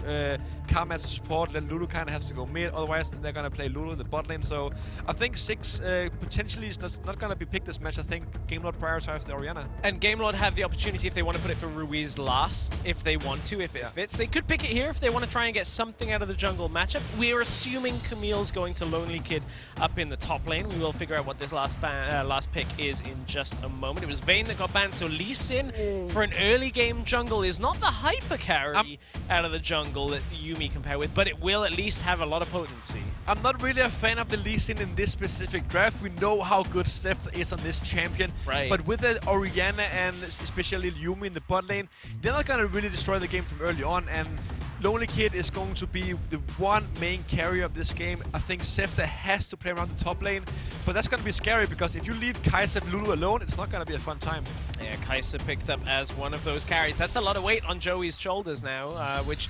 Karma as a support, then Lulu kind of has to go mid. Otherwise, they're gonna play Lulu in the bot lane. So I think 6 potentially is not gonna be picked this match. I think Gamelord prioritized the Orianna. And Gamelord have the opportunity if they want to put it for Ruiz last, if they want to, if it fits. They could pick it here if they want to try and get something out of the jungle matchup. We're assuming Camille's going to Lonely Kid up in the top lane. We will figure out what this last pick is in just a moment. It was Vayne that got banned, so Lee Sin for an early game jungle is not the hyper carry out of the jungle that Yuumi compare with, but it will at least have a lot of potency. I'm not really a fan of the Lee Sin in this specific draft. We know how good Seth is on this champion, but with the Orianna and especially Yuumi in the bot lane, they're not gonna really destroy the game from early on, and Lonely Kid is going to be the one main carrier of this game. I think Sefta has to play around the top lane, but that's going to be scary because if you leave Kai'Sa and Lulu alone, it's not going to be a fun time. Yeah, Kai'Sa picked up as one of those carries. That's a lot of weight on Joey's shoulders now, which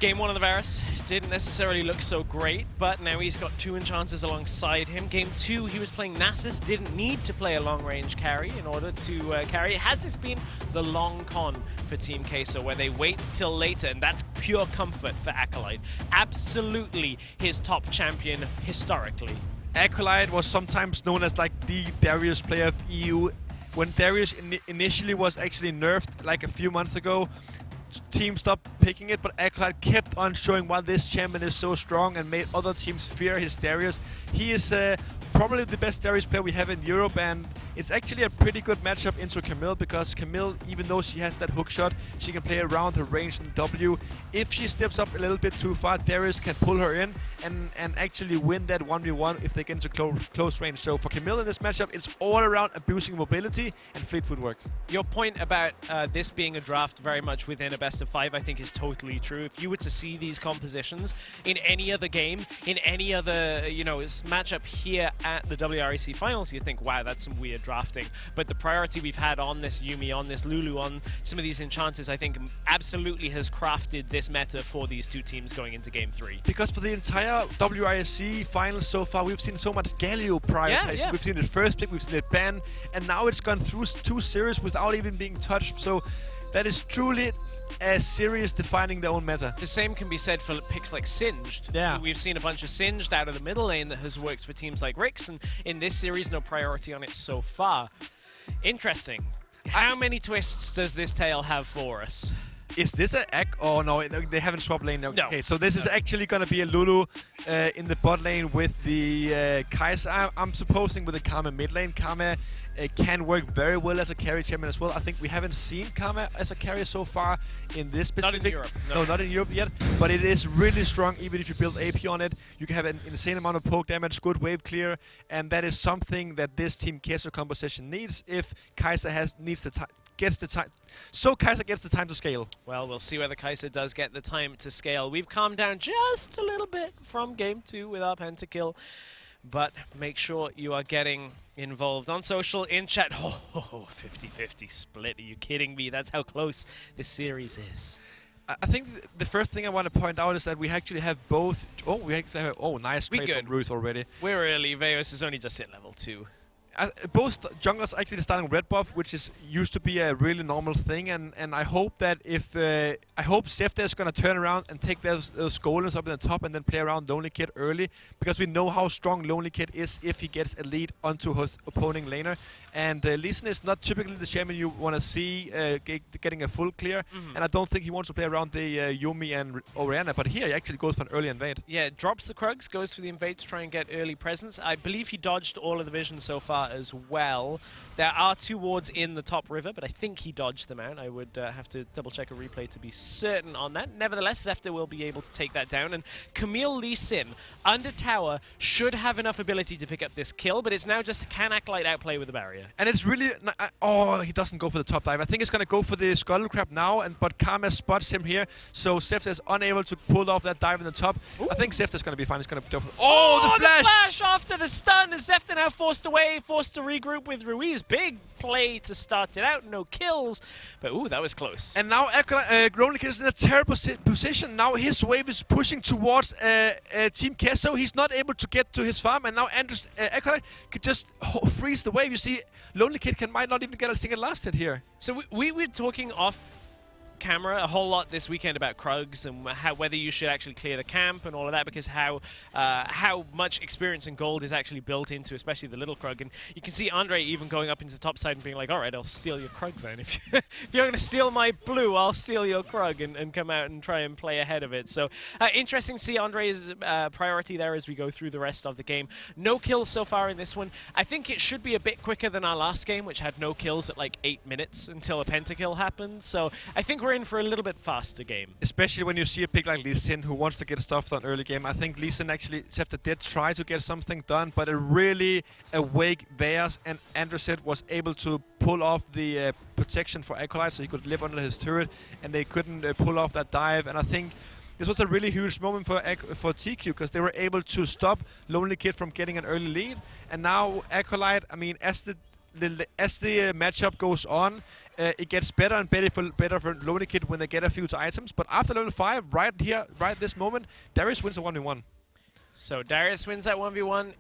Game 1 of the Varus didn't necessarily look so great, but now he's got 2 enchanters alongside him. Game 2, he was playing Nasus, didn't need to play a long-range carry in order to carry. Has this been the long con for Team Queso, where they wait till later, and that's pure comfort for Acolyte. Absolutely his top champion historically. Acolyte was sometimes known as like the Darius player of EU. when Darius initially was actually nerfed like a few months ago, teams stopped picking it, but Acolyte kept on showing why this champion is so strong and made other teams fear his Darius. He is probably the best Darius player we have in Europe, and it's actually a pretty good matchup into Camille, because Camille, even though she has that hook shot, she can play around her range in W. If she steps up a little bit too far, Darius can pull her in and actually win that 1v1 if they get into close range. So for Camille in this matchup, it's all around abusing mobility and fleet footwork. Your point about this being a draft very much within a best of 5, I think, is totally true. If you were to see these compositions in any other game, in any other matchup here at the WREC finals, you'd think, wow, that's some weird drafting. But the priority we've had on this Yuumi, on this Lulu, on some of these enchanters, I think absolutely has crafted this meta for these two teams going into game 3. Because for the entire WREC finals so far, we've seen so much Galio prioritization. Yeah. We've seen it first pick, we've seen it ban, and now it's gone through 2 series without even being touched. So that is truly a series defining their own meta. The same can be said for picks like Singed. Yeah. We've seen a bunch of Singed out of the middle lane that has worked for teams like WREC, and in this series, no priority on it so far. Interesting. How many twists does this tale have for us? Is this a Ek? Oh no, they haven't swapped lane. Okay, No. so this is actually gonna be a Lulu in the bot lane with the Kai'Sa. I'm supposing with the Karma mid lane. Karma can work very well as a carry champion as well. I think we haven't seen Karma as a carry so far in this specific. Not in Europe. No, not in Europe yet. But it is really strong. Even if you build AP on it, you can have an insane amount of poke damage, good wave clear, and that is something that this team Queso composition needs. If Kai'Sa needs the time. So Kai'Sa gets the time to scale. Well, we'll see whether Kai'Sa does get the time to scale. We've calmed down just a little bit from game 2 with our pentakill, but make sure you are getting involved on social, in chat. Oh, 50-50 split. Are you kidding me? That's how close this series is. I think the first thing I want to point out is that we actually have both. Oh, we actually have. Oh, nice trade from Ruth already. We're early. Veos is only just hit level 2. Both junglers actually starting red buff, which is used to be a really normal thing, and I hope that if I hope Zefta is gonna turn around and take those golems up in the top and then play around Lonely Kid early, because we know how strong Lonely Kid is if he gets a lead onto his opposing laner. And Lee Sin is not typically the champion you want to see getting a full clear, and I don't think he wants to play around the Yuumi and Orianna, but here he actually goes for an early invade. Yeah, drops the Krugs, goes for the invade to try and get early presence. I believe he dodged all of the vision so far as well. There are 2 wards in the top river, but I think he dodged them out. I would have to double check a replay to be certain on that. Nevertheless, Zefta will be able to take that down, and Camille Lee Sin under tower should have enough ability to pick up this kill, but it's now just can Acolyte outplay with the barrier. And it's really... oh, he doesn't go for the top dive. I think he's going to go for the Scuttle Crab now, but Karma spots him here, so Zefta is unable to pull off that dive in the top. Ooh. I think Zefta's going to be fine. He's going to... Oh, the flash! The flash after the stun! Zefta now forced away, forced to regroup with Ruiz. Big play to start it out. No kills, but ooh, that was close. And now Lonely Kid is in a terrible position. Now his wave is pushing towards Team Queso. He's not able to get to his farm, and now Acolyte could just freeze the wave. You see, Lonely Kid might not even get a single last hit here. So we were talking off camera a whole lot this weekend about Krugs and whether you should actually clear the camp and all of that, because how much experience and gold is actually built into especially the little Krug. And you can see Andre even going up into the top side and being like, all right, I'll steal your Krug then. If you're going to steal my blue, I'll steal your Krug and come out and try and play ahead of it. So interesting to see Andre's priority there as we go through the rest of the game. No kills so far in this one. I think it should be a bit quicker than our last game, which had no kills at like 8 minutes until a pentakill happened. So I think we're in for a little bit faster game. Especially when you see a pick like Lee Sin who wants to get stuff done early game. I think Lee Sin actually, Zefta did try to get something done, but a really awake Veas and Andreset was able to pull off the protection for Acolyte so he could live under his turret, and they couldn't pull off that dive. And I think this was a really huge moment for TQ, because they were able to stop Lonely Kid from getting an early lead. And now Acolyte, I mean, as the matchup goes on, it gets better and better for Lonely Kid when they get a few items. But after level 5, right here, right this moment, Darius wins a 1v1. So Darius wins that 1v1.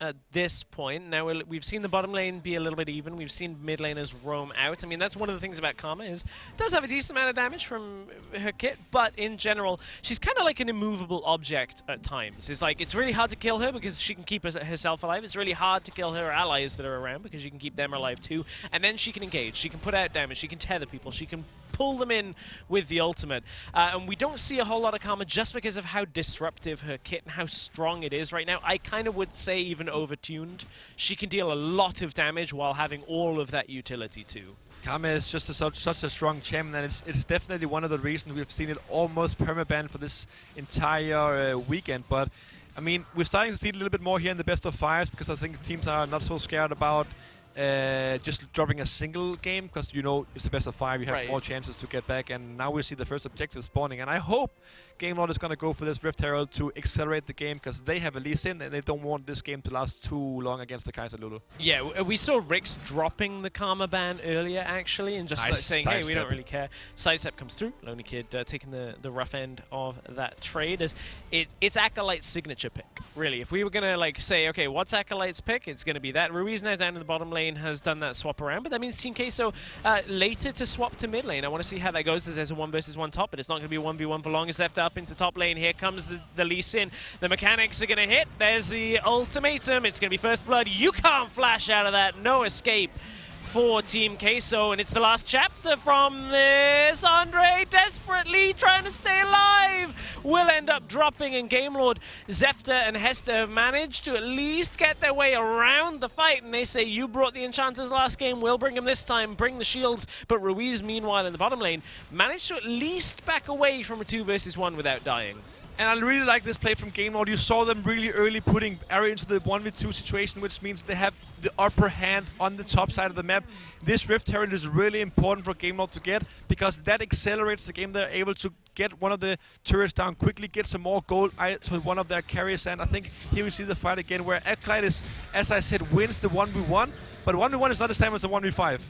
at this point. Now, we've seen the bottom lane be a little bit even. We've seen mid laners roam out. I mean, that's one of the things about Karma is does have a decent amount of damage from her kit, but in general, she's kind of like an immovable object at times. It's like, it's really hard to kill her because she can keep herself alive. It's really hard to kill her allies that are around because she can keep them alive too. And then she can engage. She can put out damage. She can tether people. She can pull them in with the ultimate. And we don't see a whole lot of Karma just because of how disruptive her kit and how strong it is right now. I kind of would say even overtuned. She can deal a lot of damage while having all of that utility too. Karma is just such a strong champion, and it's definitely one of the reasons we've seen it almost permaban for this entire weekend. But I mean, we're starting to see it a little bit more here in the best of fives because I think teams are not so scared about just dropping a single game because, you know, it's the best of 5, you have more chances to get back, and now we see the first objective spawning, and I hope Gamelord is going to go for this Rift Herald to accelerate the game because they have a lead in and they don't want this game to last too long against the Kaiser Lulu. Yeah, we saw Rix dropping the Karma ban earlier actually and just saying, hey, we don't really care. Sidestep comes through, Lonely Kid taking the rough end of that trade. As it's Acolyte's signature pick, really. If we were going to like say, okay, what's Acolyte's pick? It's going to be that. Ruiz now down in the bottom lane has done that swap around, but that means Team Queso later to swap to mid lane. I want to see how that goes as there's a 1 versus 1 top, but it's not going to be a 1v1 for long. It's left up into top lane. Here comes the Lee Sin. The mechanics are going to hit. There's the ultimatum. It's going to be first blood. You can't flash out of that. No escape for Team Queso, and it's the last chapter from this. Andre desperately trying to stay alive will end up dropping, and Gamelord, Zefta, and Hester have managed to at least get their way around the fight, and they say, you brought the enchanters last game, we'll bring them this time, bring the shields. But Ruiz, meanwhile, in the bottom lane, managed to at least back away from a 2 versus 1 without dying. And I really like this play from Gamelord. You saw them really early putting Ari into the 1v2 situation, which means they have the upper hand on the top side of the map. This Rift Herald is really important for Gamelord to get because that accelerates the game. They're able to get one of the turrets down quickly, get some more gold to one of their carriers, and I think here we see the fight again where Acolyte is, as I said, wins the 1v1. But 1v1 is not the same as a 1v5.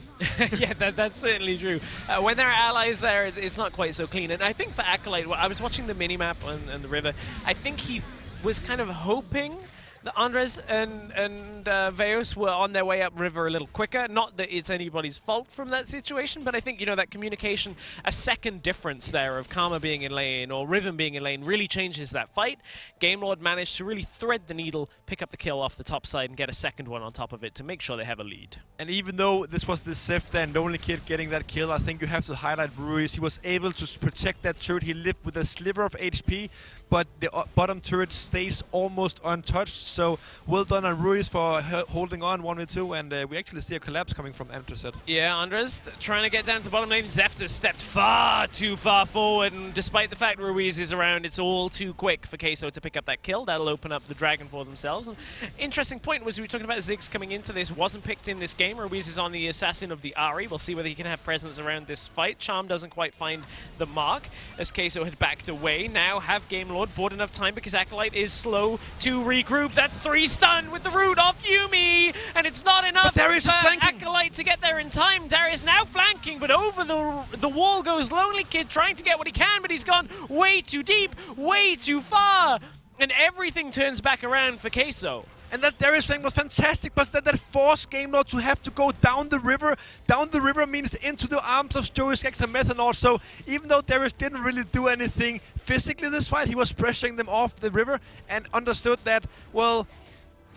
Yeah, that's certainly true. When there are allies there, it's not quite so clean. And I think for Acolyte, I was watching the minimap on the river, I think he was kind of hoping that Andres and Veos were on their way up river a little quicker. Not that it's anybody's fault from that situation, but I think, you know, that communication, a second difference there of Karma being in lane or Riven being in lane really changes that fight. Gamelord managed to really thread the needle, pick up the kill off the top side and get a second one on top of it to make sure they have a lead. And even though this was the Zefta and Lonely Kid getting that kill, I think you have to highlight Ruiz. He was able to protect that turret. He lived with a sliver of HP, but the bottom turret stays almost untouched. So well done on Ruiz for holding on 1v2, and we actually see a collapse coming from Andres. Yeah, Andres trying to get down to the bottom lane. Zefta stepped far too far forward, and despite the fact Ruiz is around, it's all too quick for Queso to pick up that kill. That'll open up the dragon for themselves. And interesting point was we were talking about Ziggs coming into this, wasn't picked in this game. Ruiz is on the assassin of the Ahri. We'll see whether he can have presence around this fight. Charm doesn't quite find the mark as Queso had backed away. Now have Gamelord bought enough time because Acolyte is slow to regroup. That's 3 stun with the root off Yuumi, and it's not enough for Acolyte to get there in time. Darius now flanking, but over the wall goes Lonely Kid trying to get what he can, but he's gone way too deep, way too far, and everything turns back around for Queso. And that Darius flank was fantastic, but that forced Gamelord to have to go down the river. Down the river means into the arms of Stoic X and Methanol. So even though Darius didn't really do anything physically this fight, he was pressuring them off the river and understood that, well,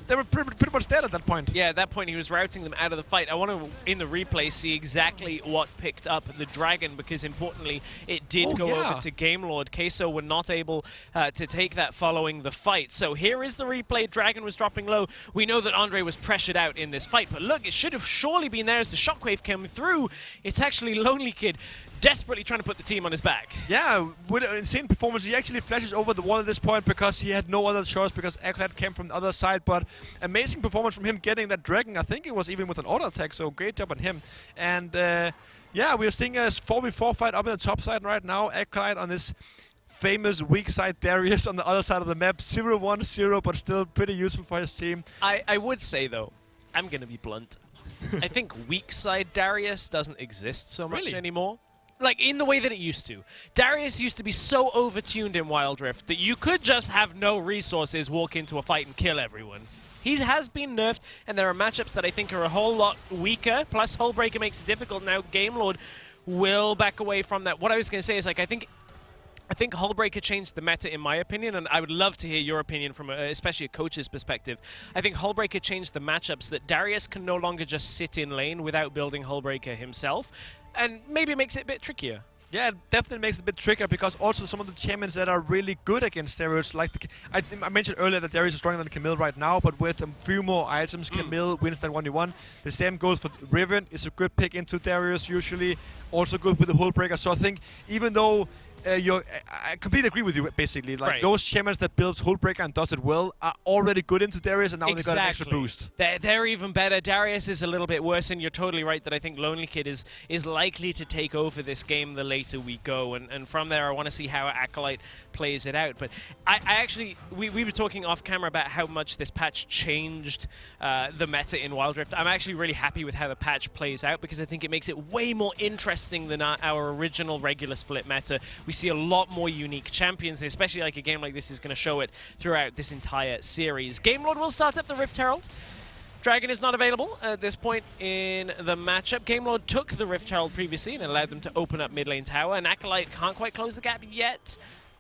they were pretty much dead at that point. Yeah, at that point he was routing them out of the fight. I want to, in the replay, see exactly what picked up the dragon, because importantly, it did go over to Gamelord. Queso were not able to take that following the fight. So here is the replay. Dragon was dropping low. We know that Andre was pressured out in this fight, but look, it should have surely been there as the shockwave came through. It's actually Lonely Kid desperately trying to put the team on his back. Yeah, with an insane performance. He actually flashes over the wall at this point because he had no other choice because Acolyte came from the other side, but amazing performance from him getting that dragon. I think it was even with an auto attack, so great job on him. And yeah, we're seeing a 4v4 fight up in the top side right now. Acolyte on this famous weak side, Darius on the other side of the map. 0-1-0, but still pretty useful for his team. I would say, though, I'm going to be blunt. I think weak side Darius doesn't exist so much anymore. Like, in the way that it used to. Darius used to be so overtuned in Wild Rift that you could just have no resources, walk into a fight and kill everyone. He has been nerfed, and there are matchups that I think are a whole lot weaker. Plus, Hullbreaker makes it difficult. Now, Gamelord will back away from that. What I was going to say is, like, I think Hullbreaker changed the meta, in my opinion, and I would love to hear your opinion from especially a coach's perspective. I think Hullbreaker changed the matchups that Darius can no longer just sit in lane without building Hullbreaker himself, and maybe it makes it a bit trickier. Yeah, it definitely makes it a bit trickier because also some of the champions that are really good against Darius, like I mentioned earlier that Darius is stronger than Camille right now, but with a few more items, Camille wins that 1v1. The same goes for Riven. It's a good pick into Darius usually, also good with the Hullbreaker. So I think even though I completely agree with you, basically. Like, those champions that builds Hullbreaker and does it well are already good into Darius, and now they got an extra boost. They're even better. Darius is a little bit worse, and you're totally right that I think Lonely Kid is likely to take over this game the later we go, and from there I want to see how Acolyte plays it out. But I actually, we were talking off camera about how much this patch changed the meta in Wild Rift. I'm actually really happy with how the patch plays out because I think it makes it way more interesting than our original regular split meta. We see a lot more unique champions, especially like a game like this is going to show it throughout this entire series. Gamelord will start up the Rift Herald. Dragon is not available at this point in the matchup. Gamelord took the Rift Herald previously and allowed them to open up mid lane tower, and Acolyte can't quite close the gap yet.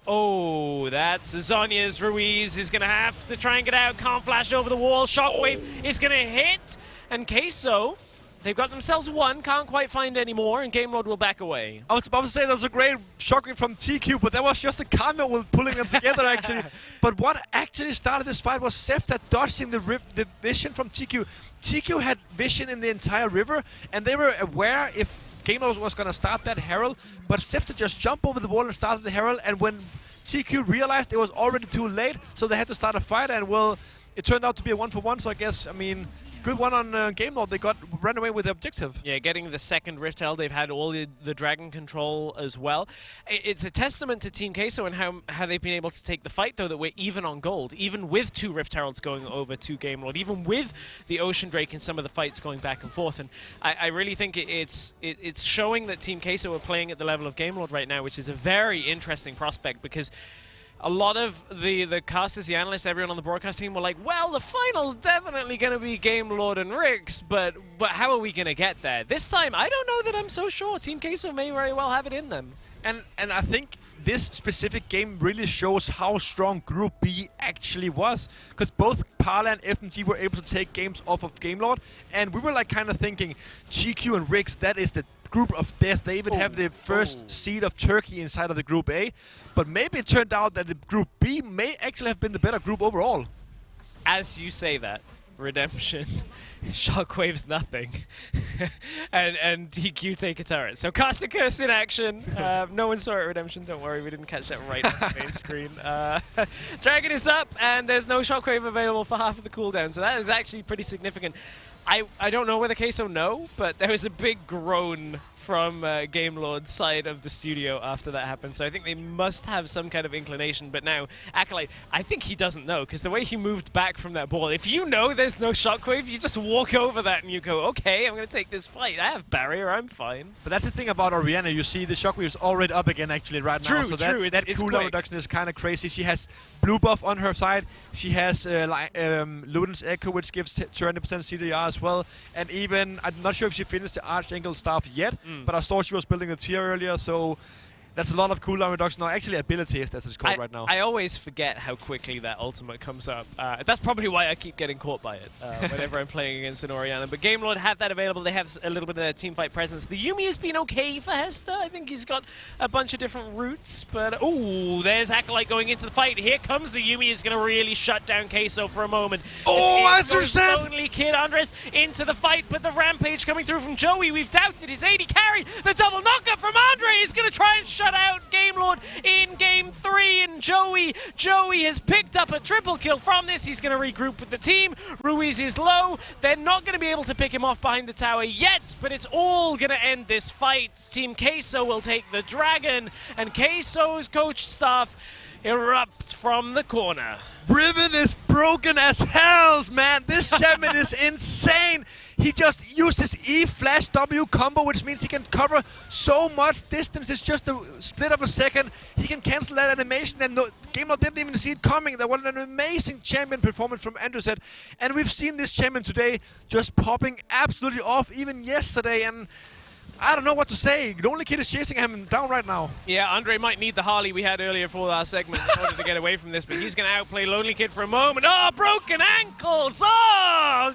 Oh, that's Zhonya's. Ruiz is going to have to try and get out. Can't flash over the wall. Shockwave is going to hit, and Queso, they've got themselves one, can't quite find any more, and Gamelord will back away. I was about to say that was a great shockwave from TQ, but that was just a cameo with pulling them together, actually. But what actually started this fight was Sefta dodging the vision from TQ. TQ had vision in the entire river, and they were aware if Gamelord was going to start that Herald, but Sefta just jumped over the wall and started the Herald, and when TQ realized it was already too late, so they had to start a fight, and well, it turned out to be a 1-for-1, so I guess, I mean, good one on Gamelord. They ran away with the objective. Yeah, getting the second Rift Herald. They've had all the dragon control as well. It's a testament to Team Queso and how they've been able to take the fight, though, that we're even on gold, even with 2 Rift Heralds going over to Gamelord, even with the Ocean Drake and some of the fights going back and forth. And I really think it's showing that Team Queso are playing at the level of Gamelord right now, which is a very interesting prospect because a lot of the casters, the analysts, everyone on the broadcast team were like, well, the final's definitely going to be Gamelord and WREC, but how are we going to get there? This time, I don't know that I'm so sure. Team Queso may very well have it in them. And I think this specific game really shows how strong Group B actually was. Because both Parla and FMG were able to take games off of Gamelord, and we were like kind of thinking, GQ and WREC, that is the group of death. They even have the first seed of Turkey inside of the Group A. But maybe it turned out that the Group B may actually have been the better group overall. As you say that, Redemption, Shockwave's nothing, and DQ take a turret. So cast a curse in action. No one saw it, Redemption, don't worry, we didn't catch that right on the main screen. Dragon is up, and there's no Shockwave available for half of the cooldown, so that is actually pretty significant. I don't know whether Queso know, but there was a big groan from Gamelord's side of the studio after that happened, so I think they must have some kind of inclination. But now, Acolyte, I think he doesn't know, because the way he moved back from that ball, if you know there's no Shockwave, you just walk over that and you go, okay, I'm going to take this fight. I have barrier, I'm fine. But that's the thing about Orianna, you see the Shockwave is already up again actually right now. So that cooldown reduction is kind of crazy. She has blue buff on her side. She has Luden's Echo, which gives 20% CDR as well. And even, I'm not sure if she finished the Archangel staff yet, but I saw she was building the tier earlier, so that's a lot of cooldown reduction, or actually abilities, as it's called right now. I always forget how quickly that ultimate comes up. That's probably why I keep getting caught by it whenever I'm playing against an Orianna. But Gamelord have that available. They have a little bit of their teamfight presence. The Yuumi has been okay for Hester. I think he's got a bunch of different routes. But, ooh, there's Acolyte going into the fight. Here comes the Yuumi. Is going to really shut down Queso for a moment. Oh, Azur Lonely Kid Andres into the fight, but the Rampage coming through from Joey. We've doubted his AD carry. The double knockup from Andre is going to try and shut out Gamelord in game 3, and Joey has picked up a triple kill from this. He's going to regroup with the team. Ruiz is low. They're not going to be able to pick him off behind the tower yet, but it's all going to end this fight. Team Queso will take the Dragon, and Queso's coach staff erupt from the corner. Riven is broken as hell, man. This champion is insane. He just used his E flash W combo, which means he can cover so much distance. It's just a split of a second. He can cancel that animation, and Gamelord didn't even see it coming. That was an amazing champion performance from Andreset. And we've seen this champion today just popping absolutely off, even yesterday. And I don't know what to say. Lonely Kid is chasing him down right now. Yeah, Andre might need the Harley we had earlier for our segment in order to get away from this, but he's going to outplay Lonely Kid for a moment. Oh, broken ankles! Oh!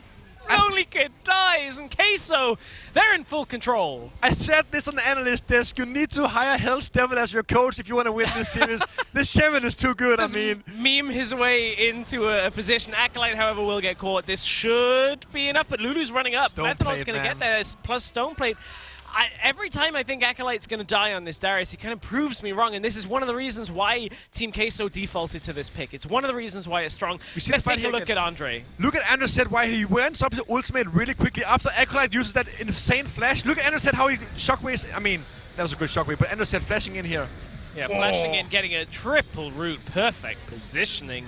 Lonely Kid dies, and Queso, they're in full control. I said this on the analyst desk. You need to hire Hell's Devil as your coach if you want to win this series. This champion is too good, Just I mean. meme his way into a position. Acolyte, however, will get caught. This should be enough, but Lulu's running up. Methanol's going to get there, plus Stone Plate. Every time I think Acolyte's going to die on this Darius, he kind of proves me wrong, and this is one of the reasons why Team Queso defaulted to this pick. It's one of the reasons why it's strong. Let's take a look at Andre. Look at Andreset, why he went up his ultimate really quickly after Acolyte uses that insane flash. Look at Andreset, how he shockwaves. I mean, that was a good shockwave, but Andreset flashing in here. Yeah, flashing in, getting a triple root. Perfect positioning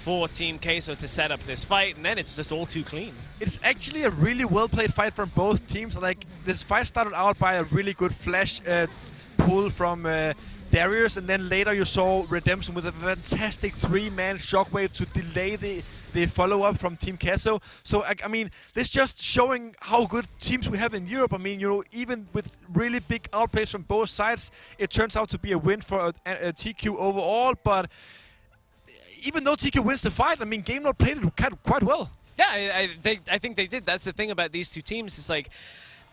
for Team Queso to set up this fight, and then it's just all too clean. It's actually a really well-played fight from both teams. Like, this fight started out by a really good flash pull from Darius, and then later you saw Redemption with a fantastic 3-man shockwave to delay the follow-up from Team Queso. So, I mean, this just showing how good teams we have in Europe. I mean, you know, even with really big outplays from both sides, it turns out to be a win for TQ overall, but even though TQ wins the fight, I mean, Gamelord played it quite well. Yeah, I think they did. That's the thing about these two teams. It's like,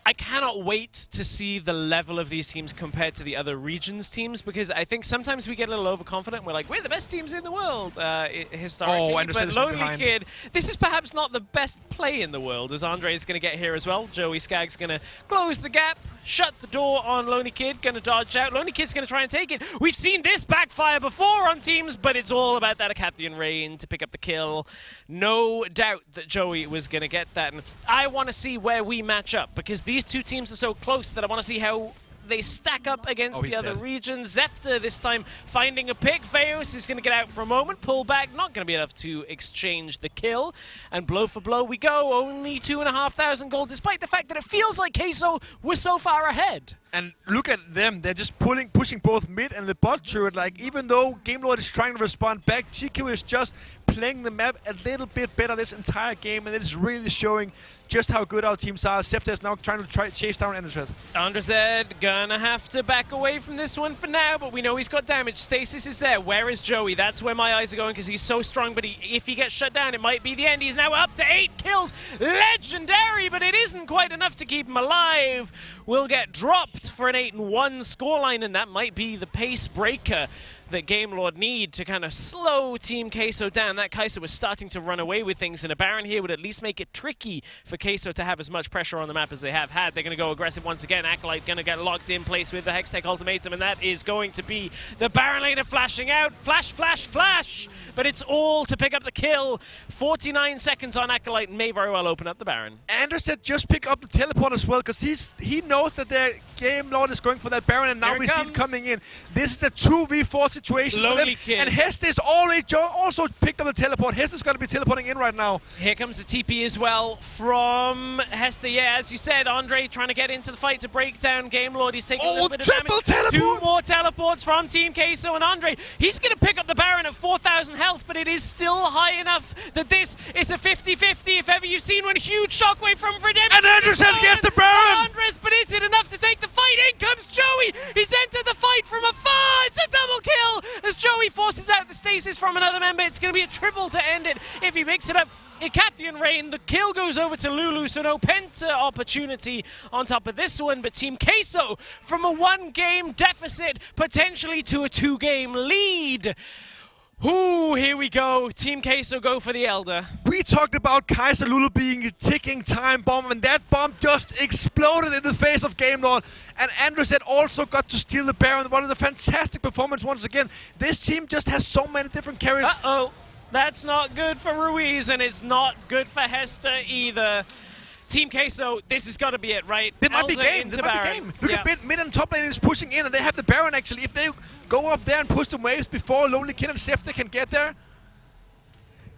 I cannot wait to see the level of these teams compared to the other regions teams, because I think sometimes we get a little overconfident. We're like, we're the best teams in the world historically. Oh, I understand. But Lonely Kid, this is perhaps not the best play in the world, as Andre is going to get here as well. Joey Skag's going to close the gap, shut the door on Lonely Kid, going to dodge out. Lonely Kid's going to try and take it. We've seen this backfire before on teams, but it's all about that Acathian Rain to pick up the kill. No doubt that Joey was going to get that. And I want to see where we match up, because these two teams are so close that I want to see how they stack up against the other regions. Zefta this time finding a pick. Veos is going to get out for a moment. Pull back. Not going to be enough to exchange the kill. And blow for blow we go. Only 2,500 gold, despite the fact that it feels like Queso was so far ahead. And look at them. They're just pushing both mid and the bot turret. Like, even though Gamelord is trying to respond back, GQ is just playing the map a little bit better this entire game, and it's really showing just how good our teams are. Zefta is now trying to chase down Andreset. Andreset gonna have to back away from this one for now, but we know he's got damage. Stasis is there. Where is Joey? That's where my eyes are going, because he's so strong, but if he gets shut down, it might be the end. He's now up to 8 kills. Legendary, but it isn't quite enough to keep him alive. Will get dropped for an 8-1 scoreline, and that might be the pace breaker that Gamelord need to kind of slow Team Queso down. That Queso was starting to run away with things, and a Baron here would at least make it tricky for Queso to have as much pressure on the map as they have had. They're going to go aggressive once again. Acolyte going to get locked in place with the Hextech Ultimatum, and that is going to be the Baron laner flashing out. Flash, flash, flash! But it's all to pick up the kill. 49 seconds on Acolyte may very well open up the Baron. Andreset just pick up the teleport as well, because he knows that the Gamelord is going for that Baron, and now we see it coming in. This is a 2v4 situation. Lonely Kid. And Heste is already also picked up the teleport. Heste is going to be teleporting in right now. Here comes the TP as well from Heste. Yeah, as you said, Andre trying to get into the fight to break down Gamelord. He's taking a little bit of damage. Teleport! 2 more teleports from Team Queso, and Andre, he's going to pick up the Baron at 4,000 health, but it is still high enough that this is a 50-50. If ever you've seen one, huge shockwave from Redemption. And Andreset gets the Baron! Andres, but is it enough to take the fight? In comes Joey! He's entered the fight from afar! It's a double kill! As Joey forces out the stasis from another member. It's going to be a triple to end it if he makes it up. Acathian Rain, the kill goes over to Lulu, so no Penta opportunity on top of this one, but Team Queso from a 1-game deficit potentially to a 2-game lead. Ooh, here we go. Team Queso go for the Elder. We talked about Kaiser Lulu being a ticking time bomb, and that bomb just exploded in the face of Gamelord. And Andreset also got to steal the Baron. What a fantastic performance once again. This team just has so many different carries. Uh-oh. That's not good for Ruiz, and it's not good for Hester either. Team Queso, this has got to be it, right? It might be Elder game. into It might be Baron. game. Look at mid and top lane is pushing in, and they have the Baron actually. If they go up there and push the waves before Lonely Kid and Zefta can get there,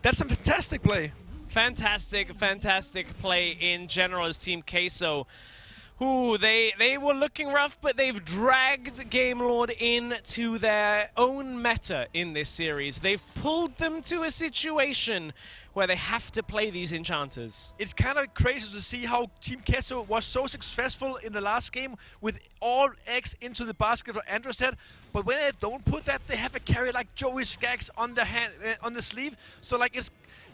that's some fantastic play. Fantastic play in general as Team Queso. Ooh, they were looking rough, but they've dragged Gamelord into their own meta in this series. They've pulled them to a situation where they have to play these enchanters. It's kind of crazy to see how Team Queso was so successful in the last game with all eggs into the basket for Androset, but when they don't put that, they have a carry like Joey Skaggs on the hand, on the sleeve. So like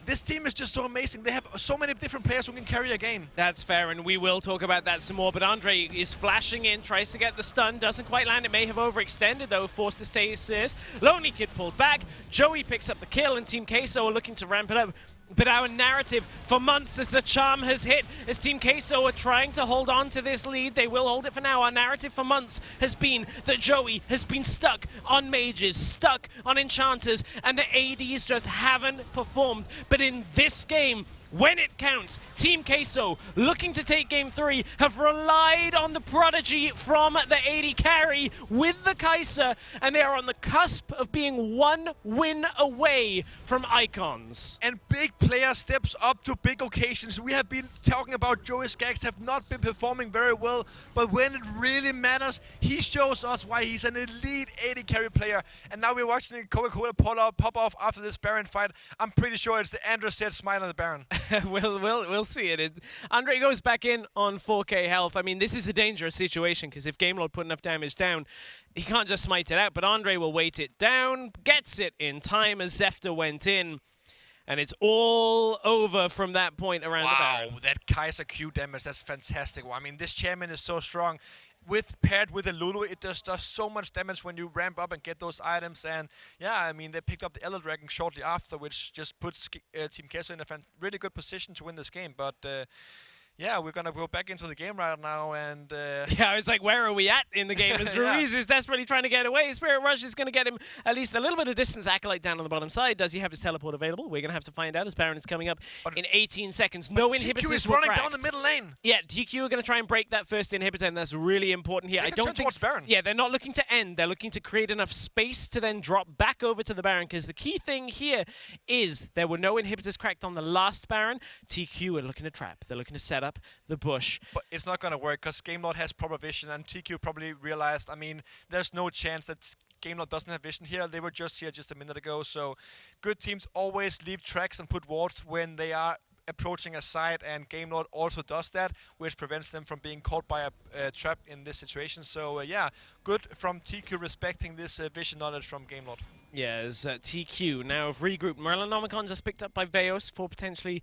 this team is just so amazing. They have so many different players who can carry a game. That's fair, and we will talk about that some more. But Andre is flashing in, tries to get the stun, doesn't quite land. It may have overextended, though, forced to stay serious. Lonely Kid pulled back. Joey picks up the kill, and Team Queso are looking to ramp it up. But our narrative for months as the charm has hit, as Team Queso are trying to hold on to this lead, they will hold it for now. Our narrative for months has been that Joey has been stuck on mages, stuck on enchanters, and the ADs just haven't performed. But in this game, when it counts, Team Queso, looking to take Game 3, have relied on the prodigy from the AD carry with the Kai'Sa, and they are on the cusp of being one win away from Icons. And big player steps up to big occasions. We have been talking about Joey Skaggs have not been performing very well, but when it really matters, he shows us why he's an elite AD carry player. And now we're watching Coca-Cola pop off after this Baron fight. I'm pretty sure it's the Androset smile on the Baron. We'll see it. Andre goes back in on 4k health. I mean, this is a dangerous situation because if Gamelord put enough damage down, he can't just smite it out, but Andre will weight it down, gets it in time as Zefta went in, and it's all over from that point around the Baron. Wow, that Kai'Sa Q damage, that's fantastic. I mean, this champion is so strong. Paired with the Lulu, it just does so much damage when you ramp up and get those items. And yeah, I mean, they picked up the Elder Dragon shortly after, which just puts Team Queso in a really good position to win this game. But yeah, we're gonna go back into the game right now, and yeah, I was like, where are we at in the game? As Ruiz is desperately trying to get away. Spirit Rush is gonna get him at least a little bit of distance. Acolyte down on the bottom side. Does he have his teleport available? We're gonna have to find out as Baron is coming up in 18 seconds. No inhibitors. TQ is running down the middle lane. Yeah, TQ are gonna try and break that first inhibitor, and that's really important here. I don't think towards Baron. Yeah, they're not looking to end. They're looking to create enough space to then drop back over to the Baron, because the key thing here is there were no inhibitors cracked on the last Baron. TQ are looking to trap. They're looking to set up the bush. But it's not going to work because Gamelord has proper vision, and TQ probably realized, I mean, there's no chance that Gamelord doesn't have vision here. They were just here just a minute ago. So good teams always leave tracks and put wards when they are approaching a site, and Gamelord also does that, which prevents them from being caught by a trap in this situation. So yeah, good from TQ respecting this vision knowledge from Gamelord. Yeah, as TQ now have regrouped. Merlinomicon just picked up by Veos for potentially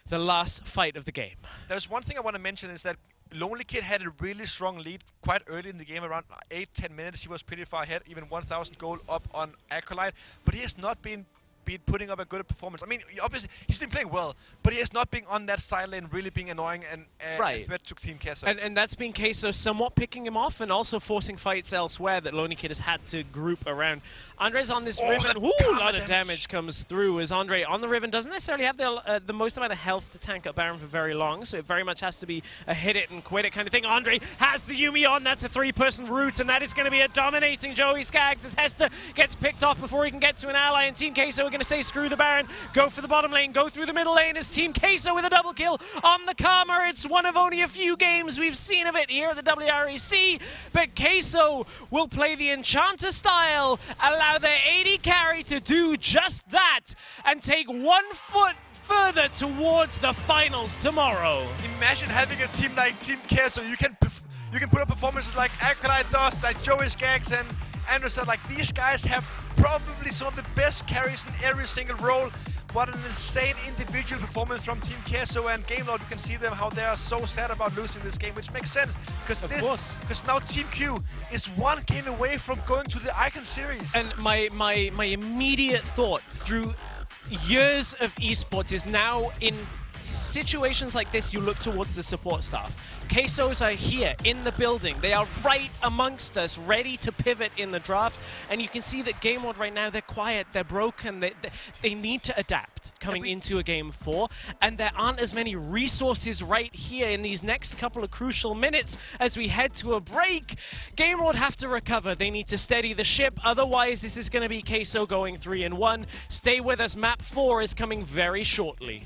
the last fight of the game. There's one thing I want to mention is that Lonely Kid had a really strong lead quite early in the game, around 8-10 minutes. He was pretty far ahead, even 1,000 gold up on Acolyte, but he has not been putting up a good performance. I mean, obviously, he's been playing well, but he has not been on that side lane really being annoying and a threat to Team Queso. And that's been Queso somewhat picking him off and also forcing fights elsewhere that Lonely Kid has had to group around. Andre's on this Riven. Ooh, a lot of damage comes through as Andre on the Riven doesn't necessarily have the most amount of health to tank up Baron for very long, so it very much has to be a hit it and quit it kind of thing. Andre has the Yuumi on. That's a 3-person route, and that is going to be a dominating Joey Skaggs as Hester gets picked off before he can get to an ally, and Team Queso are going to say screw the Baron, go for the bottom lane, go through the middle lane as Team Queso with a double kill on the Karma. It's one of only a few games we've seen of it here at the WREC, but Queso will play the Enchanter style, allow their AD carry to do just that, and take 1 foot further towards the finals tomorrow. Imagine having a team like Team Queso. You can put up performances like Acolyte does, like Joey Skaggs and Anderson. Like, these guys have probably some of the best carries in every single role. What an insane individual performance from Team Queso and Gamelord. You can see them how they are so sad about losing this game, which makes sense because now Team Q is 1 game away from going to the Icon series. And my immediate thought through years of esports is now in situations like this, you look towards the support staff. Quesos are here in the building. They are right amongst us, ready to pivot in the draft. And you can see that Gamelord right now, they're quiet, they're broken, they need to adapt coming into a game 4. And there aren't as many resources right here in these next couple of crucial minutes as we head to a break. Gamelord have to recover. They need to steady the ship. Otherwise, this is going to be Queso going 3-1. Stay with us. Map 4 is coming very shortly.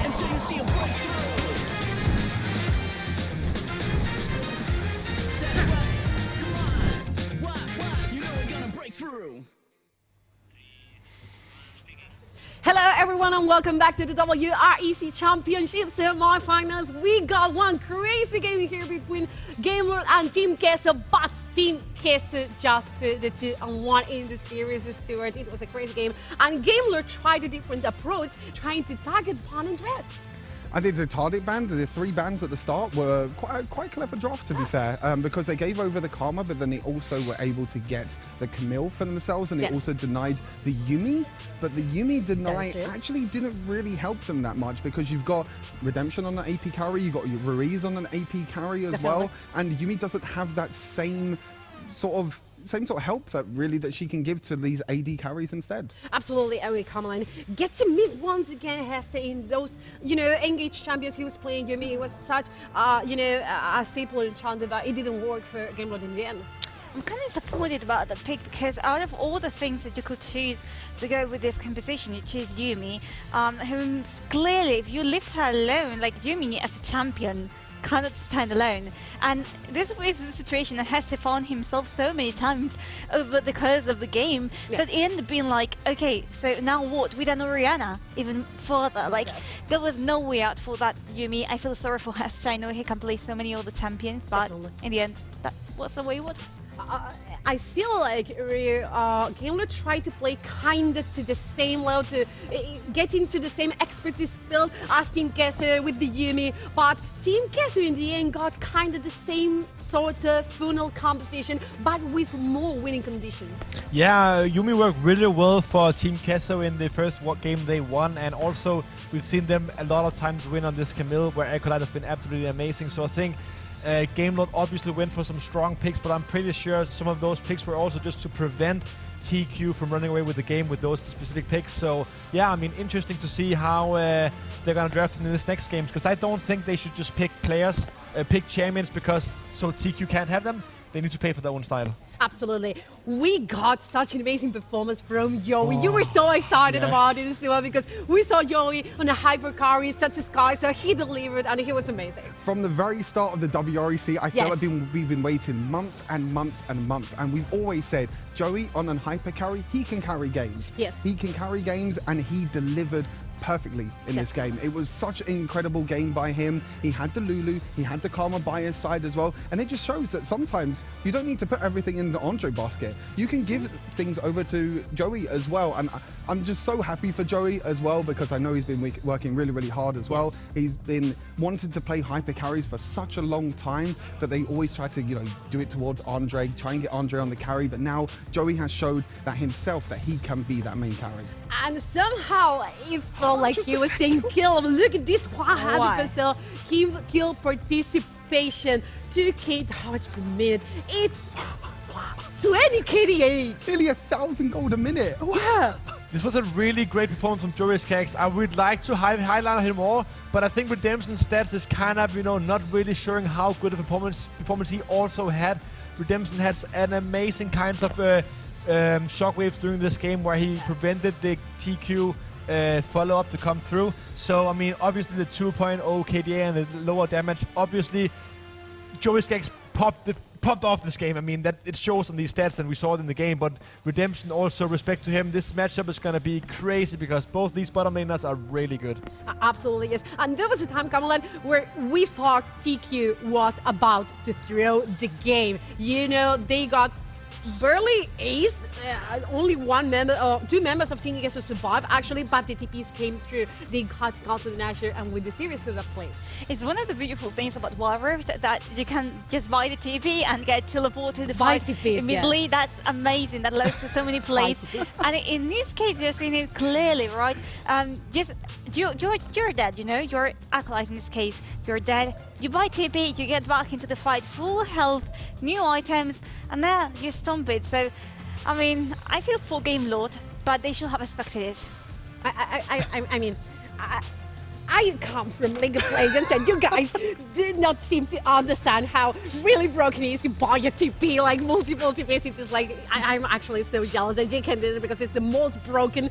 Until you see a breakthrough. That's right. Come on. What? You know we're gonna break through. Hello everyone and welcome back to the WREC Championship semi-finals. We got one crazy game here between Gamelord and Team Queso, but Team Queso just put the 2-1 in the series, Stuart. It was a crazy game and Gamelord tried a different approach, trying to target ban and dress. I think the target band, the 3 bands at the start, were quite clever draft, to be fair, because they gave over the Karma, but then they also were able to get the Camille for themselves, and they also denied the Yuumi. But the Yuumi deny actually didn't really help them that much, because you've got Redemption on an AP carry, you've got Ruiz on an AP carry as well, and Yuumi doesn't have that same sort of help that she can give to these AD carries instead. Absolutely, Eric Carmine gets to miss once again, Hesse, in those, engaged champions he was playing. Yuumi, it was such, a staple in Chandler, but it didn't work for Gamelord in the end. I'm kind of disappointed about that pick, because out of all the things that you could choose to go with this composition, you choose Yuumi, whom clearly, if you leave her alone, like Yuumi as a champion, cannot stand alone. And this is a situation that has to find himself so many times over the course of the game that it ended up being like, okay, so now what? With an Oriana even further. Like, there was no way out for that Yumi. I feel sorry for Hester. I know he can play so many other champions, but in the end, that was the way it was. I feel like Gamelord tried to play kinda to the same level, to get into the same expertise field as Team Queso with the Yumi, but Team Queso in the end got kinda the same sort of funnel composition, but with more winning conditions. Yeah, Yumi worked really well for Team Queso in the first game they won, and also we've seen them a lot of times win on this Camille, where Acolyte has been absolutely amazing. So I think Gamelord obviously went for some strong picks, but I'm pretty sure some of those picks were also just to prevent TQ from running away with the game with those specific picks. So yeah, I mean, interesting to see how they're gonna draft in this next game, because I don't think they should just pick players, pick champions because so TQ can't have them. They need to play for their own style. Absolutely. We got such an amazing performance from Yowie. You were so excited about it as well, because we saw Yowie on a hypercarry, such a sky, so he delivered and he was amazing. From the very start of the WREC, I feel like we've been waiting months and months and months, and we've always said, Joey on an hypercarry, he can carry games. Yes. He can carry games, and he delivered perfectly in this game. It was such an incredible game by him. He had the Lulu, he had the Karma by his side as well, and it just shows that sometimes you don't need to put everything in the Andre basket. You can give things over to Joey as well, and I'm just so happy for Joey as well, because I know he's been working really, really hard as well. He's been wanting to play hyper carries for such a long time, but they always try to, do it towards Andre, try and get Andre on the carry, but now Joey has showed that himself that he can be that main carry. And somehow it felt like he was saying kill. Look at this 100% kill participation, 2k damage per minute. It's 20 KDA. Nearly 1,000 gold a minute. Yeah. This was a really great performance from WREC. I would like to highlight him more, but I think Redemption's stats is kind of, not really showing how good of a performance he also had. Redemption had an amazing kinds of shockwaves during this game where he prevented the TQ follow-up to come through. So, I mean, obviously the 2.0 KDA and the lower damage, obviously WREC popped off this game. I mean, that it shows on these stats and we saw it in the game, but Redemption also, respect to him, this matchup is going to be crazy because both these bottom laners are really good. Absolutely, yes. And there was a time, Gamelord, where we thought TQ was about to throw the game. They got barely aced. Only two members of Team Queso survived actually, but the TPs came through. They got Constant Nasher and with the series to that play. It's one of the beautiful things about WREC that you can just buy the TP and get teleported to the fight immediately. Yeah. That's amazing. That allows for so many plays. And in this case, you're seeing it clearly, right? You're dead. You're Acolyte in this case. You're dead. You buy TP, you get back into the fight, full health, new items, and there you stomp it. So, I mean, I feel for Gamelord, but they should have expected it. I mean, I come from League of Legends, and you guys did not seem to understand how really broken it is to buy a TP, like multiple TPs. It is like, I'm actually so jealous that you can do it because it's the most broken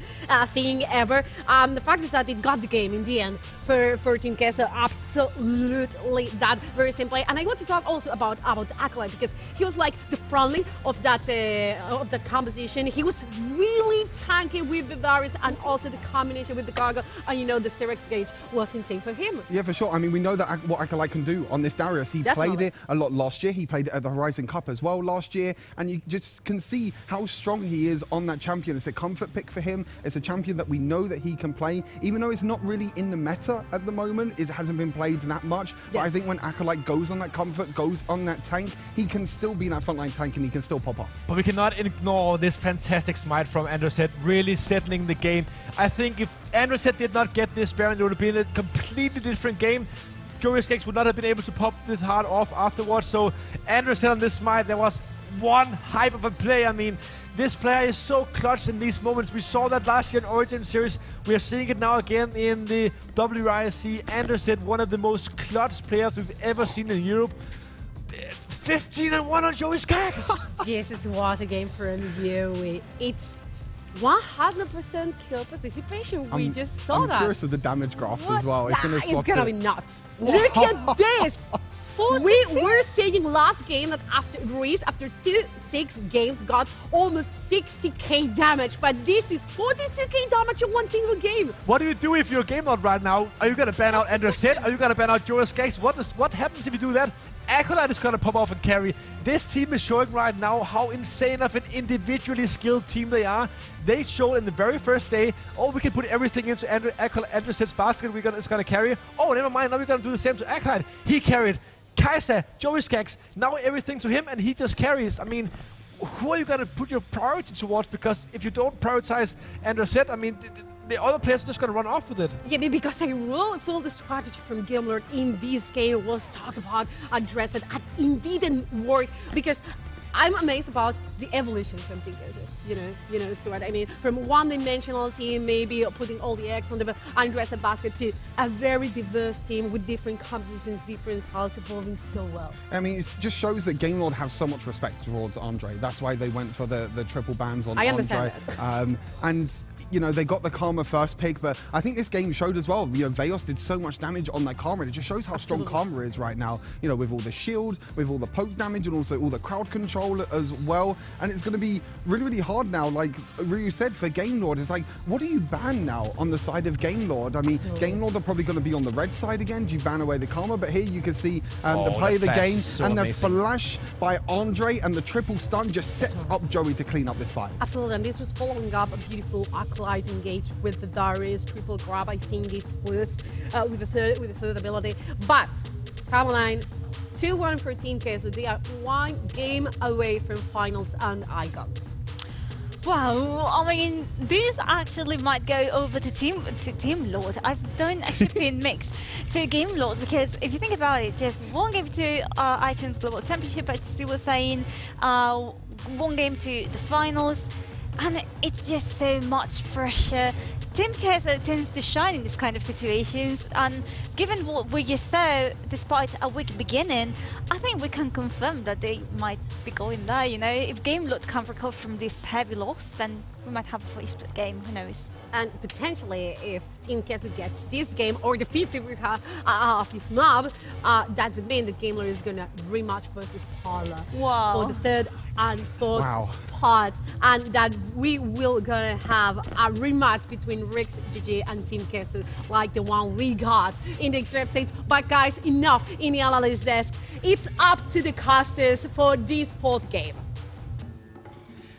thing ever. The fact is that it got the game in the end for Team Queso. Absolutely that very same play. And I want to talk also about Acolyte, because he was like the frontline of that composition. He was really tanky with the Darius and also the combination with the Gargoyle, and the Syrex Gauge was insane for him. Yeah, for sure. I mean, we know that what Acolyte can do on this Darius. He played it a lot last year. He played it at the Horizon Cup as well last year, and you just can see how strong he is on that champion. It's a comfort pick for him. It's a champion that we know that he can play, even though it's not really in the meta at the moment. It hasn't been played that much, but I think when Acolyte goes on that comfort, goes on that tank, he can still be that frontline tank and he can still pop off. But we cannot ignore this fantastic smite from Androset, really settling the game. I think if Androset did not get this Baron, it would have been a completely different game. WREC would not have been able to pop this hard off afterwards. So Androset on this smite, there was one hype of a play. I mean, this player is so clutch in these moments. We saw that last year in Origin Series. We are seeing it now again in the WREC. Androset, one of the most clutch players we've ever seen in Europe. 15-1 on WREC. Jesus, what a game from Yui. It's 100% kill participation. We just saw that. I'm curious of the damage graph as well. It's going to be nuts. Look at this. We were saying last game that after Greece, after 6 games, got almost 60k damage, but this is 42k damage in one single game. What do you do if you're Gamelord right now? Are you gonna ban out Andreset? Are you gonna ban out Joris Gax? What happens if you do that? Acolyte is gonna pop off and carry. This team is showing right now how insane of an individually skilled team they are. They showed in the very first day, oh, we can put everything into Andreset's basket, it's gonna carry. Oh, never mind, now we're gonna do the same to Acolyte. He carried. Kaiser, Joris Gax, now everything to him and he just carries. I mean, who are you gonna put your priority towards? Because if you don't prioritize Andreset, I mean, the other players are just going to run off with it. Yeah, because I really feel the strategy from Gamelord in this game was talk about address it, and indeed didn't work, because I'm amazed about the evolution from Team Queso. You know, Stuart. I mean, from one-dimensional team, maybe putting all the eggs on the undressed basket, to a very diverse team with different compositions, different styles, evolving so well. I mean, it just shows that Gamelord have so much respect towards Andre. That's why they went for the triple bans on I Andre. understand that. And you know, they got the Karma first pick, but I think this game showed as well, you know, Veos did so much damage on that Karma. It just shows how strong Karma is right now, you know, with all the shield, with all the poke damage, and also all the crowd control as well. And it's going to be really, really hard now, like Ryu said, for Gamelord. It's like, what do you ban now on the side of Gamelord? I mean, Gamelord are probably going to be on the red side again. Do you ban away the Karma? But here you can see the play of the game, and the flash by Andre and the triple stun just sets up Joey to clean up this fight. Absolutely, and this was following up a beautiful Acolyte engage with the Darius triple grab. I think it was with the third ability. But Caroline, 2-1 for Team Queso. They are 1 game away from finals and Icons. Wow, I mean, this actually might go over to Team Lord. I don't actually feel mixed to Gamelord, because if you think about it, just 1 game to Icons Global Championship, as you were saying, 1 game to the finals, and it's just so much pressure. Team Queso tends to shine in this kind of situations, and given what we just saw, despite a weak beginning, I think we can confirm that they might be going there. You know, if Gamelord can't recover from this heavy loss, then we might have a 5th game, who knows. And potentially, if Team Queso gets this game, or the 5th if we have a 5th map, that would mean that Gamelord is gonna rematch versus Parla for the 3rd and 4th spot, and that we will gonna have a rematch between WREC, GG, and Team Queso, like the one we got in the group stage. But guys, enough in the analyst desk. It's up to the casters for this 4th game.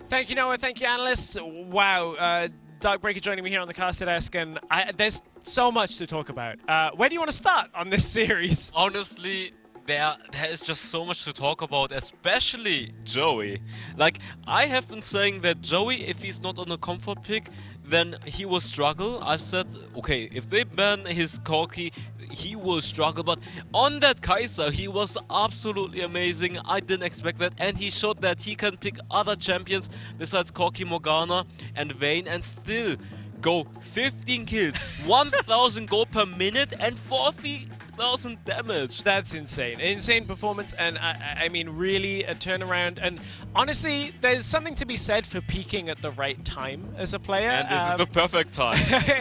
Thank you, Noah. Thank you, analysts. Wow. Darkbreaker joining me here on the caster desk, and there's so much to talk about. Where do you want to start on this series? Honestly, there is just so much to talk about, especially Joey. Like, I have been saying that Joey, if he's not on a comfort pick, then he will struggle. I've said, okay, if they ban his Corki, he will struggle, but on that Kaiser, he was absolutely amazing. I didn't expect that, and he showed that he can pick other champions besides Corki, Morgana, and Vayne, and still go 15 kills, 1,000 gold per minute, and 40,000 damage. That's insane. Insane performance, and I mean, really a turnaround. And honestly, there's something to be said for peaking at the right time as a player. And this is the perfect time.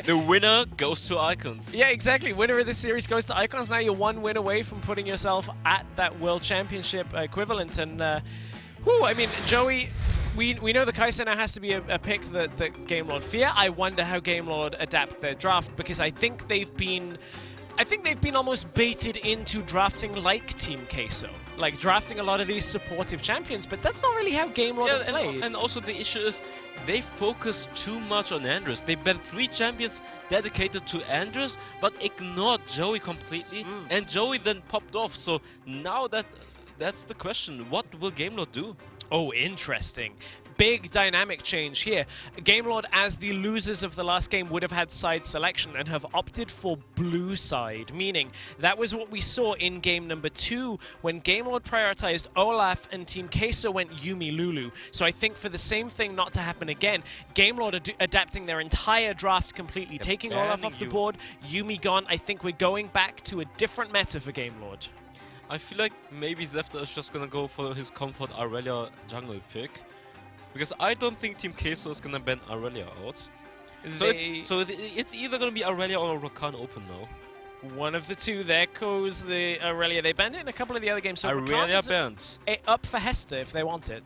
The winner goes to Icons. Yeah, exactly. Winner of this series goes to Icons. Now you're 1 win away from putting yourself at that World Championship equivalent. And, I mean, Joey, we know the Kaiser now has to be a pick that Gamelord fear. I wonder how Gamelord adapt their draft, because I think they've been almost baited into drafting like Team Queso. Like, drafting a lot of these supportive champions, but that's not really how Gamelord played. And also the issue is, they focus too much on Andres. They banned 3 champions dedicated to Andres, but ignored Joey completely, and Joey then popped off. So now that's the question. What will Gamelord do? Oh, interesting. Big dynamic change here. Gamelord, as the losers of the last game, would have had side selection and have opted for blue side, meaning that was what we saw in game number 2 when Gamelord prioritized Olaf and Team Queso went Yuumi Lulu. So I think for the same thing not to happen again, Gamelord adapting their entire draft completely, taking Olaf off the board, Yuumi gone. I think we're going back to a different meta for Gamelord. I feel like maybe Zefta is just gonna go for his comfort Aurelia jungle pick. Because I don't think Team Queso is gonna ban Aurelia out. So it's either gonna be Aurelia or Rakan open now. One of the two. There goes the Aurelia. They banned it in a couple of the other games. So Aurelia Rakan's banned. Up for Hester if they want it.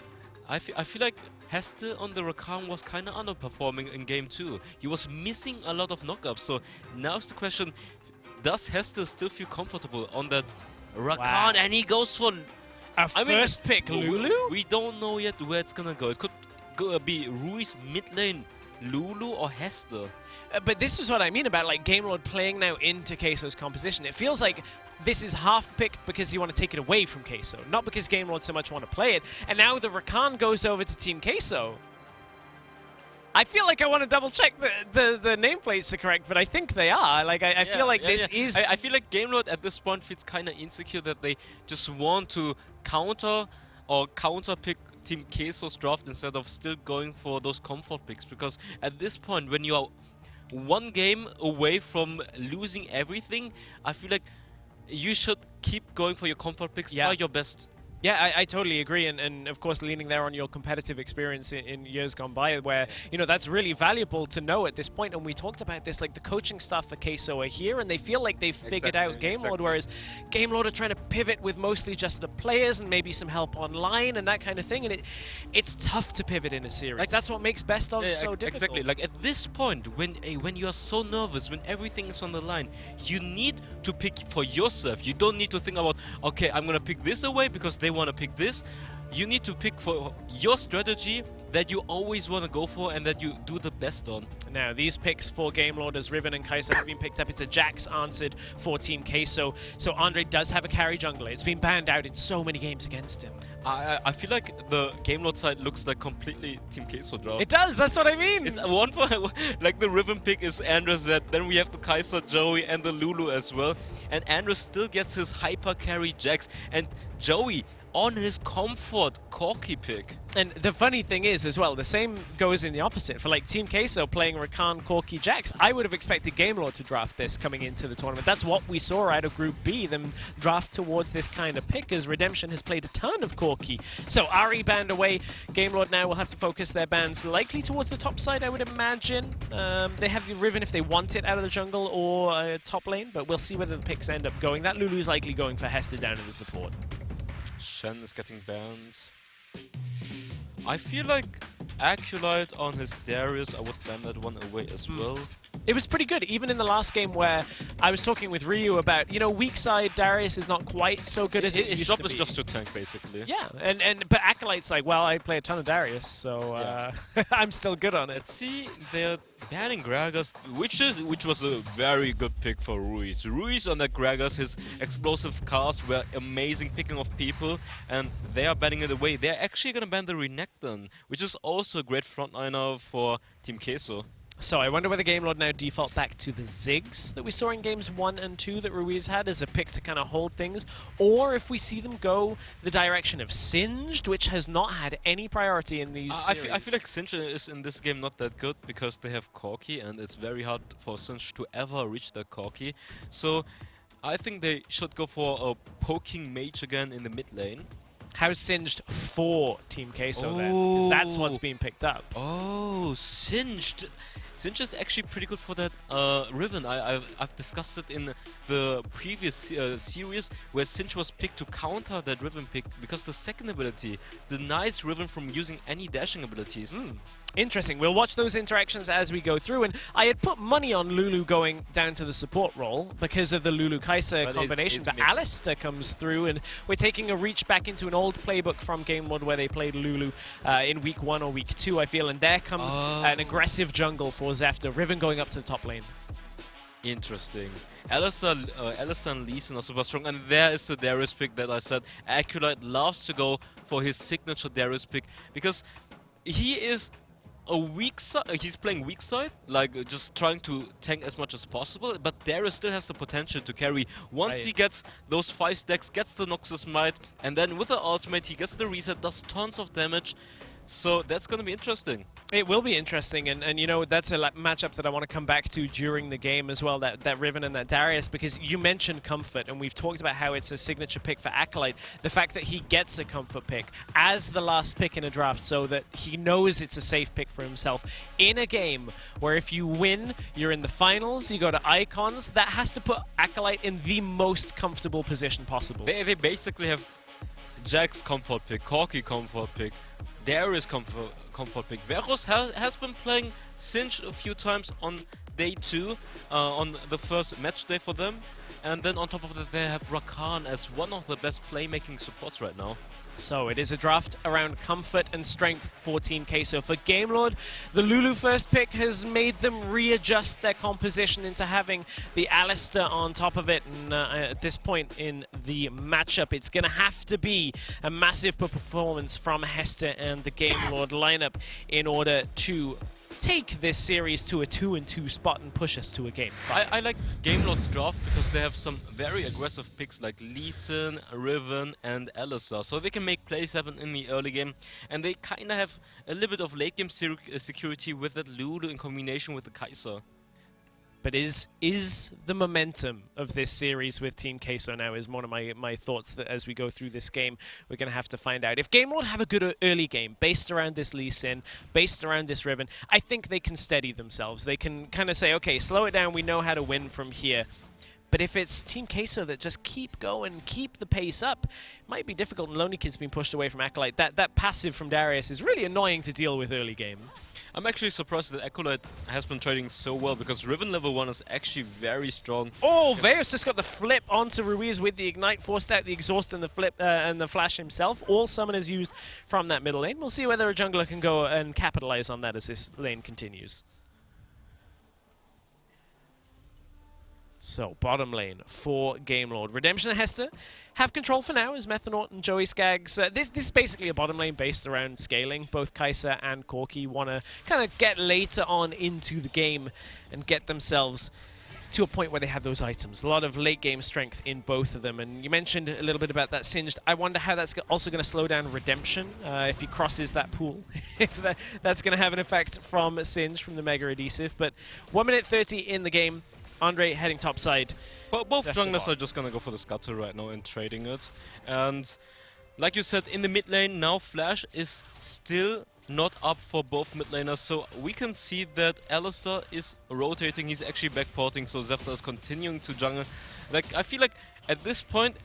I feel like Hester on the Rakan was kind of underperforming in game 2. He was missing a lot of knockups. So now's the question, does Hester still feel comfortable on that Rakan? Wow. And he goes for first pick Lulu? We don't know yet where it's gonna go. It could be Ruiz mid lane, Lulu or Hester. But this is what I mean about like Gamelord playing now into Queso's composition. It feels like this is half picked because you want to take it away from Queso, not because Gamelord so much want to play it. And now the Rakan goes over to Team Queso. I feel like I want to double check the nameplates are correct, but I think they are. Like I feel like this is. I feel like Gamelord at this point feels kind of insecure that they just want to counter pick Team Queso's draft instead of still going for those comfort picks, because at this point when you are one game away from losing everything, I feel like you should keep going for your comfort picks, try your best. Yeah, I totally agree, and of course leaning there on your competitive experience in years gone by, where, you know, that's really valuable to know at this point. And we talked about this, like the coaching staff for Queso are here, and they feel like they've figured out Gamelord, whereas Gamelord are trying to pivot with mostly just the players and maybe some help online and that kind of thing, and it's tough to pivot in a series. Like, that's what makes best of so difficult. Exactly, like at this point, when you are so nervous, when everything is on the line, you need to pick for yourself. You don't need to think about, okay, I'm gonna pick this away because they want to pick this. You need to pick for your strategy that you always want to go for and that you do the best on. Now, these picks for Gamelord as Riven and Kai'Sa have been picked up. It's a Jax answered for Team Queso. So Andre does have a carry jungler. It's been banned out in so many games against him. I feel like the Gamelord side looks like completely Team Queso draft. It does, that's what I mean. It's one for, like the Riven pick is Andres, then we have the Kai'Sa, Joey and the Lulu as well. And Andres still gets his hyper carry Jax, and Joey on his comfort Corki pick. And the funny thing is as well, the same goes in the opposite. For like Team Queso playing Rakan, Corki, Jax, I would have expected Gamelord to draft this coming into the tournament. That's what we saw out of Group B, them draft towards this kind of pick, as Redemption has played a ton of Corki. So Ari banned away. Gamelord now will have to focus their bans likely towards the top side, I would imagine. They have the Riven if they want it out of the jungle or top lane, but we'll see whether the picks end up going. That Lulu's likely going for Hester down in the support. Shen is getting banned. I feel like Acolyte on his Darius, I would ban that one away as well. It was pretty good, even in the last game where I was talking with Ryu about, you know, weak side Darius is not quite so good as it used to be. His job is just to tank, basically. Yeah, but Acolyte's like, well, I play a ton of Darius, so I'm still good on it. Let's see, they're banning Gragas, which was a very good pick for Ruiz. Ruiz on the Gragas, his explosive casts were amazing, picking off people, and they are banning it away. They're actually gonna ban the Renekton, which is also a great frontliner for Team Queso. So I wonder whether Gamelord now default back to the Ziggs that we saw in games 1 and 2 that Ruiz had as a pick to kind of hold things, or if we see them go the direction of Singed, which has not had any priority in these series. I feel like Singed is in this game not that good because they have Corki, and it's very hard for Singed to ever reach that Corki. So I think they should go for a poking mage again in the mid lane. How's Singed for Team Queso then? Because that's what's being picked up. Oh, Singed. Singed is actually pretty good for that Riven. I've discussed it in the previous series where Singed was picked to counter that Riven pick because the second ability denies Riven from using any dashing abilities. Interesting. We'll watch those interactions as we go through, and I had put money on Lulu going down to the support role because of the Lulu-Kai'Sa combination, but Alistair comes through, and we're taking a reach back into an old playbook from Gamelord where they played Lulu in week 1 or week 2, I feel, and there comes an aggressive jungle for Zefta. Riven going up to the top lane. Interesting. Alistair and Lee Sin are super strong, and there is the Darius pick that I said. Acolyte loves to go for his signature Darius pick because he is a weak side. He's playing weak side, like just trying to tank as much as possible, but Darius still has the potential to carry. Once he gets those 5 stacks, gets the Noxus Might, and then with the ultimate he gets the reset, does tons of damage. So that's going to be interesting. It will be interesting, and you know, that's a matchup that I want to come back to during the game as well, that Riven and that Darius, because you mentioned Comfort, and we've talked about how it's a signature pick for Acolyte. The fact that he gets a Comfort pick as the last pick in a draft so that he knows it's a safe pick for himself in a game where if you win, you're in the finals, you go to Icons, that has to put Acolyte in the most comfortable position possible. They basically have Jack's Comfort pick, Corki Comfort pick, Darius comfort pick. Veros has been playing Singe a few times on day 2, on the first match day for them. And then on top of that, they have Rakan as one of the best playmaking supports right now. So it is a draft around comfort and strength for Team Queso. For Gamelord, the Lulu first pick has made them readjust their composition into having the Alistair on top of it. And at this point in the matchup, it's going to have to be a massive performance from Hester and the Gamelord lineup in order to take this series to a 2-2 spot and push us to a game. I like Gamelord's draft because they have some very aggressive picks like Lee Sin, Riven and Alistair. So they can make plays happen in the early game, and they kind of have a little bit of late game security with that Lulu in combination with the Kaiser. But is the momentum of this series with Team Queso now is one of my thoughts that as we go through this game, we're going to have to find out. If Gamelord have a good early game based around this Lee Sin, based around this Riven, I think they can steady themselves. They can kind of say, okay, slow it down, we know how to win from here. But if it's Team Queso that just keep going, keep the pace up, it might be difficult. And Lonely Kid's being pushed away from Acolyte. That passive from Darius is really annoying to deal with early game. I'm actually surprised that Acolyte has been trading so well because Riven level 1 is actually very strong. Oh, Veus just got the flip onto Ruiz with the Ignite, forced out the Exhaust and the flip and the Flash himself. All summoners used from that middle lane. We'll see whether a jungler can go and capitalize on that as this lane continues. So, bottom lane for Gamelord. Redemption and Hester have control for now as Methanaut and Joey Skaggs. This is basically a bottom lane based around scaling. Both Kaiser and Corki want to kind of get later on into the game and get themselves to a point where they have those items. A lot of late game strength in both of them. And you mentioned a little bit about that Singed. I wonder how that's also going to slow down Redemption if he crosses that pool. If that's going to have an effect from Singe, from the Mega Adhesive. But 1 minute 30 in the game. Andre heading topside. Well, both junglers are just gonna go for the scuttle right now and trading it. And like you said, in the mid lane now, Flash is still not up for both mid laners. So we can see that Alistair is rotating. He's actually backporting. So Zephyr is continuing to jungle. Like, I feel like at this point,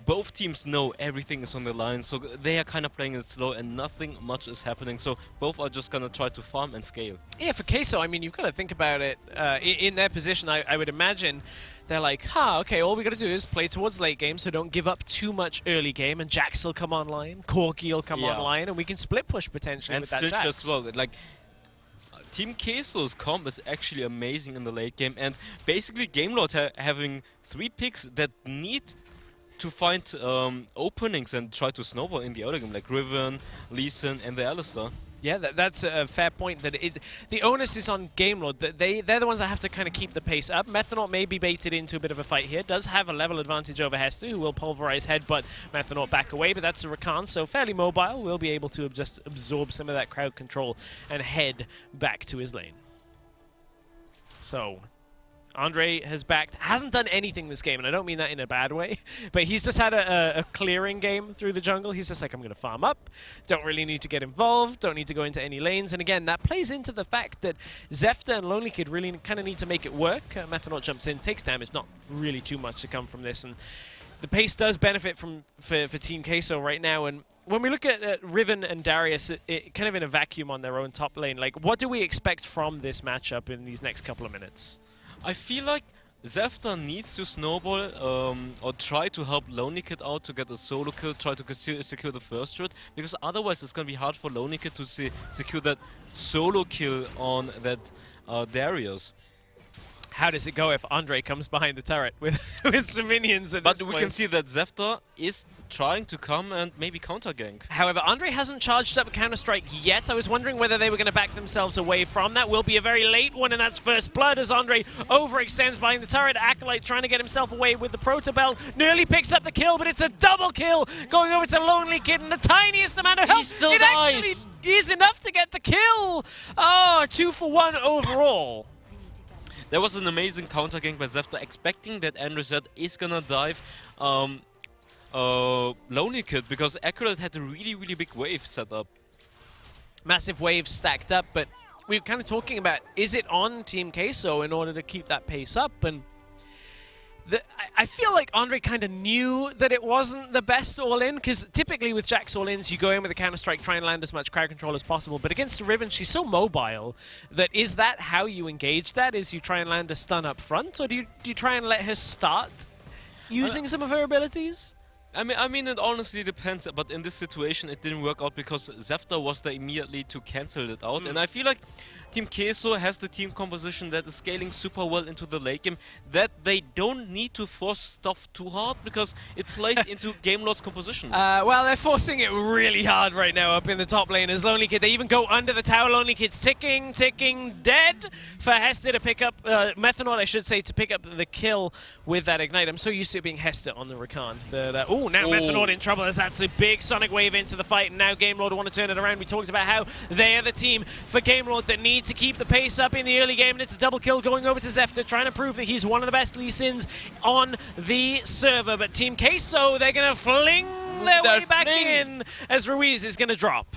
both teams know everything is on the line, so they are kind of playing it slow and nothing much is happening, so both are just going to try to farm and scale. Yeah, for Queso, I mean, you've got to think about it. In their position, I would imagine they're like, okay, all we got to do is play towards late game, so don't give up too much early game, and Jax will come online, Corki will come online, and we can split push potentially and with that Jax. as well. Like, Team Queso's comp is actually amazing in the late game, and basically Gamelord having 3 picks that need to find openings and try to snowball in the early game, like Riven, Lee Sin, and the Alistair. Yeah, that's a fair point. That the onus is on Gamelord. They're the ones that have to kind of keep the pace up. Methanaut may be baited into a bit of a fight here. Does have a level advantage over Hester, who will pulverize Headbutt Methanaut back away, but that's a Rakan, so fairly mobile. Will be able to just absorb some of that crowd control and head back to his lane. So Andre has hasn't done anything this game, and I don't mean that in a bad way, but he's just had a clearing game through the jungle. He's just like, I'm going to farm up, don't really need to get involved, don't need to go into any lanes, and again, that plays into the fact that Zefta and Lonely Kid really kind of need to make it work. Methanaut jumps in, takes damage, not really too much to come from this, and the pace does benefit for Team Queso right now, and when we look at Riven and Darius, it kind of in a vacuum on their own top lane, like, what do we expect from this matchup in these next couple of minutes? I feel like Zefta needs to snowball or try to help Lonely Kid out to get a solo kill, try to secure the first round, because otherwise it's going to be hard for Lonely Kid to secure that solo kill on that Darius. How does it go if Andre comes behind the turret with some minions at But this we point? can see that Zefta is trying to come and maybe counter gank. However, Andre hasn't charged up Counter-Strike yet. I was wondering whether they were going to back themselves away from that. Will be a very late one, and that's First Blood as Andre overextends behind the turret. Acolyte trying to get himself away with the Protobell. Nearly picks up the kill, but it's a double kill going over to Lonely Kid, and the tiniest amount of health. He still it dies. Actually, is enough to get the kill. Oh, 2 for 1 overall. There was an amazing counter gank by Zefta, expecting that Andrezet is gonna dive Lonely Kid, because Accurate had a really, really big wave set up. Massive waves stacked up, but we were kind of talking about, is it on Team Queso in order to keep that pace up? And I feel like Andre kind of knew that it wasn't the best all-in, because typically with Jack's all-ins, you go in with a counter-strike, try and land as much crowd control as possible, but against Riven, she's so mobile that is that how you engage that? Is you try and land a stun up front, or do you try and let her start using some of her abilities? I mean, it honestly depends, but in this situation it didn't work out because Zefta was there immediately to cancel it out, and I feel like Team Queso has the team composition that is scaling super well into the late game, that they don't need to force stuff too hard because it plays into Gamelord's composition. Well, they're forcing it really hard right now up in the top lane as Lonely Kid. They even go under the tower. Lonely Kid's ticking, dead for Hester to pick up, Methanol, I should say, to pick up the kill with that Ignite. I'm so used to it being Hester on the Rakan. Oh, now Methanol in trouble as that's a big Sonic Wave into the fight, and now Gamelord want to turn it around. We talked about how they are the team for Gamelord that need to keep the pace up in the early game, and it's a double kill going over to Zefta, trying to prove that he's one of the best Lee Sins on the server. But Team Queso, they're going to fling their way back in as Ruiz is going to drop.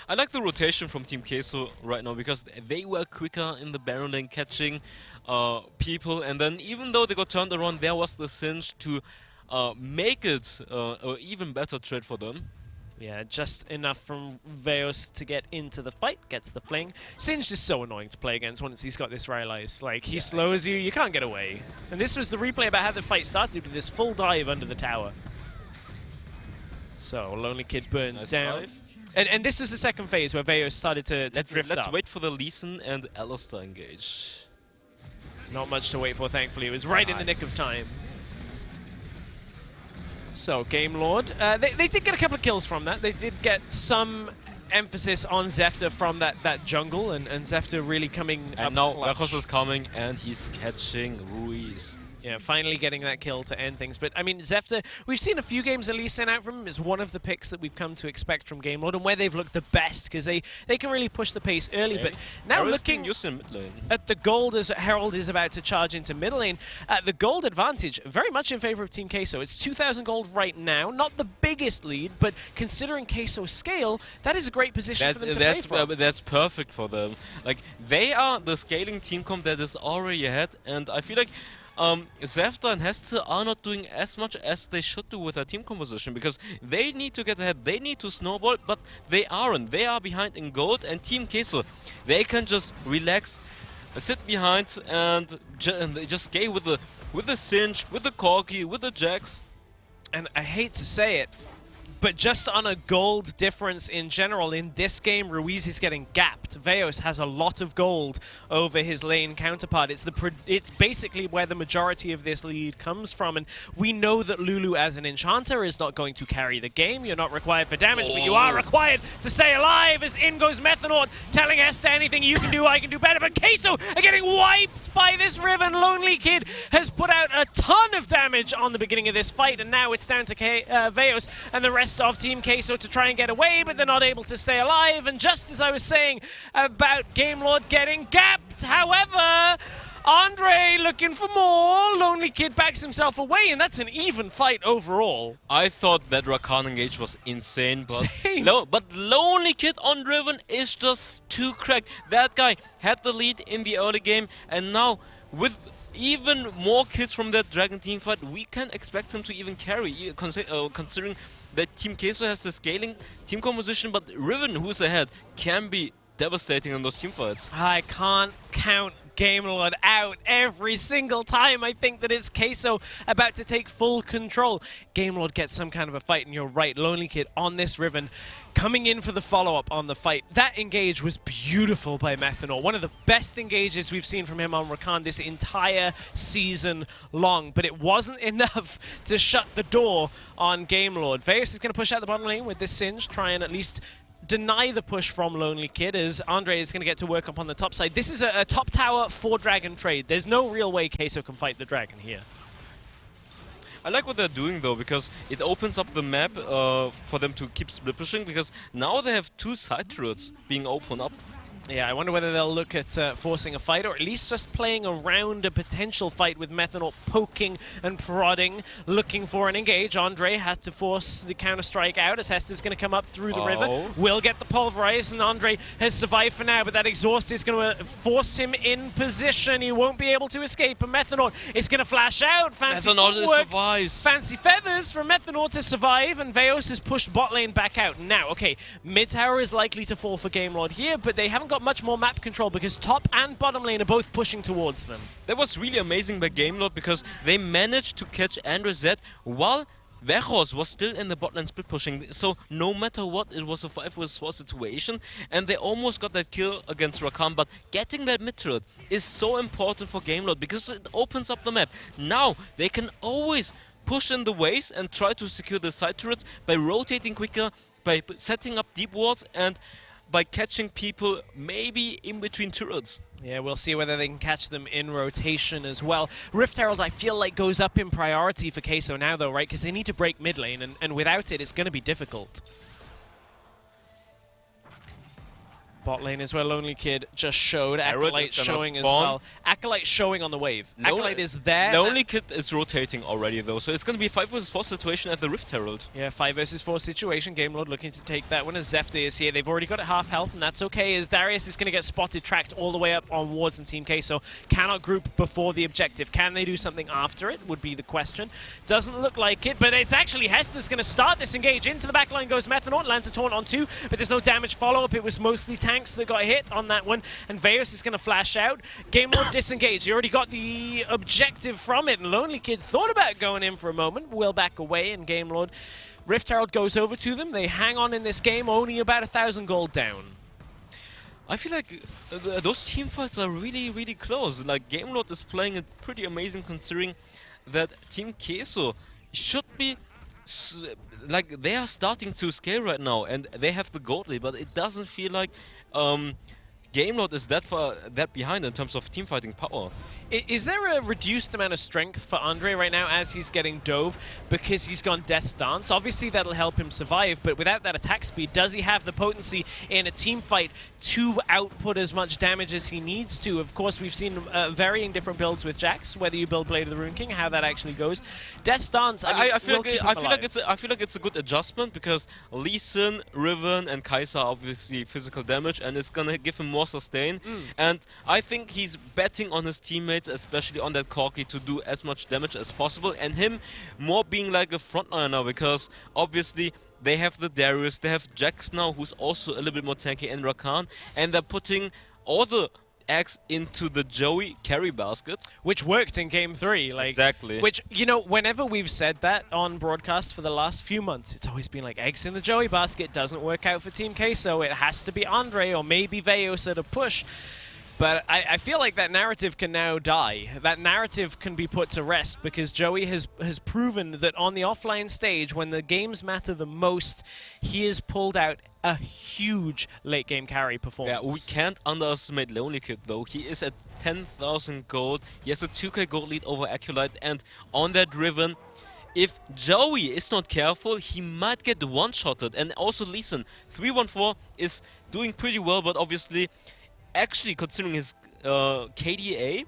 I like the rotation from Team Queso right now because they were quicker in the Baron lane catching people, and then even though they got turned around, there was the Singe to make it an even better trade for them. Yeah, just enough from Veos to get into the fight, gets the fling. Singe is so annoying to play against once he's got this realized. Like, he slows you can't get away. And this was the replay about how the fight started with this full dive under the tower. So, Lonely Kid burned down. And this was the second phase where Veos started to drift up. Let's wait for the Lee Sin and Alistar engage. Not much to wait for, thankfully. It was right in the nick of time. So, Gamelord, they did get a couple of kills from that. They did get some emphasis on Zefta from that jungle, and Zefta really coming up. And now Rakos is coming, and he's catching Ruiz. Yeah, finally getting that kill to end things. But, I mean, Zefta, we've seen a few games of Lee Sin out from him. It's one of the picks that we've come to expect from Gamelord, and where they've looked the best, because they can really push the pace early. But now looking at the gold as Herald is about to charge into mid lane, the gold advantage very much in favor of Team Queso. It's 2,000 gold right now. Not the biggest lead, but considering Queso's scale, that is a great position for them to play from. That's perfect for them. Like, they are the scaling team comp that is already ahead, and I feel like Zefta and Hester are not doing as much as they should do with their team composition because they need to get ahead, they need to snowball, but they aren't. They are behind in gold, and Team Queso, they can just relax, sit behind, and they just skate with the Singe, with the Corki, with the Jax. And I hate to say it, but just on a gold difference in general, in this game, Ruiz is getting gapped. Veos has a lot of gold over his lane counterpart. It's basically where the majority of this lead comes from, and we know that Lulu as an enchanter is not going to carry the game. You're not required for damage, but you are required to stay alive, as in goes Methanol, telling Hester anything you can do, I can do better, but Queso are getting wiped by this Riven. Lonely Kid has put out a ton of damage on the beginning of this fight, and now it's down to Veos and the rest of Team Queso to try and get away, but they're not able to stay alive. And just as I was saying about Gamelord getting gapped, however, Andre looking for more. Lonely Kid backs himself away, and that's an even fight overall. I thought that Rakan engage was insane, but Lonely Kid on Driven is just too cracked. That guy had the lead in the early game, and now with even more kills from that Dragon team fight, we can expect him to even carry, considering that Team Queso has the scaling team composition, but Riven, who's ahead, can be devastating in those team fights. I can't count Gamelord out every single time I think that it's Queso about to take full control. Gamelord gets some kind of a fight, and you're right, Lonely Kid on this Riven, coming in for the follow-up on the fight. That engage was beautiful by Methanol. One of the best engages we've seen from him on Rakan this entire season long, but it wasn't enough to shut the door on Gamelord. Veos is going to push out the bottom lane with this Singe, try and at least deny the push from Lonely Kid, as Andre is going to get to work up on the top side. This is a top tower for Dragon trade. There's no real way Queso can fight the Dragon here. I like what they're doing though, because it opens up the map for them to keep split pushing, because now they have 2 side turrets being opened up. Yeah, I wonder whether they'll look at forcing a fight, or at least just playing around a potential fight with Methanaut poking and prodding, looking for an engage. Andre has to force the counter-strike out as Hester's going to come up through the river. Will get the pulverize, and Andre has survived for now, but that exhaust is going to force him in position. He won't be able to escape, and Methanaut is going to flash out. Fancy footwork, survives. fancy feathers from Methanaut to survive, and Veos has pushed bot lane back out. Now, okay, mid tower is likely to fall for Gamelord here, but they haven't got much more map control because top and bottom lane are both pushing towards them. That was really amazing by Gamelord, because they managed to catch Andre Z while Vejos was still in the bot lane split pushing. So no matter what, it was a 5 vs 4 situation, and they almost got that kill against Rakan. But getting that mid turret is so important for Gamelord because it opens up the map. Now they can always push in the waves and try to secure the side turrets by rotating quicker, by setting up deep wards, and by catching people maybe in between turrets. Yeah, we'll see whether they can catch them in rotation as well. Rift Herald, I feel like, goes up in priority for Queso now, though, right? Because they need to break mid lane, and without it, it's going to be difficult. Bot lane is where Lonely Kid just showed. Acolyte showing as well. Acolyte showing on the wave. Acolyte is there. Lonely Kid is rotating already though, so it's going to be a 5 vs 4 situation at the Rift Herald. Yeah, 5 vs 4 situation. Gamelord looking to take that one as Zefta is here. They've already got at half health, and that's okay, as Darius is going to get spotted, tracked all the way up on wards and Team Queso cannot group before the objective. Can they do something after it, would be the question. Doesn't look like it, but it's actually Hester's going to start this engage. Into the backline goes Methanaut, lands a taunt on 2, but there's no damage follow-up. It was mostly tanks that got hit on that one, and Veos is going to flash out. Gamelord disengaged. He already got the objective from it, and Lonely Kid thought about going in for a moment. Will back away, and Gamelord, Rift Herald goes over to them. They hang on in this game, only about 1,000 gold down. I feel like those team fights are really, really close. Like, Gamelord is playing it pretty amazing, considering that Team Queso should be like, they are starting to scale right now, and they have the gold lead, but it doesn't feel like Gamelord is that behind in terms of team fighting power. Is there a reduced amount of strength for Andre right now as he's getting dove because he's gone Death's Dance? Obviously that'll help him survive, but without that attack speed, does he have the potency in a team fight to output as much damage as he needs to? Of course, we've seen varying different builds with Jax, whether you build Blade of the Rune King, how that actually goes. Death's Dance, I feel like it's a good adjustment, because Lee Sin, Riven, and Kai'Sa are obviously physical damage, and it's gonna give him more sustain. And I think he's betting on his teammates, especially on that Corki, to do as much damage as possible, and him more being like a frontliner, because obviously they have the Darius, they have Jax now, who's also a little bit more tanky, and Rakan, and they're putting all the eggs into the Joey carry basket. Which worked in Game 3. Like, exactly. Which, you know, whenever we've said that on broadcast for the last few months, it's always been like, eggs in the Joey basket doesn't work out for Team Queso. It has to be Andre or maybe Veos at a push. But I feel like that narrative can now die. That narrative can be put to rest, because Joey has proven that on the offline stage, when the games matter the most, he has pulled out a huge late game carry performance. Yeah, we can't underestimate Lonely Kid though. He is at 10,000 gold. He has a 2k gold lead over Acolyte, and on that Riven, if Joey is not careful, he might get one-shotted. And also Leeson, 314 is doing pretty well, but obviously, actually considering his KDA,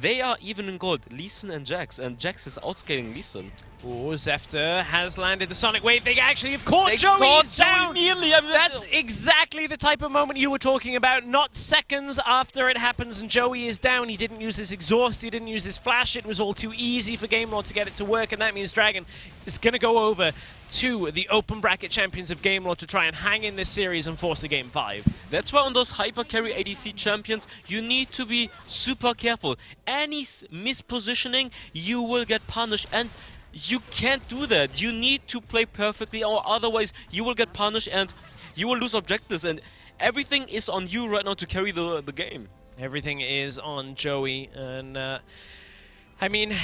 they are even in gold, Leeson and Jax is outscaling Leeson. Oh, Zefta has landed the Sonic Wave. They actually have caught Joey. He's down. Immediately. That's exactly the type of moment you were talking about. Not seconds after it happens and Joey is down. He didn't use his exhaust. He didn't use his flash. It was all too easy for Gamelord to get it to work, and that means Dragon is going to go over to the open bracket champions of Gamelord to try and hang in this series and force a Game 5. That's why on those hyper carry ADC champions, you need to be super careful. Any mispositioning, you will get punished, and you can't do that. You need to play perfectly, or otherwise you will get punished and you will lose objectives, and everything is on you right now to carry the game. Everything is on Joey, and I mean,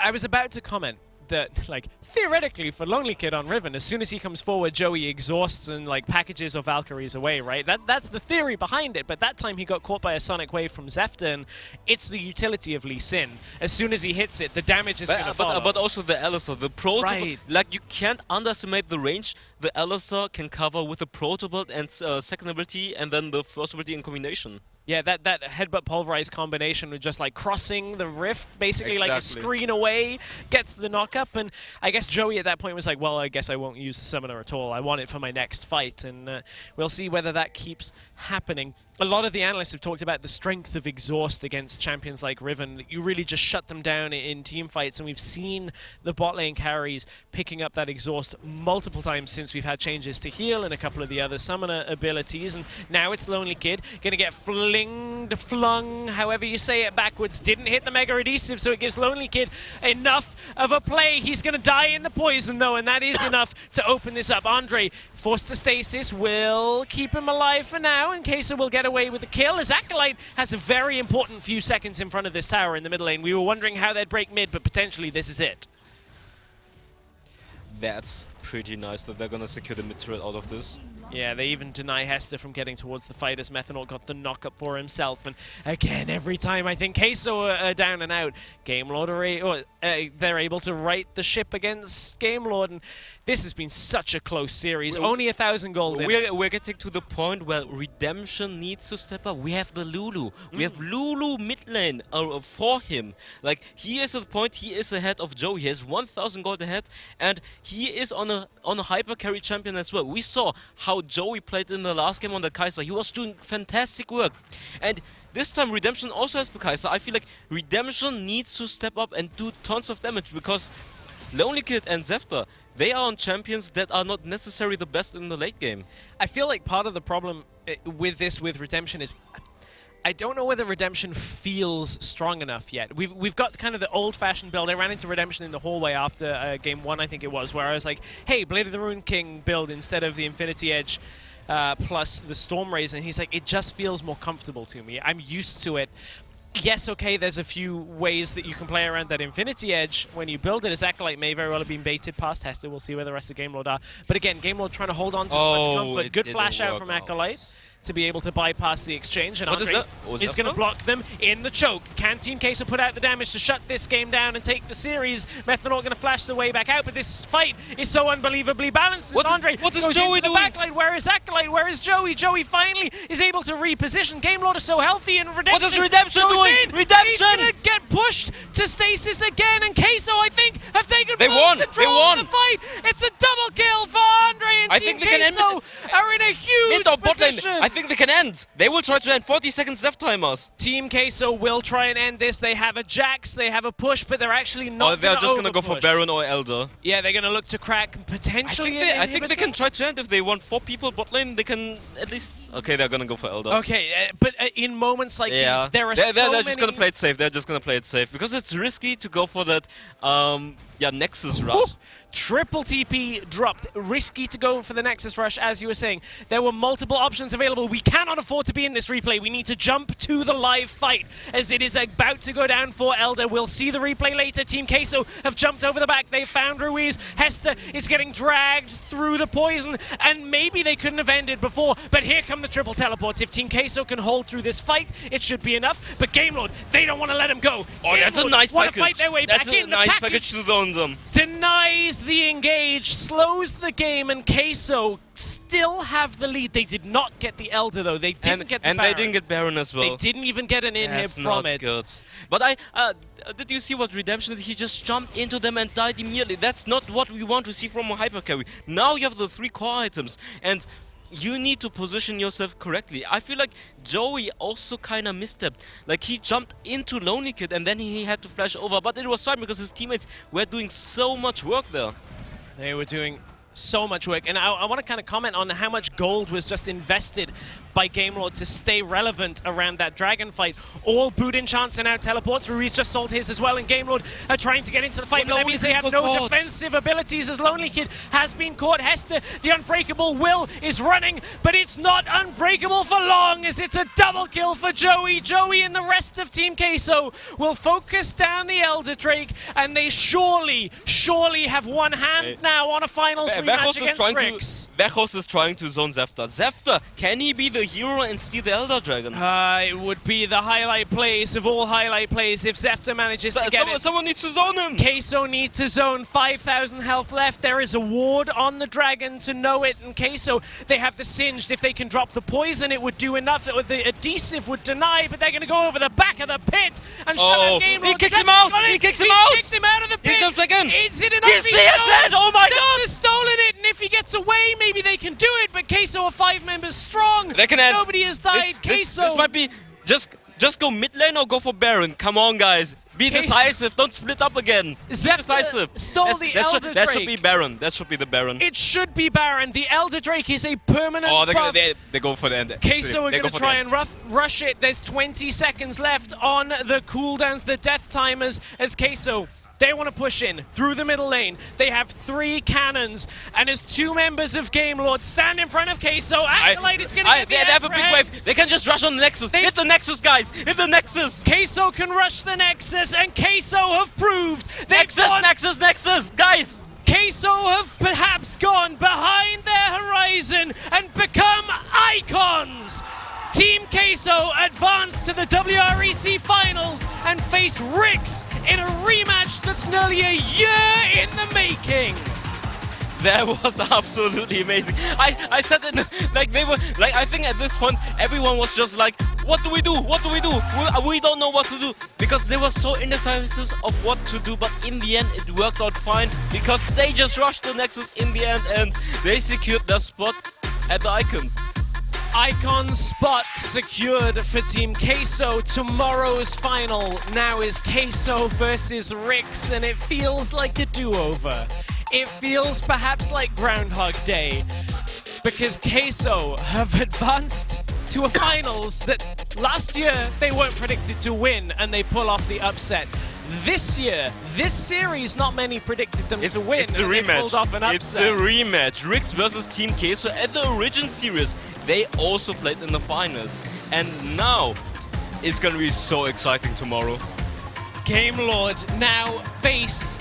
I was about to comment, that, like, theoretically for Lonely Kid on Riven, as soon as he comes forward, Joey exhausts and, like, packages or Valkyries away, right? That's the theory behind it, but that time he got caught by a Sonic Wave from Zefta, and it's the utility of Lee Sin. As soon as he hits it, the damage is going to follow. But also the Alistar, the Proto, Right. like, you can't underestimate the range the Alistar can cover with the Proto build and second ability and then the first ability in combination. Yeah, that headbutt pulverize combination with just like crossing the rift, basically like a screen away, gets the knockup, and I guess Joey at that point was like, well, I guess I won't use the summoner at all. I want it for my next fight, and we'll see whether that keeps happening. A lot of the analysts have talked about the strength of exhaust against champions like Riven. You really just shut them down in team fights, and we've seen the bot lane carries picking up that exhaust multiple times since we've had changes to heal and a couple of the other summoner abilities, and now it's Lonely Kid going to get flung, however you say it backwards. Didn't hit the Mega Adhesive, so it gives Lonely Kid enough of a play. He's going to die in the poison, though, and that is enough to open this up. Andre, forced to stasis, will keep him alive for now, and Queso will get away with the kill, as Acolyte has a very important few seconds in front of this tower in the middle lane. We were wondering how they'd break mid, but potentially this is it. That's pretty nice that they're gonna secure the mid turret out of this. Yeah, they even deny Hester from getting towards the fight as Methanol got the knock-up for himself. And again, every time I think Queso are down and out, Gamelord they're able to right the ship against Gamelord. And this has been such a close series. Only 1,000 gold in. We're getting to the point where Redemption needs to step up. We have the Lulu. We have Lulu mid lane for him. Like, he is at the point, he is ahead of Joe. He has 1,000 gold ahead, and he is on a hyper carry champion as well. We saw how Joey played in the last game on the Kai'Sa. He was doing fantastic work. And this time Redemption also has the Kai'Sa. I feel like Redemption needs to step up and do tons of damage, because Lonely Kid and Zefta, they are on champions that are not necessarily the best in the late game. I feel like part of the problem with Redemption is I don't know whether Redemption feels strong enough yet. We've got kind of the old-fashioned build. I ran into Redemption in the hallway after game 1, I think it was, where I was like, hey, Blade of the Rune King build instead of the Infinity Edge plus the Storm Raise, and he's like, it just feels more comfortable to me. I'm used to it. Yes, okay, there's a few ways that you can play around that Infinity Edge when you build it. As Acolyte may very well have been baited past Hester. We'll see where the rest of Gamelord are. But again, Gamelord trying to hold on to as much comfort. Good flash out from Acolyte to be able to bypass the exchange, and Andre is going to block them in the choke. Can Team Queso put out the damage to shut this game down and take the series? Methanol going to flash the way back out, but this fight is so unbelievably balanced. What is Joey doing? Backline. Where is Acolyte? Where is Joey? Joey finally is able to reposition. Gamelord is so healthy, and Redemption. What is Redemption doing? Redemption! He's going to get pushed to stasis again, and Queso, I think, have taken full control of the fight. It's a double kill for Andre, and Team Queso are in a huge position. I think they can end. They will try to end. 40 seconds left timers. Team Queso will try and end this. They have a Jax, they have a push, but they're actually not. Or they're just going to go for Baron or Elder. Yeah, they're going to look to crack potentially. I think they can try to end. If they want 4 people bot lane, they can at least. Okay, they're going to go for Elder. Okay, but in moments like these, there are so they're many. just going to play it safe. They're just going to play it safe because it's risky to go for that. Nexus rush. Triple TP dropped. Risky to go for the Nexus Rush, as you were saying. There were multiple options available. We cannot afford to be in this replay. We need to jump to the live fight, as it is about to go down for Elder. We'll see the replay later. Team Queso have jumped over the back. They've found Ruiz. Hester is getting dragged through the poison, and maybe they couldn't have ended before, but here come the triple teleports. If Team Queso can hold through this fight, it should be enough, but Gamelord, they don't want to let him go. Oh, Gamelord that's a nice want package. to fight their way That's back a in. nice The package to zone them. Denies the engage, slows the game, and Queso still have the lead. They did not get the Elder, though. They didn't get the Baron. And they didn't get Baron as well. They didn't even get an inhib from it. Good. But did you see what Redemption did? He just jumped into them and died immediately. That's not what we want to see from a hyper carry. Now you have the 3 core items, and you need to position yourself correctly. I feel like Joey also kind of misstepped. Like, he jumped into Lonely Kid and then he had to flash over, but it was fine because his teammates were doing so much work there. They were doing so much work, and I want to kind of comment on how much gold was just invested by Gamelord to stay relevant around that dragon fight. All Boot Enchants are now teleports. Ruiz just sold his as well, and Gamelord are trying to get into the fight, but that means they have no defensive abilities as Lonely Kid has been caught. Hester, the unbreakable Will, is running, but it's not unbreakable for long as it's a double kill for Joey. Joey and the rest of Team Queso will focus down the Elder Drake, and they surely have one hand now on a finals rematch against WREC. Vejos is trying to zone Zefta. Zefta, can he be the hero and steal the Elder Dragon? It would be the highlight plays of all highlight plays if Zefta manages to get it. Someone needs to zone him! Queso needs to zone. 5,000 health left. There is a ward on the dragon to know it, and Queso, they have the Singed. If they can drop the poison, it would do enough. The adhesive would deny, but they're going to go over the back of the pit and shut out Gamelord. He kicks him out! He kicks him out! He kicks him out of the pit! He comes again! Is it enough? He's dead! Oh my god! Zefta's stolen it, and if he gets away, maybe they can do it, but Queso are 5 members strong. They can end. Nobody has died. This might be... Just go mid lane or go for Baron. Come on, guys. Be decisive. Don't split up again. Be decisive. Stole the Elder Drake. That should be Baron. That should be the Baron. It should be Baron. The Elder Drake is a permanent buff. They go for the end. Queso are going to try and rush it. There's 20 seconds left on the cooldowns, the death timers, as Queso, they want to push in through the middle lane. They have 3 cannons, and as 2 members of Gamelord stand in front of Queso, Acolyte is going to get the They have a big wave. They can just rush on the Nexus. Hit the Nexus, guys. Hit the Nexus. Queso can rush the Nexus, and Queso have proved Nexus, guys. Queso have perhaps gone behind their horizon and become icons. Team Queso advance to the WREC finals and face WREC in a rematch that's nearly a year in the making. That was absolutely amazing. I said it like they were like, I think at this point everyone was just like, what do we do? What do we do? We don't know what to do, because they were so indecisive of what to do, but in the end it worked out fine because they just rushed the Nexus in the end and they secured their spot at the Icons. Icon spot secured for Team Queso. Tomorrow's final now is Queso versus WREC, and it feels like a do-over. It feels perhaps like Groundhog Day, because Queso have advanced to a finals that last year they weren't predicted to win, and they pull off the upset. This year, this series, not many predicted them to win. It's a and rematch. They pulled off an upset. It's a rematch. WREC versus Team Queso at the Origin series. They also played in the finals. And now it's gonna be so exciting tomorrow. Gamelord now face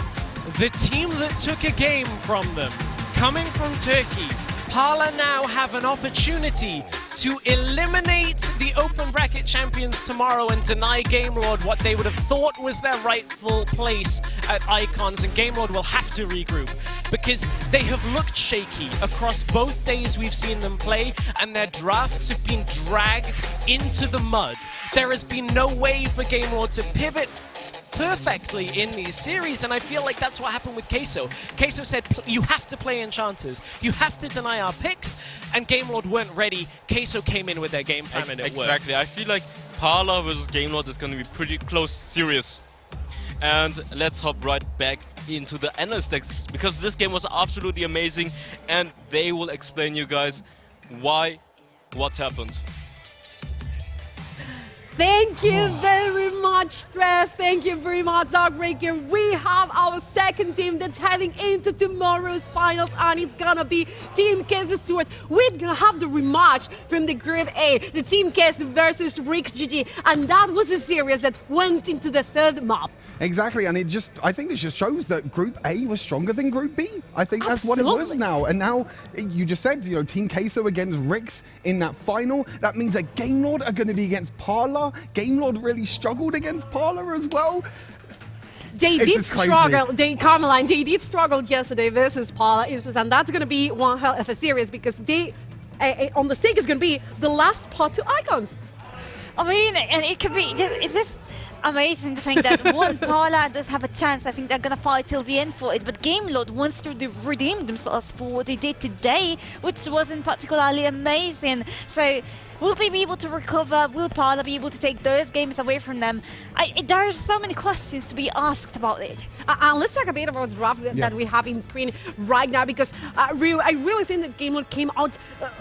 the team that took a game from them. Coming from Turkey, Parla now have an opportunity to eliminate the open bracket champions tomorrow and deny Gamelord what they would have thought was their rightful place at Icons, and Gamelord will have to regroup because they have looked shaky across both days we've seen them play, and their drafts have been dragged into the mud. There has been no way for Gamelord to pivot perfectly in these series, and I feel like that's what happened with Queso. Queso said, you have to play Enchanters, you have to deny our picks, and Gamelord weren't ready. Queso came in with their game plan and it worked. Exactly, I feel like Parla versus Gamelord is going to be pretty close series. And let's hop right back into the analyst decks, because this game was absolutely amazing, and they will explain you guys what happened. Thank you very much, Stress. Thank you very much, Darkbreaker. We have our second team that's heading into tomorrow's finals, and it's gonna be Team Queso Stewart. We're gonna have the rematch from the Group A, the Team Queso versus WREC GG, and that was a series that went into the 3rd map. Exactly, and I think it just shows that Group A was stronger than Group B. I think that's what it was now. And now, you just said, you know, Team Queso against WREC in that final. That means that Gamelord are going to be against Parla. Gamelord really struggled against Parla as well. They did struggle. Carmeline, they did struggle yesterday versus Parla, and that's going to be one hell of a series because they, on the stake is going to be the last pot to Icons. I mean, and it could be. Is this amazing to think that one Parla does have a chance? I think they're gonna fight till the end for it, but Gamelord wants to redeem themselves for what they did today, which wasn't particularly amazing. So Will they be able to recover? Will Parla be able to take those games away from them? There are so many questions to be asked about it. Let's talk a bit about the draft that we have in screen right now, because I really think that Gamelord came out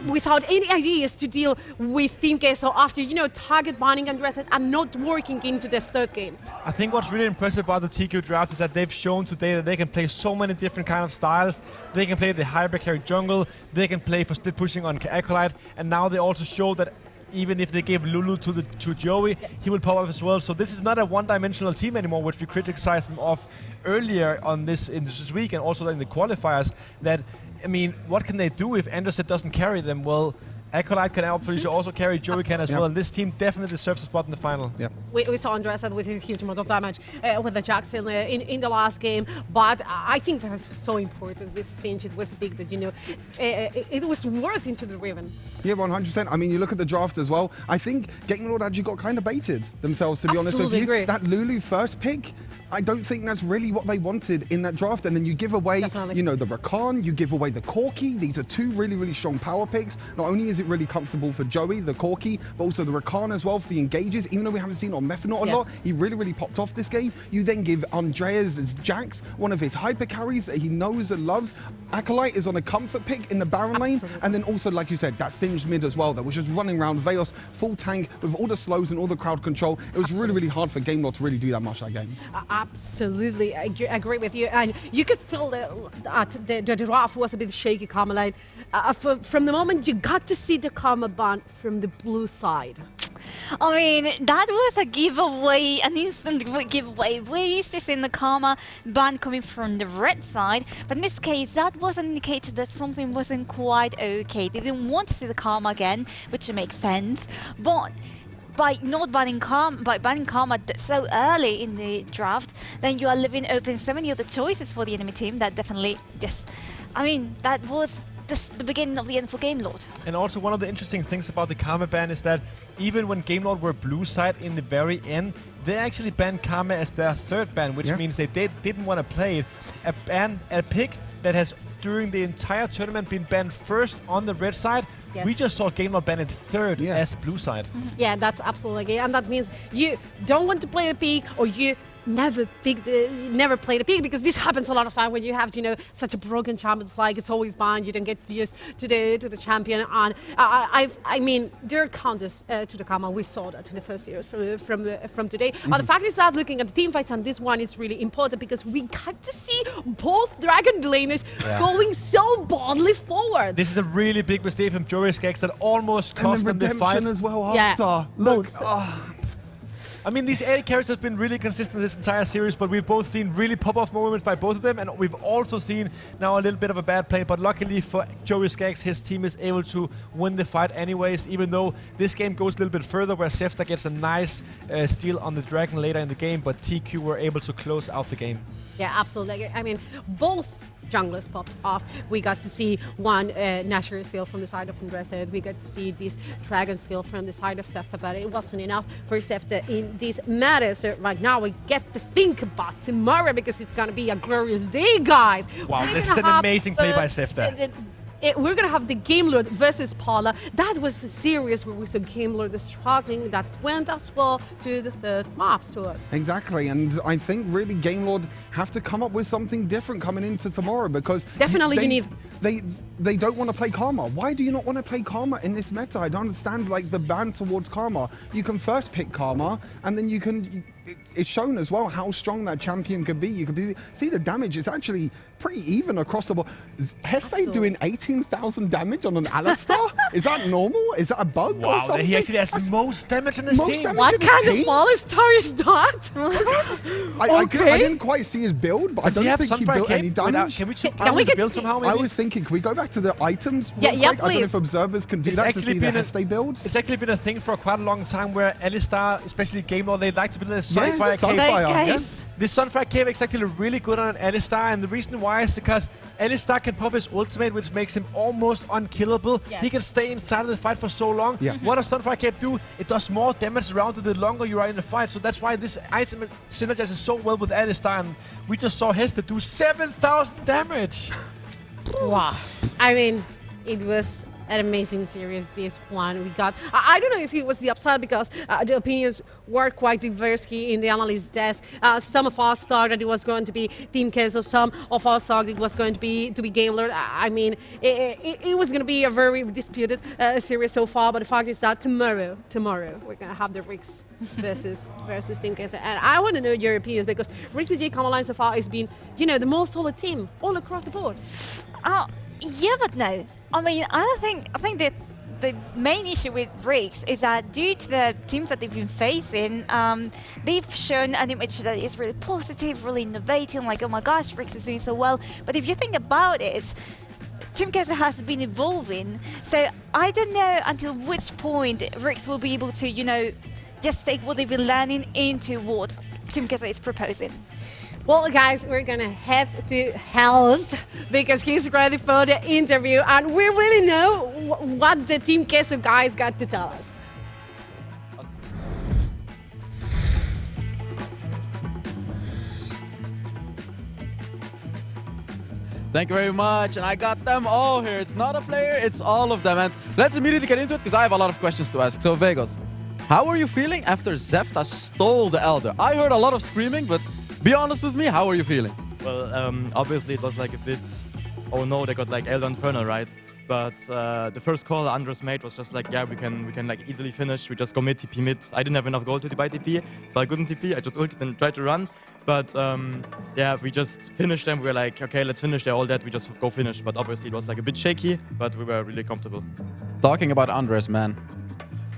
without any ideas to deal with Team Queso after, target banning Andres and not working into the third game. I think what's really impressive about the TQ draft is that they've shown today that they can play so many different kind of styles. They can play the hybrid carry jungle, they can play for split pushing on Acolyte, and now they also show that even if they gave Lulu to Joey, he will pop up as well. So this is not a one-dimensional team anymore, which we criticized them of earlier in this week and also in the qualifiers. That, I mean, what can they do if Anderson doesn't carry them? Well, Acolyte can obviously also carry, Joey can as well, and this team definitely deserves a spot in the final. Yeah. We saw Andres with a huge amount of damage with the Jax in the last game, but I think that was so important with Singe. It was big that, it was worth into the Riven. Yeah, 100%. I mean, you look at the draft as well. I think Gamelord actually got kind of baited themselves, to be honest with you. Agree. That Lulu first pick, I don't think that's really what they wanted in that draft. And then you give away, the Rakan, you give away the Corki. These are two really, really strong power picks. Not only is it really comfortable for Joey, the Corki, but also the Rakan as well for the engages. Even though we haven't seen on Mephinot a lot, he really, really popped off this game. You then give Andreas as Jax, one of his hyper carries that he knows and loves. Acolyte is on a comfort pick in the Baron lane. And then also, like you said, that Singed mid as well that was just running around Veos, full tank with all the slows and all the crowd control. It was really, really hard for Gamelord to really do that much that game. Absolutely, I agree with you. And you could feel that the draft was a bit shaky, Carmelite. From the moment you got to see the Karma ban from the blue side. I mean, that was a giveaway, an instant giveaway. We used to see the Karma ban coming from the red side, but in this case, that was an indicator that something wasn't quite okay. They didn't want to see the Karma again, which makes sense, but by not banning Karma so early in the draft, then you are leaving open so many other choices for the enemy team that definitely that was the beginning of the end for Gamelord. And also one of the interesting things about the Karma ban is that even when Gamelord were blue side in the very end, they actually banned Karma as their third ban, which means they didn't want to play it. A pick that has during the entire tournament been banned first on the red side. We just saw Gamelord ban it third as blue side. Yeah, that's absolutely, and that means you don't want to play the peak, or you never play the peak, because this happens a lot of time when you have such a broken champion. It's like it's always banned. You don't get used to the champion. And I mean, there are counters to the Karma. We saw that in the first years from today. But the fact is that looking at the team fights, and this one is really important because we got to see both Dragon laners going so boldly forward. This is a really big mistake from WREC that almost cost them the fight as well after. Look. I mean, these AD carries have been really consistent this entire series, but we've both seen really pop-off moments by both of them, and we've also seen now a little bit of a bad play, but luckily for WREC, his team is able to win the fight anyways, even though this game goes a little bit further, where Sefta gets a nice steal on the Dragon later in the game, but TQ were able to close out the game. Yeah, absolutely. I mean, both junglers popped off. We got to see one Nashor steal from the side of Andres. We got to see this Dragon steal from the side of Sefta, but it wasn't enough for Sefta in these matters. So right now we get to think about tomorrow, because it's going to be a glorious day, guys. Wow, this is an amazing play by Sefta. We're going to have the Gamelord versus Paula. That was the series where we saw Gamelord struggling. That went as well to the third maps tour. Exactly, and I think really Gamelord have to come up with something different coming into tomorrow, because they don't want to play Karma. Why do you not want to play Karma in this meta? I don't understand the ban towards Karma. You can first pick Karma, and then you can. It's shown as well how strong that champion could be. You can see the damage is actually pretty even across the board. Heste doing 18,000 damage on an Alistar? Is that normal? Is that a bug or something? Wow, he actually has the most damage in his team. What kind of Alistar is that? I didn't quite see his build, but I don't think he built any damage. Can we check his build somehow, maybe? I was thinking, can we go back to the items? Yeah, I don't know please. if observers can do that to see the Heste build. It's actually been a thing for quite a long time where Alistar, especially Gamelord, they like to build a Sunfire Cave. This Sunfire Cave is actually really good on an Alistar, and the reason why is because Alistar can pop his ultimate, which makes him almost unkillable. He can stay inside of the fight for so long. What does Sunfire Cave do? It does more damage around it the longer you are in the fight, so that's why this item synergizes so well with Alistar, and we just saw Heste do 7,000 damage. Wow. I mean, it was an amazing series, this one we got. I don't know if it was the upside because the opinions were quite diverse here in the analyst desk. Some of us thought that it was going to be Team Queso, some of us thought it was going to be Gamelord. I mean, it was going to be a very disputed series so far, but the fact is that tomorrow we're going to have the WREC versus Team Queso. And I want to know your opinions because WREC Come Online so far has been, the most solid team all across the board. Yeah, but no. I mean, I think that the main issue with WREC is that due to the teams that they've been facing, they've shown an image that is really positive, really innovating, like, oh my gosh, WREC is doing so well. But if you think about it, Team Queso has been evolving. So I don't know until which point WREC will be able to, just take what they've been learning into what Team Queso is proposing. Well, guys, we're gonna head to Hells because he's ready for the interview, and we really know what the Team Queso guys got to tell us. Thank you very much, and I got them all here. It's not a player, it's all of them. And let's immediately get into it because I have a lot of questions to ask. So, Vegas, how are you feeling after Zefta stole the Elder? I heard a lot of screaming, but be honest with me, how are you feeling? Well, obviously it was like a bit, oh no, they got like Elder Infernal, right? But the first call Andres made was just like, yeah, we can like easily finish. We just go mid, TP mid. I didn't have enough gold to buy TP, so I couldn't TP. I just ulted and tried to run. But yeah, we just finished them. We were like, okay, let's finish. They're all dead. We just go finish. But obviously it was like a bit shaky, but we were really comfortable. Talking about Andres, man.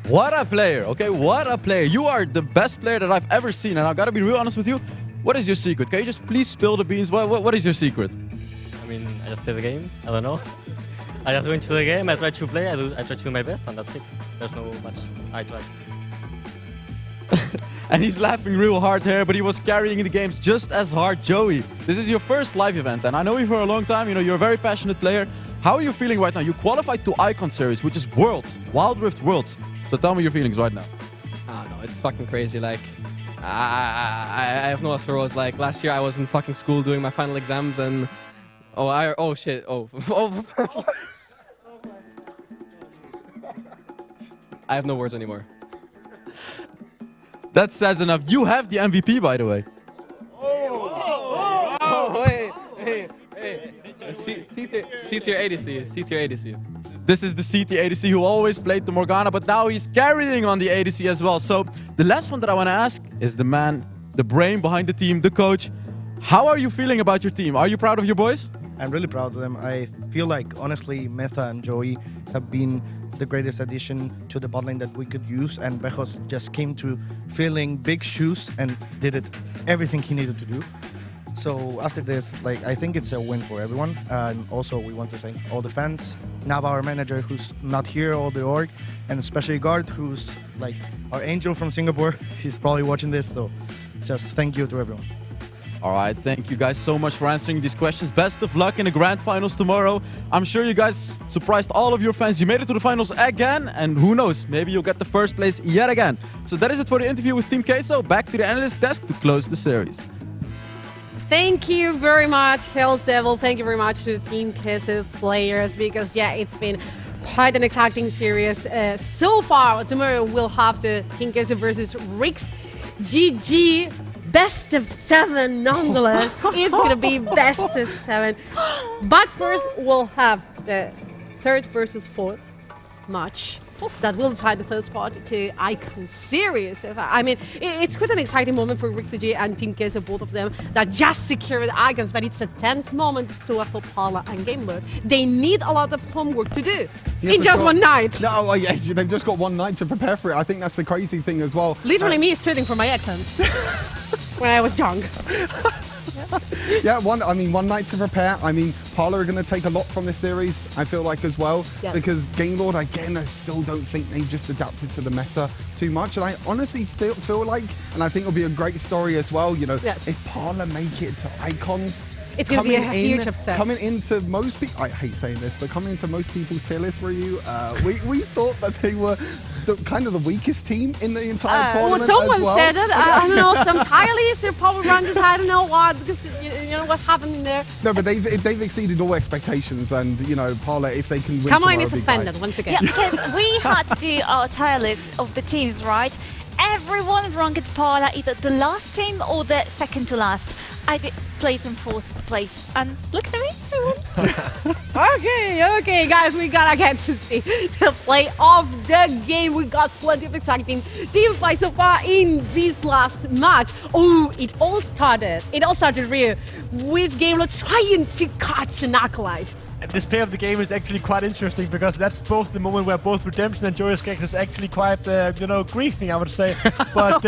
What a player, okay? What a player. You are the best player that I've ever seen. And I gotta be real honest with you. What is your secret? Can you just please spill the beans? What is your secret? I mean, I just play the game. I don't know. I just go into the game. I try to play. I try to do my best, and that's it. There's no much. I try. And he's laughing real hard here, but he was carrying the games just as hard. Joey, this is your first live event, and I know you for a long time. You're a very passionate player. How are you feeling right now? You qualified to Icon Series, which is Worlds, Wild Rift Worlds. So tell me your feelings right now. I don't know. It's fucking crazy. Like, I have no else for words. Like, last year I was in fucking school doing my final exams, and oh shit. I have no words anymore. That says enough. You have the MVP, by the way. Hey. C-tier ADC. This is the CT ADC who always played the Morgana, but now he's carrying on the ADC as well. So the last one that I want to ask is the man, the brain behind the team, the coach. How are you feeling about your team? Are you proud of your boys? I'm really proud of them. I feel like, honestly, Meta and Joey have been the greatest addition to the bot lane that we could use, and Bejos just came to filling big shoes and did everything he needed to do. So after this, like, I think it's a win for everyone. And also we want to thank all the fans, Nava, our manager, who's not here, all the org, and especially Guard, who's like our angel from Singapore. He's probably watching this, so just thank you to everyone. All right, thank you guys so much for answering these questions. Best of luck in the grand finals tomorrow. I'm sure you guys surprised all of your fans. You made it to the finals again, and who knows, maybe you'll get the first place yet again. So that is it for the interview with Team Queso. Back to the analyst desk to close the series. Thank you very much, Hell's Devil. Thank you very much to the Team Queso players because, yeah, it's been quite an exciting series so far. Tomorrow we'll have the Team Queso versus WREC. GG. Best of 7 nonetheless. It's going to be best of 7. But first, we'll have the 3rd versus 4th match that will decide the first part to Icon Series. I mean, it's quite an exciting moment for WREC and Team Queso, both of them, that just secured Icons, but it's a tense moment still for Paula and Gamelord. They need a lot of homework to do in just one night. No, yeah, they've just got one night to prepare for it. I think that's the crazy thing as well. Literally me studying for my exams when I was young. Yeah, one night to prepare. I mean, Parla are going to take a lot from this series, I feel like, as well. Yes. Because Gamelord, again, I still don't think they've just adapted to the meta too much. And I honestly feel like, and I think it'll be a great story as well, yes. if Parla make it to Icons, It's going to be a huge upset. Coming into most people, I hate saying this, but coming into most people's tier list for you, we thought that they were kind of the weakest team in the entire tournament. Well, someone as well. said it. I don't know. Some tier lists are probably ranked. I don't know why, because you know what happened in there. No, but they've exceeded all expectations, and you know, Parla, if they can win, Cameline is offended once again. Yeah, because we had to do our tier list of the teams, right? Everyone ranked Parla either the last team or the second to last. I did place in fourth place, and look at me, I won. Okay, guys, we gotta get to see the play of the game. We got plenty of exciting team fights so far in this last match. Oh, it all started Rio with Gamelord trying to catch an Acolyte. And this play of the game is actually quite interesting because that's both the moment where both Redemption and Joyous Gex is actually quite, griefing, I would say. But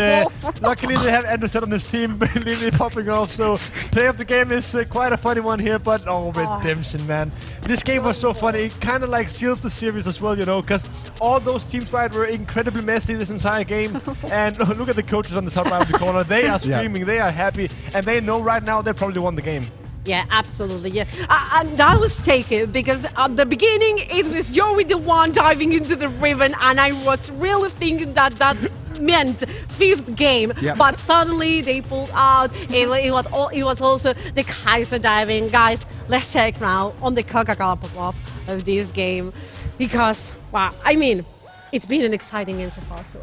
luckily they have Anderson on his team really popping off. So play of the game is quite a funny one here. But Redemption, man. This game was so funny. It kind of like seals the series as well, because all those teams were incredibly messy this entire game. And look at the coaches on the top right of the corner. They are screaming. They are happy. And they know right now they probably won the game. Yeah, absolutely, yeah. And that was taken because at the beginning it was Joey the one diving into the ribbon, and I was really thinking that meant fifth game. Yep. But suddenly they pulled out. It was also the Kaiser diving. Guys, let's check now on the Coca-Cola pop-off of this game because, wow, I mean, it's been an exciting game so far. So.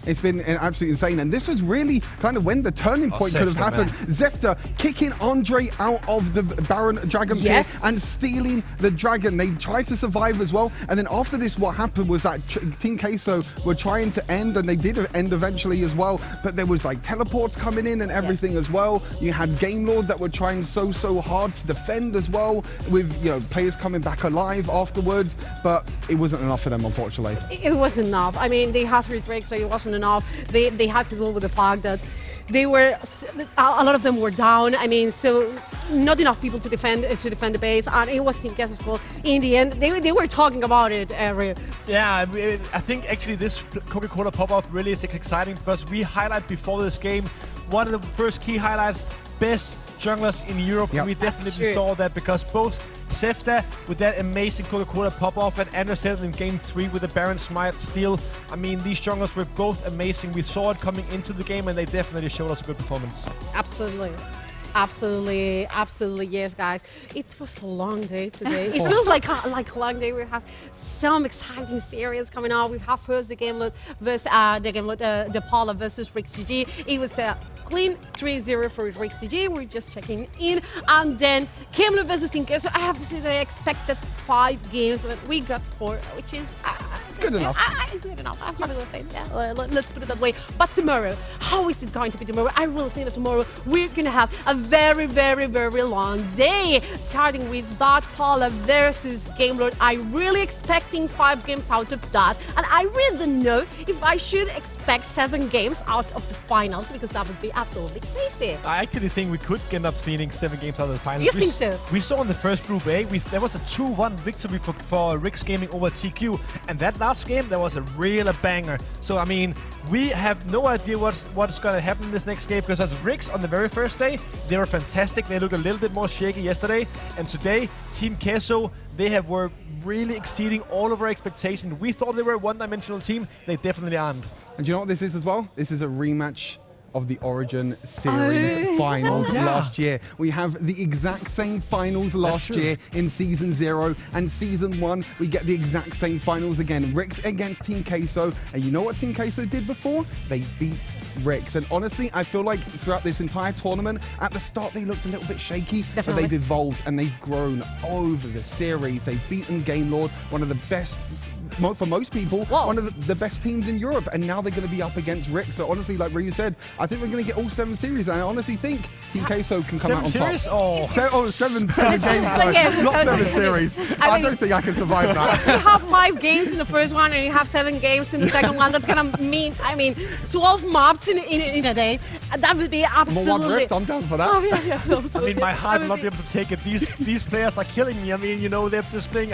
It's been absolutely insane, and this was really kind of when the turning point could have happened. Zefta kicking Andre out of the Baron Dragon Pit and stealing the dragon. They tried to survive as well, and then after this, what happened was that Team Queso were trying to end, and they did end eventually as well, but there was like teleports coming in and everything as well. You had Gamelord that were trying so hard to defend as well, with players coming back alive afterwards, but it wasn't enough for them, unfortunately. It wasn't enough. I mean, they had 3 drakes, so it wasn't enough. They had to deal with the fact that a lot of them were down. I mean, so not enough people to defend the base, and it was Team Queso's goal. In the end, they were talking about it. Yeah, I think actually this Coca-Cola pop-off really is exciting because we highlight before this game one of the first key highlights, best junglers in Europe. Yep. We definitely saw that because both Zefta with that amazing Coca-Cola pop-off and Anderson in Game 3 with the Baron Smite steal. I mean, these junglers were both amazing. We saw it coming into the game and they definitely showed us a good performance. Absolutely, yes, guys. It was a long day today. It feels like a long day. We have some exciting series coming out. We have first the Gamelord versus the Parla versus WREC. It was a clean 3-0 for WREC. We're just checking in, and then Gamelord versus Team Queso. I have to say that I expected 5 games, but we got 4, which is good enough. It's good enough. I'm happy with it. Yeah, let's put it that way. But tomorrow, how is it going to be tomorrow? I really think that tomorrow we're gonna have a very, very, very long day, starting with that Parla versus Gamelord. I'm really expecting 5 games out of that, and I really don't know if I should expect 7 games out of the finals, because that would be absolutely crazy. I actually think we could end up seeing 7 games out of the finals. You think so? We saw in the first Group A, there was a 2-1 victory for WREC Gaming over TQ, and that last game there was a real banger. So I mean, we have no idea what's going to happen in this next game, because as WREC on the very first day, they were fantastic. They looked a little bit more shaky yesterday, and today Team Queso, were really exceeding all of our expectations. We thought they were a one-dimensional team. They definitely aren't. And do you know what this is as well? This is a rematch of the Origin Series finals last year. We have the exact same finals last year in Season 0, and Season 1 we get the exact same finals again. WREC against Team Queso, and you know what Team Queso did before? They beat WREC. And honestly, I feel like throughout this entire tournament, at the start they looked a little bit shaky, but they've evolved and they've grown over the series. They've beaten Gamelord, one of the best, for most people, one of the best teams in Europe, and now they're going to be up against WREC. So honestly, like Ryu said, I think we're going to get all 7 series, and I honestly think Team Queso can come out on top. 7 games, not 7 series. I don't think I can survive that. You have 5 games in the first one, and you have 7 games in the second one. That's going to mean, 12 maps in a day. That would be absolutely... Well, Rift, I'm down for that. Oh, yeah, I mean, my heart will not be able to take it. These players are killing me. I mean, they're just playing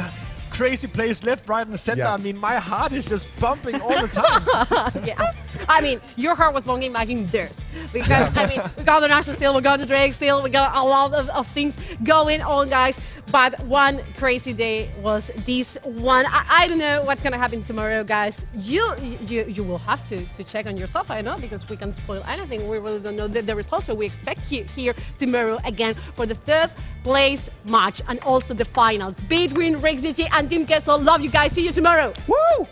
crazy plays left, right, and center. I mean, my heart is just pumping all the time. Yes. I mean, your heart was pumping, imagine theirs. because I mean, we got the national still, we got the Drake still, we got a lot of things going on, guys. But one crazy day was this one. I don't know what's gonna happen tomorrow, guys. You will have to check on yourself, I know, because we can't spoil anything. We really don't know the results, so we expect you here tomorrow again for the third place match and also the finals between WREC and Team Queso. Love you guys. See you tomorrow. Woo!